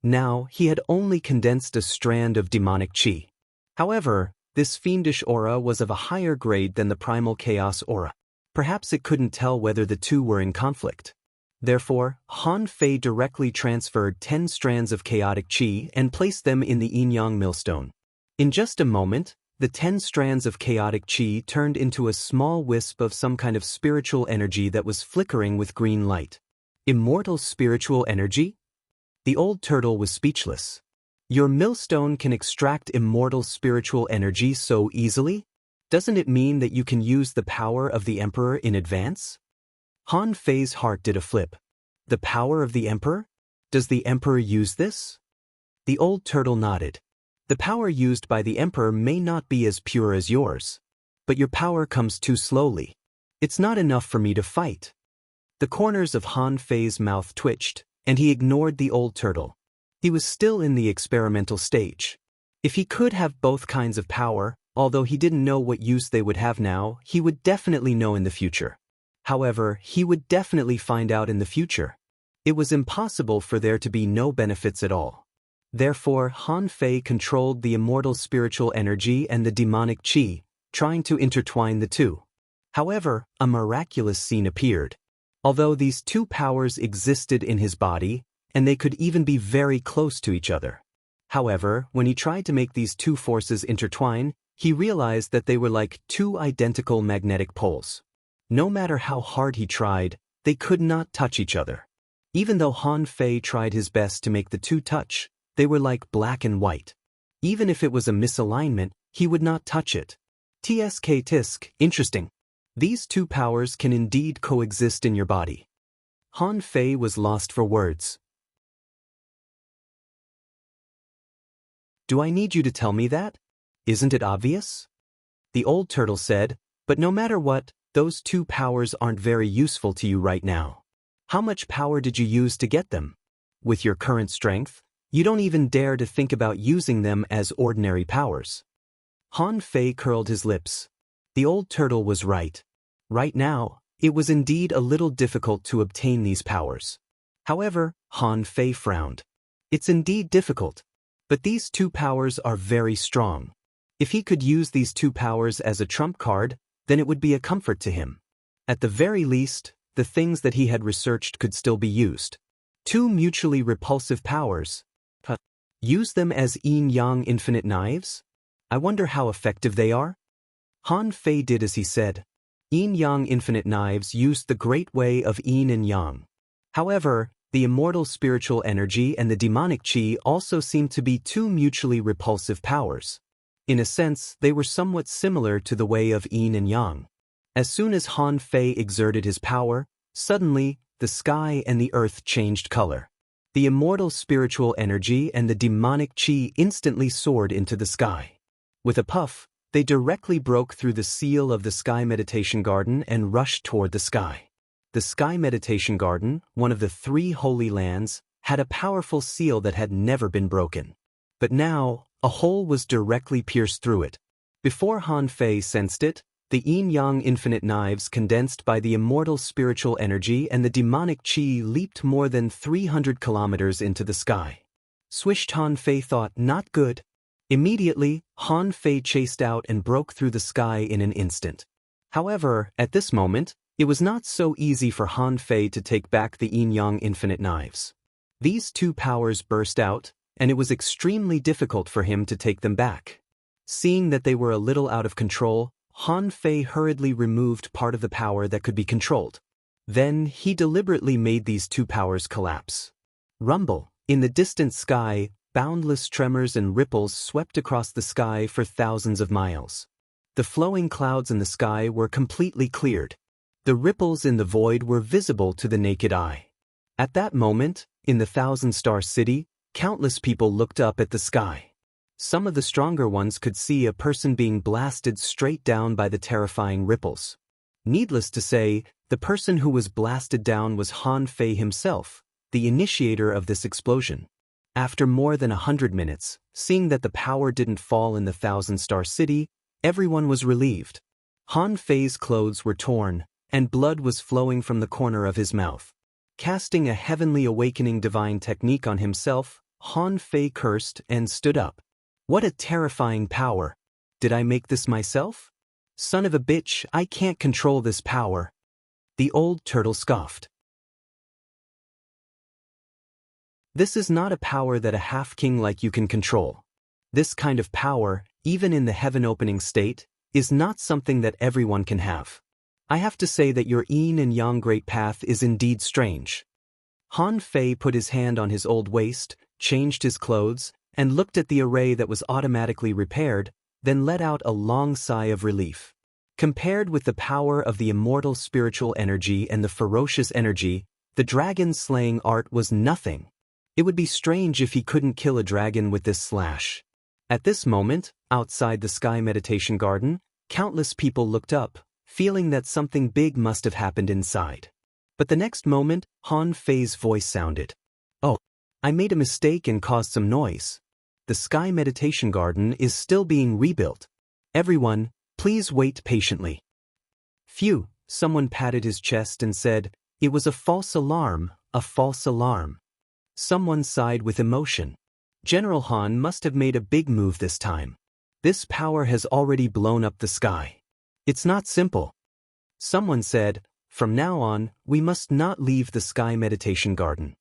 Now, he had only condensed a strand of demonic qi. However, This fiendish aura was of a higher grade than the primal chaos aura. Perhaps it couldn't tell whether the two were in conflict. Therefore, Han Fei directly transferred 10 strands of chaotic qi and placed them in the yin-yang millstone. In just a moment, the 10 strands of chaotic qi turned into a small wisp of some kind of spiritual energy that was flickering with green light. Immortal spiritual energy? The old turtle was speechless. Your millstone can extract immortal spiritual energy so easily? Doesn't it mean that you can use the power of the Emperor in advance? Han Fei's heart did a flip. The power of the Emperor? Does the Emperor use this? The old turtle nodded. The power used by the Emperor may not be as pure as yours. But your power comes too slowly. It's not enough for me to fight. The corners of Han Fei's mouth twitched, and he ignored the old turtle. He was still in the experimental stage. If he could have both kinds of power, although he didn't know what use they would have now, he would definitely know in the future. However, he would definitely find out in the future. It was impossible for there to be no benefits at all. Therefore, Han Fei controlled the immortal spiritual energy and the demonic qi, trying to intertwine the two. However, a miraculous scene appeared. Although these two powers existed in his body, and they could even be very close to each other. However, when he tried to make these two forces intertwine, he realized that they were like two identical magnetic poles. No matter how hard he tried, they could not touch each other. Even though Han Fei tried his best to make the two touch, they were like black and white. Even if it was a misalignment, he would not touch it. Tisk, interesting. These two powers can indeed coexist in your body. Han Fei was lost for words. Do I need you to tell me that? Isn't it obvious? The old turtle said, but no matter what, those two powers aren't very useful to you right now. How much power did you use to get them? With your current strength, you don't even dare to think about using them as ordinary powers. Han Fei curled his lips. The old turtle was right. Right now, it was indeed a little difficult to obtain these powers. However, Han Fei frowned. It's indeed difficult. But these two powers are very strong. If he could use these two powers as a trump card, then it would be a comfort to him. At the very least, the things that he had researched could still be used. Two mutually repulsive powers. Use them as yin-yang infinite knives? I wonder how effective they are? Han Fei did as he said. Yin-yang infinite knives used the great way of yin and yang. However, the immortal spiritual energy and the demonic qi also seemed to be two mutually repulsive powers. In a sense, they were somewhat similar to the way of yin and yang. As soon as Han Fei exerted his power, suddenly, the sky and the earth changed color. The immortal spiritual energy and the demonic qi instantly soared into the sky. With a puff, they directly broke through the seal of the Sky Meditation Garden and rushed toward the sky. The Sky Meditation Garden, one of the 3 holy lands, had a powerful seal that had never been broken. But now, a hole was directly pierced through it. Before Han Fei sensed it, the yin-yang infinite knives condensed by the immortal spiritual energy and the demonic qi leaped more than 300 kilometers into the sky. Swished, Han Fei thought, not good. Immediately, Han Fei chased out and broke through the sky in an instant. However, at this moment, it was not so easy for Han Fei to take back the yin-yang infinite knives. These two powers burst out, and it was extremely difficult for him to take them back. Seeing that they were a little out of control, Han Fei hurriedly removed part of the power that could be controlled. Then, he deliberately made these two powers collapse. Rumble. In the distant sky, boundless tremors and ripples swept across the sky for thousands of miles. The flowing clouds in the sky were completely cleared. The ripples in the void were visible to the naked eye. At that moment, in the thousand-star city, countless people looked up at the sky. Some of the stronger ones could see a person being blasted straight down by the terrifying ripples. Needless to say, the person who was blasted down was Han Fei himself, the initiator of this explosion. After more than 100 minutes, seeing that the power didn't fall in the thousand-star city, everyone was relieved. Han Fei's clothes were torn, and blood was flowing from the corner of his mouth. Casting a heavenly awakening divine technique on himself, Han Fei cursed and stood up. What a terrifying power! Did I make this myself? Son of a bitch, I can't control this power. The old turtle scoffed. This is not a power that a half-king like you can control. This kind of power, even in the heaven-opening state, is not something that everyone can have. I have to say that your yin and yang great path is indeed strange. Han Fei put his hand on his old waist, changed his clothes, and looked at the array that was automatically repaired, then let out a long sigh of relief. Compared with the power of the immortal spiritual energy and the ferocious energy, the dragon-slaying art was nothing. It would be strange if he couldn't kill a dragon with this slash. At this moment, outside the Sky Meditation Garden, countless people looked up, feeling that something big must have happened inside. But the next moment, Han Fei's voice sounded. Oh, I made a mistake and caused some noise. The Sky Meditation Garden is still being rebuilt. Everyone, please wait patiently. Phew, someone patted his chest and said, it was a false alarm, a false alarm. Someone sighed with emotion. General Han must have made a big move this time. This power has already blown up the sky. It's not simple. Someone said, from now on, we must not leave the Sky Meditation Garden.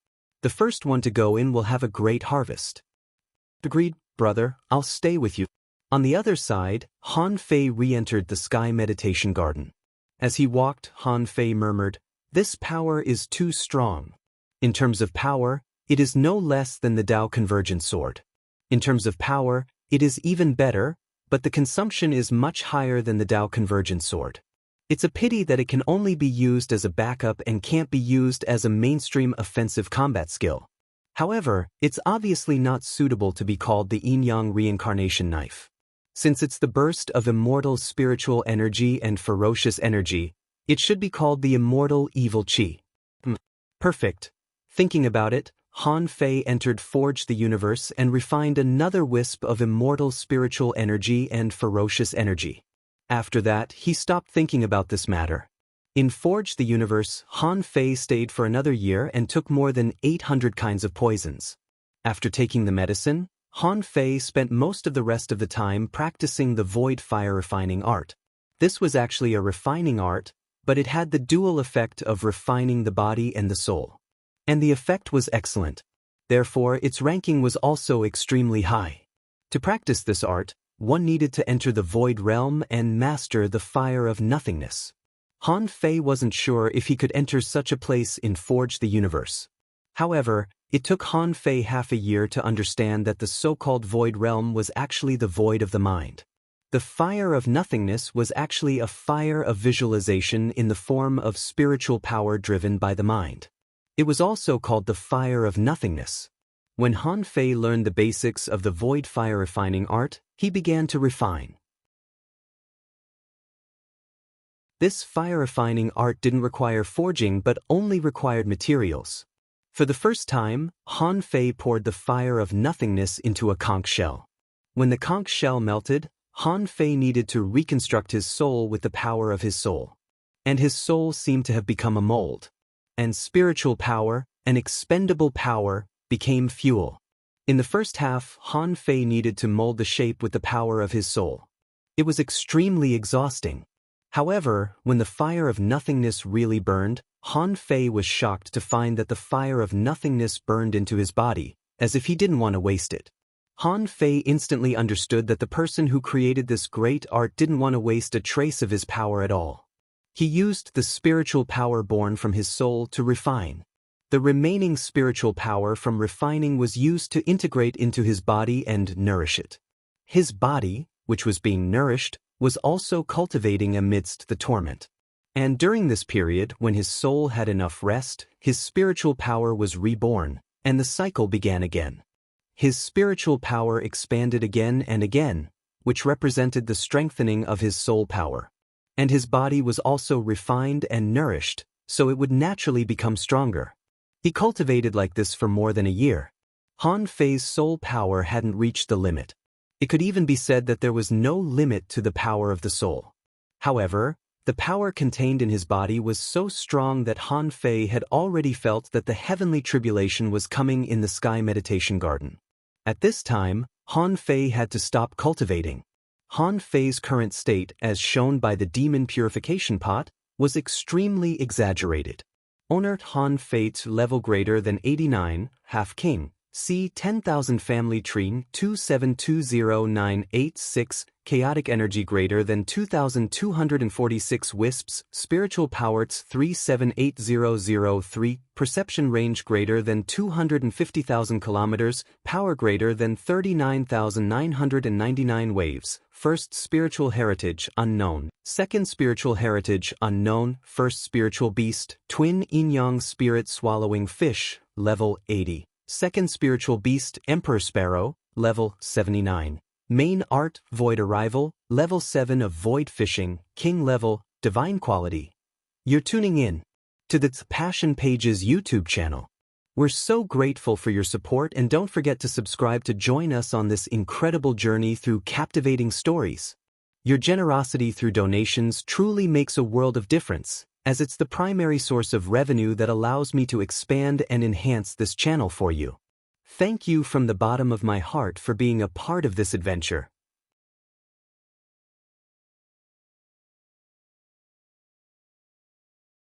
The first one to go in will have a great harvest. Agreed, brother, I'll stay with you. On the other side, Han Fei re-entered the Sky Meditation Garden. As he walked, Han Fei murmured, this power is too strong. In terms of power, it is no less than the Tao Convergent Sword. In terms of power, it is even better, but the consumption is much higher than the Tao Convergent Sword. It's a pity that it can only be used as a backup and can't be used as a mainstream offensive combat skill. However, it's obviously not suitable to be called the yin-yang reincarnation knife. Since it's the burst of immortal spiritual energy and ferocious energy, it should be called the immortal evil chi. Perfect. Thinking about it, Han Fei entered Forge the Universe and refined another wisp of immortal spiritual energy and ferocious energy. After that, he stopped thinking about this matter. In Forge the Universe, Han Fei stayed for another year and took more than 800 kinds of poisons. After taking the medicine, Han Fei spent most of the rest of the time practicing the void fire refining art. This was actually a refining art, but it had the dual effect of refining the body and the soul. And the effect was excellent. Therefore, its ranking was also extremely high. To practice this art, one needed to enter the void realm and master the fire of nothingness. Han Fei wasn't sure if he could enter such a place in Forge the Universe. However, it took Han Fei half a year to understand that the so-called void realm was actually the void of the mind. The fire of nothingness was actually a fire of visualization in the form of spiritual power driven by the mind. It was also called the fire of nothingness. When Han Fei learned the basics of the void fire refining art, he began to refine. This fire refining art didn't require forging but only required materials. For the first time, Han Fei poured the fire of nothingness into a conch shell. When the conch shell melted, Han Fei needed to reconstruct his soul with the power of his soul. And his soul seemed to have become a mold. And spiritual power, an expendable power, became fuel. In the first half, Han Fei needed to mold the shape with the power of his soul. It was extremely exhausting. However, when the fire of nothingness really burned, Han Fei was shocked to find that the fire of nothingness burned into his body, as if he didn't want to waste it. Han Fei instantly understood that the person who created this great art didn't want to waste a trace of his power at all. He used the spiritual power born from his soul to refine. The remaining spiritual power from refining was used to integrate into his body and nourish it. His body, which was being nourished, was also cultivating amidst the torment. And during this period, when his soul had enough rest, his spiritual power was reborn, and the cycle began again. His spiritual power expanded again and again, which represented the strengthening of his soul power. And his body was also refined and nourished, so it would naturally become stronger. He cultivated like this for more than a year. Han Fei's soul power hadn't reached the limit. It could even be said that there was no limit to the power of the soul. However, the power contained in his body was so strong that Han Fei had already felt that the heavenly tribulation was coming in the Sky Meditation Garden. At this time, Han Fei had to stop cultivating. Han Fei's current state, as shown by the demon purification pot, was extremely exaggerated. Owner Han Fei's level greater than 89, half king. C 10,000 family tree 2720986, chaotic energy greater than 2,246 wisps, spiritual powers 378003, perception range greater than 250,000 kilometers, power greater than 39,999 waves, first spiritual heritage unknown, second spiritual heritage unknown, first spiritual beast, twin yin-yang spirit swallowing fish, level 80. Second spiritual beast, Emperor Sparrow, level 79. Main art, Void Arrival, level 7 of Void Fishing, King level, Divine Quality. You're tuning in to the Passion Pages YouTube channel. We're so grateful for your support, and don't forget to subscribe to join us on this incredible journey through captivating stories. Your generosity through donations truly makes a world of difference, as it's the primary source of revenue that allows me to expand and enhance this channel for you. Thank you from the bottom of my heart for being a part of this adventure.